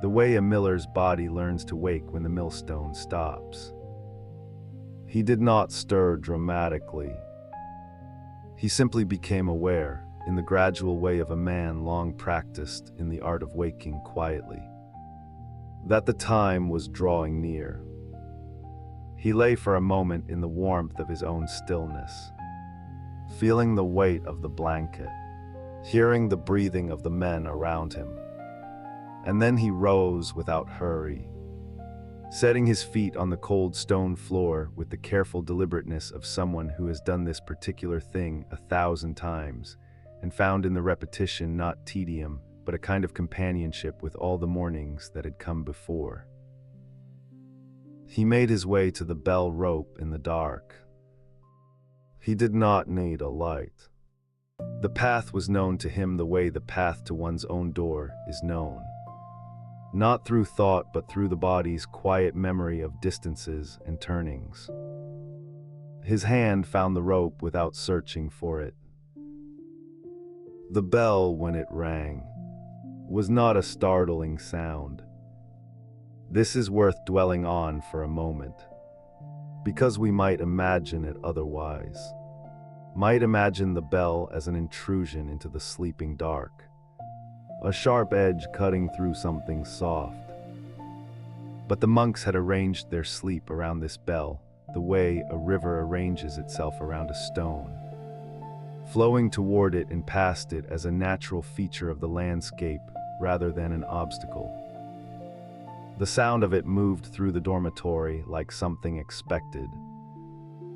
the way a miller's body learns to wake when the millstone stops. He did not stir dramatically. He simply became aware, in the gradual way of a man long practiced in the art of waking quietly, that the time was drawing near. He lay for a moment in the warmth of his own stillness, feeling the weight of the blanket, hearing the breathing of the men around him. And then he rose without hurry, setting his feet on the cold stone floor with the careful deliberateness of someone who has done this particular thing 1,000 times and found in the repetition not tedium, but a kind of companionship with all the mornings that had come before. He made his way to the bell rope in the dark. He did not need a light. The path was known to him the way the path to one's own door is known, not through thought but through the body's quiet memory of distances and turnings. His hand found the rope without searching for it. The bell, when it rang, was not a startling sound. This is worth dwelling on for a moment, because we might imagine it otherwise. Might imagine the bell as an intrusion into the sleeping dark, a sharp edge cutting through something soft. But the monks had arranged their sleep around this bell, the way a river arranges itself around a stone, flowing toward it and past it as a natural feature of the landscape rather than an obstacle. The sound of it moved through the dormitory like something expected,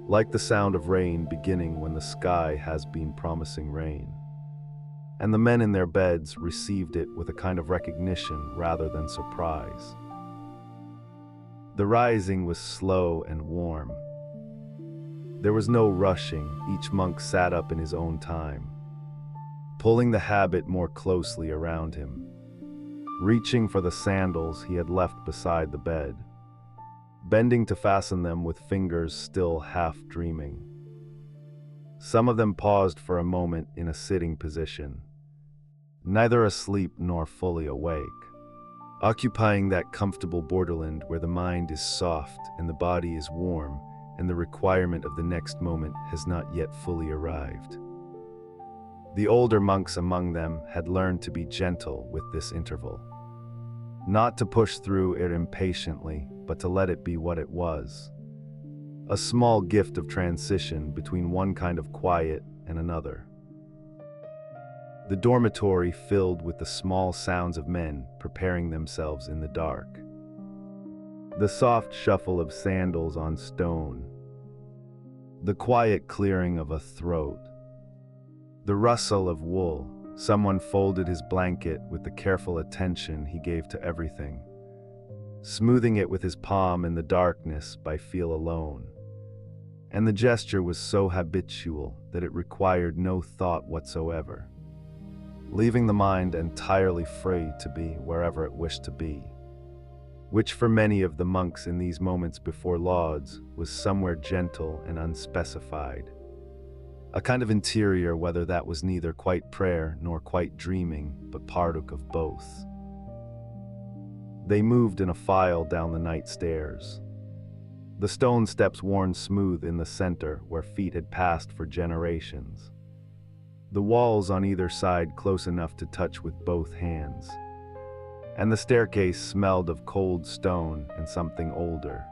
like the sound of rain beginning when the sky has been promising rain. And the men in their beds received it with a kind of recognition rather than surprise. The rising was slow and warm. There was no rushing. Each monk sat up in his own time, pulling the habit more closely around him, reaching for the sandals he had left beside the bed, bending to fasten them with fingers still half dreaming. Some of them paused for a moment in a sitting position, neither asleep nor fully awake, occupying that comfortable borderland where the mind is soft and the body is warm, and the requirement of the next moment has not yet fully arrived. The older monks among them had learned to be gentle with this interval, not to push through it impatiently, but to let it be what it was, a small gift of transition between one kind of quiet and another. The dormitory filled with the small sounds of men preparing themselves in the dark. The soft shuffle of sandals on stone, the quiet clearing of a throat, the rustle of wool. Someone folded his blanket with the careful attention he gave to everything, smoothing it with his palm in the darkness by feel alone. And the gesture was so habitual that it required no thought whatsoever, leaving the mind entirely free to be wherever it wished to be, which for many of the monks in these moments before Lauds was somewhere gentle and unspecified, a kind of interior, whether that was neither quite prayer nor quite dreaming, but partook of both. They moved in a file down the night stairs, the stone steps worn smooth in the center where feet had passed for generations, the walls on either side close enough to touch with both hands, and the staircase smelled of cold stone and something older,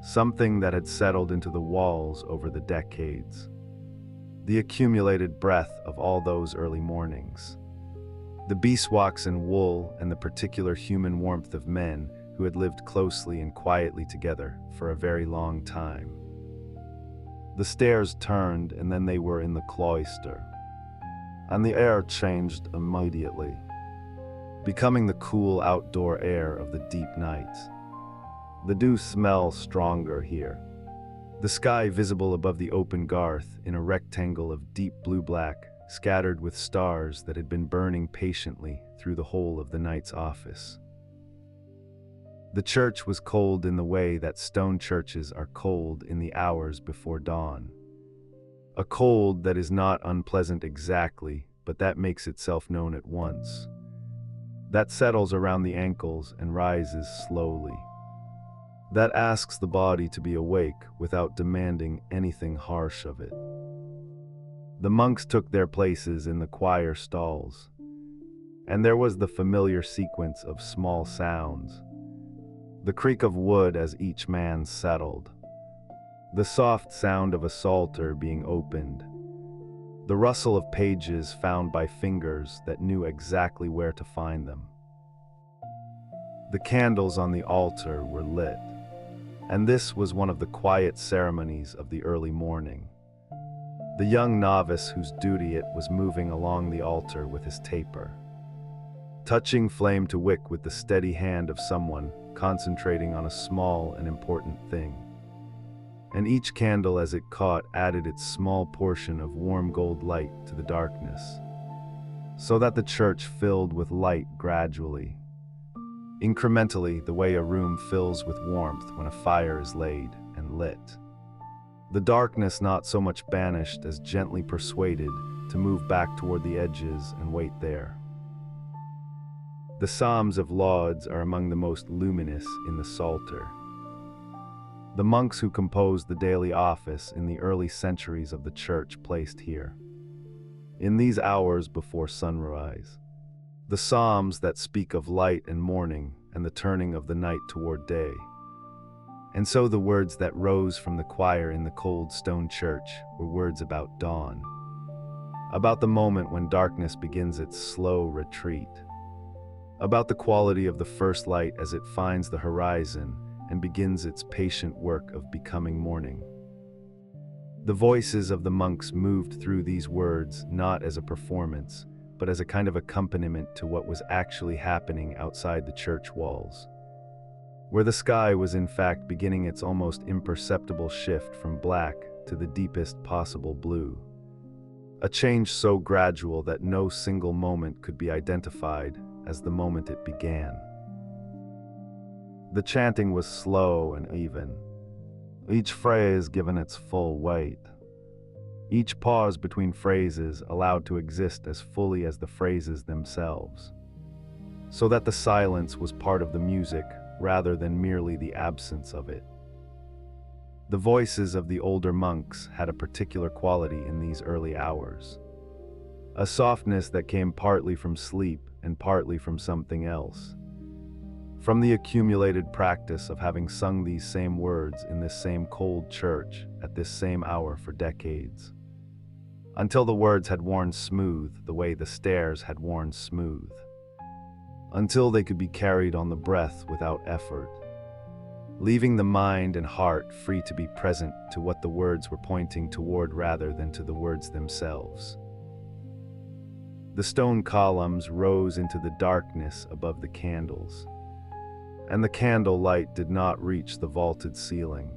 something that had settled into the walls over the decades, the accumulated breath of all those early mornings, the beeswax and wool and the particular human warmth of men who had lived closely and quietly together for a very long time. The stairs turned, and then they were in the cloister, and the air changed immediately, becoming the cool outdoor air of the deep night. The dew smell stronger here. The sky visible above the open garth in a rectangle of deep blue-black, scattered with stars that had been burning patiently through the whole of the night's office. The church was cold in the way that stone churches are cold in the hours before dawn. A cold that is not unpleasant exactly, but that makes itself known at once, that settles around the ankles and rises slowly, that asks the body to be awake without demanding anything harsh of it. The monks took their places in the choir stalls, and there was the familiar sequence of small sounds, the creak of wood as each man settled, the soft sound of a psalter being opened, the rustle of pages found by fingers that knew exactly where to find them. The candles on the altar were lit, and this was one of the quiet ceremonies of the early morning. The young novice whose duty it was moving along the altar with his taper, touching flame to wick with the steady hand of someone concentrating on a small and important thing. And each candle as it caught added its small portion of warm gold light to the darkness, so that the church filled with light gradually, incrementally, the way a room fills with warmth when a fire is laid and lit. the darkness not so much banished as gently persuaded to move back toward the edges and wait there. The Psalms of Lauds are among the most luminous in the Psalter. The monks who composed the daily office in the early centuries of the Church placed here, in these hours before sunrise, the psalms that speak of light and morning and the turning of the night toward day. And so the words that rose from the choir in the cold stone church were words about dawn, about the moment when darkness begins its slow retreat, about the quality of the first light as it finds the horizon and begins its patient work of becoming morning. The voices of the monks moved through these words not as a performance, but as a kind of accompaniment to what was actually happening outside the church walls, where the sky was in fact beginning its almost imperceptible shift from black to the deepest possible blue. A change so gradual that no single moment could be identified as the moment it began. The chanting was slow and even, each phrase given its full weight, each pause between phrases allowed to exist as fully as the phrases themselves, so that the silence was part of the music rather than merely the absence of it. The voices of the older monks had a particular quality in these early hours, a softness that came partly from sleep and partly from something else, from the accumulated practice of having sung these same words in this same cold church at this same hour for decades, until the words had worn smooth the way the stairs had worn smooth, until they could be carried on the breath without effort, leaving the mind and heart free to be present to what the words were pointing toward rather than to the words themselves. The stone columns rose into the darkness above the candles, and the candle light did not reach the vaulted ceiling,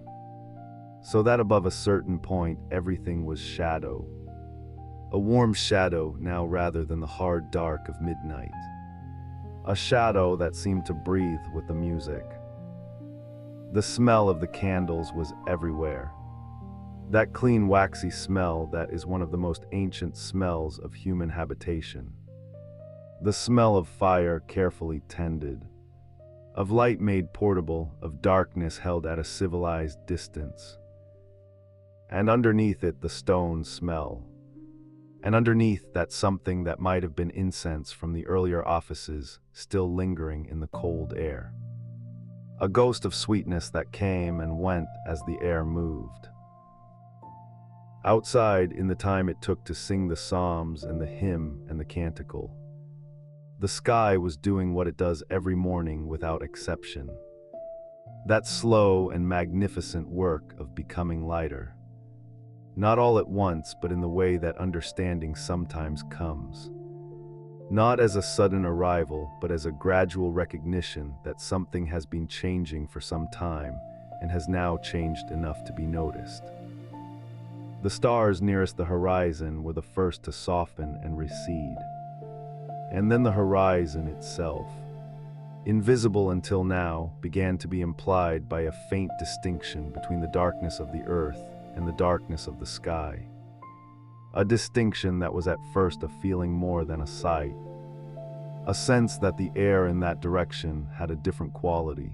so that above a certain point everything was shadow, a warm shadow now rather than the hard dark of midnight, a shadow that seemed to breathe with the music. The smell of the candles was everywhere, that clean waxy smell that is one of the most ancient smells of human habitation, the smell of fire carefully tended, of light made portable, of darkness held at a civilized distance, and underneath it the stone smell, and underneath that something that might have been incense from the earlier offices still lingering in the cold air, a ghost of sweetness that came and went as the air moved. Outside, in the time it took to sing the psalms and the hymn and the canticle, the sky was doing what it does every morning without exception, that slow and magnificent work of becoming lighter, not all at once but in the way that understanding sometimes comes, not as a sudden arrival but as a gradual recognition that something has been changing for some time and has now changed enough to be noticed. The stars nearest the horizon were the first to soften and recede, and then the horizon itself, invisible until now, began to be implied by a faint distinction between the darkness of the earth and the darkness of the sky, a distinction that was at first a feeling more than a sight, a sense that the air in that direction had a different quality,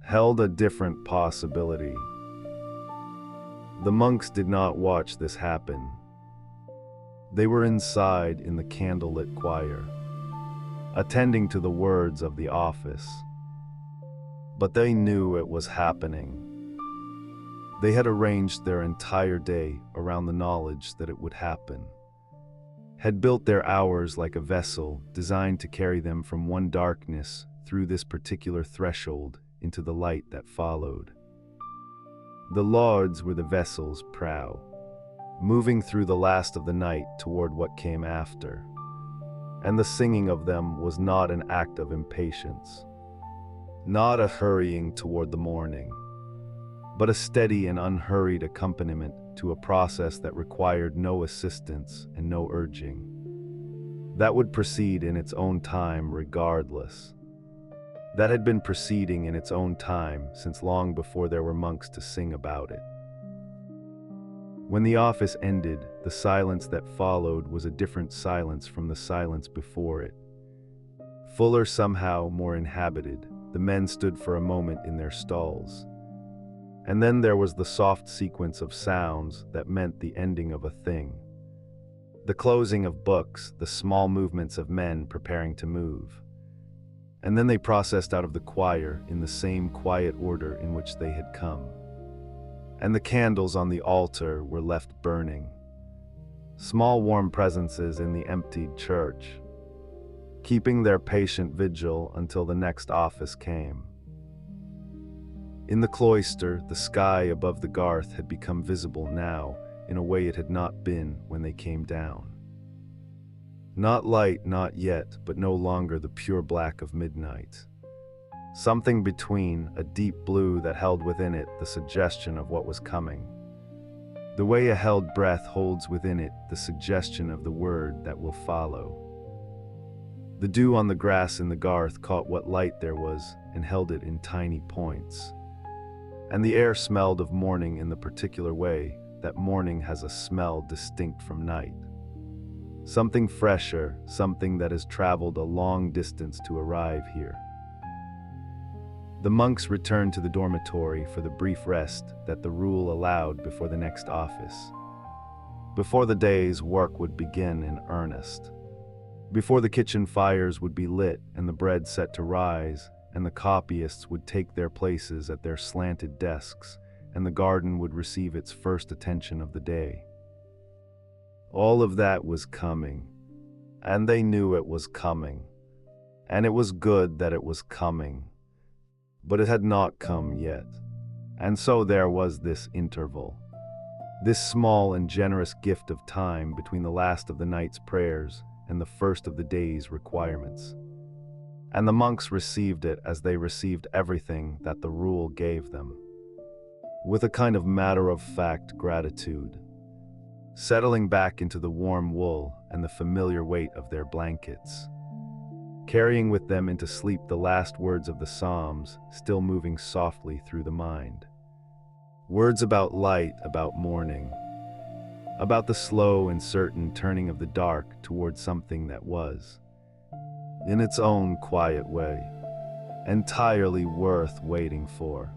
held a different possibility. The monks did not watch this happen. They were inside in the candlelit choir, attending to the words of the office. But they knew it was happening. They had arranged their entire day around the knowledge that it would happen, had built their hours like a vessel designed to carry them from one darkness through this particular threshold into the light that followed. The Lauds were the vessel's prow, moving through the last of the night toward what came after, and the singing of them was not an act of impatience, not a hurrying toward the morning, but a steady and unhurried accompaniment to a process that required no assistance and no urging, that would proceed in its own time regardless, that had been proceeding in its own time since long before there were monks to sing about it. When the office ended, the silence that followed was a different silence from the silence before it. Fuller, somehow more inhabited, the men stood for a moment in their stalls. And then there was the soft sequence of sounds that meant the ending of a thing. The closing of books, the small movements of men preparing to move. And then they processed out of the choir in the same quiet order in which they had come. And the candles on the altar were left burning. Small warm presences in the emptied church, keeping their patient vigil until the next office came. In the cloister, the sky above the garth had become visible now in a way it had not been when they came down. Not light, not yet, but no longer the pure black of midnight. Something between, a deep blue that held within it the suggestion of what was coming. The way a held breath holds within it the suggestion of the word that will follow. The dew on the grass in the garth caught what light there was and held it in tiny points. And the air smelled of morning in the particular way that morning has a smell distinct from night. Something fresher, something that has traveled a long distance to arrive here. The monks returned to the dormitory for the brief rest that the rule allowed before the next office. Before the day's work would begin in earnest. Before the kitchen fires would be lit and the bread set to rise, and the copyists would take their places at their slanted desks, and the garden would receive its first attention of the day. All of that was coming, and they knew it was coming, and it was good that it was coming. But it had not come yet, and so there was this interval, this small and generous gift of time between the last of the night's prayers and the first of the day's requirements. And the monks received it as they received everything that the rule gave them, with a kind of matter-of-fact gratitude, settling back into the warm wool and the familiar weight of their blankets, carrying with them into sleep the last words of the Psalms still moving softly through the mind. Words about light, about morning, about the slow and certain turning of the dark toward something that was, in its own quiet way, entirely worth waiting for.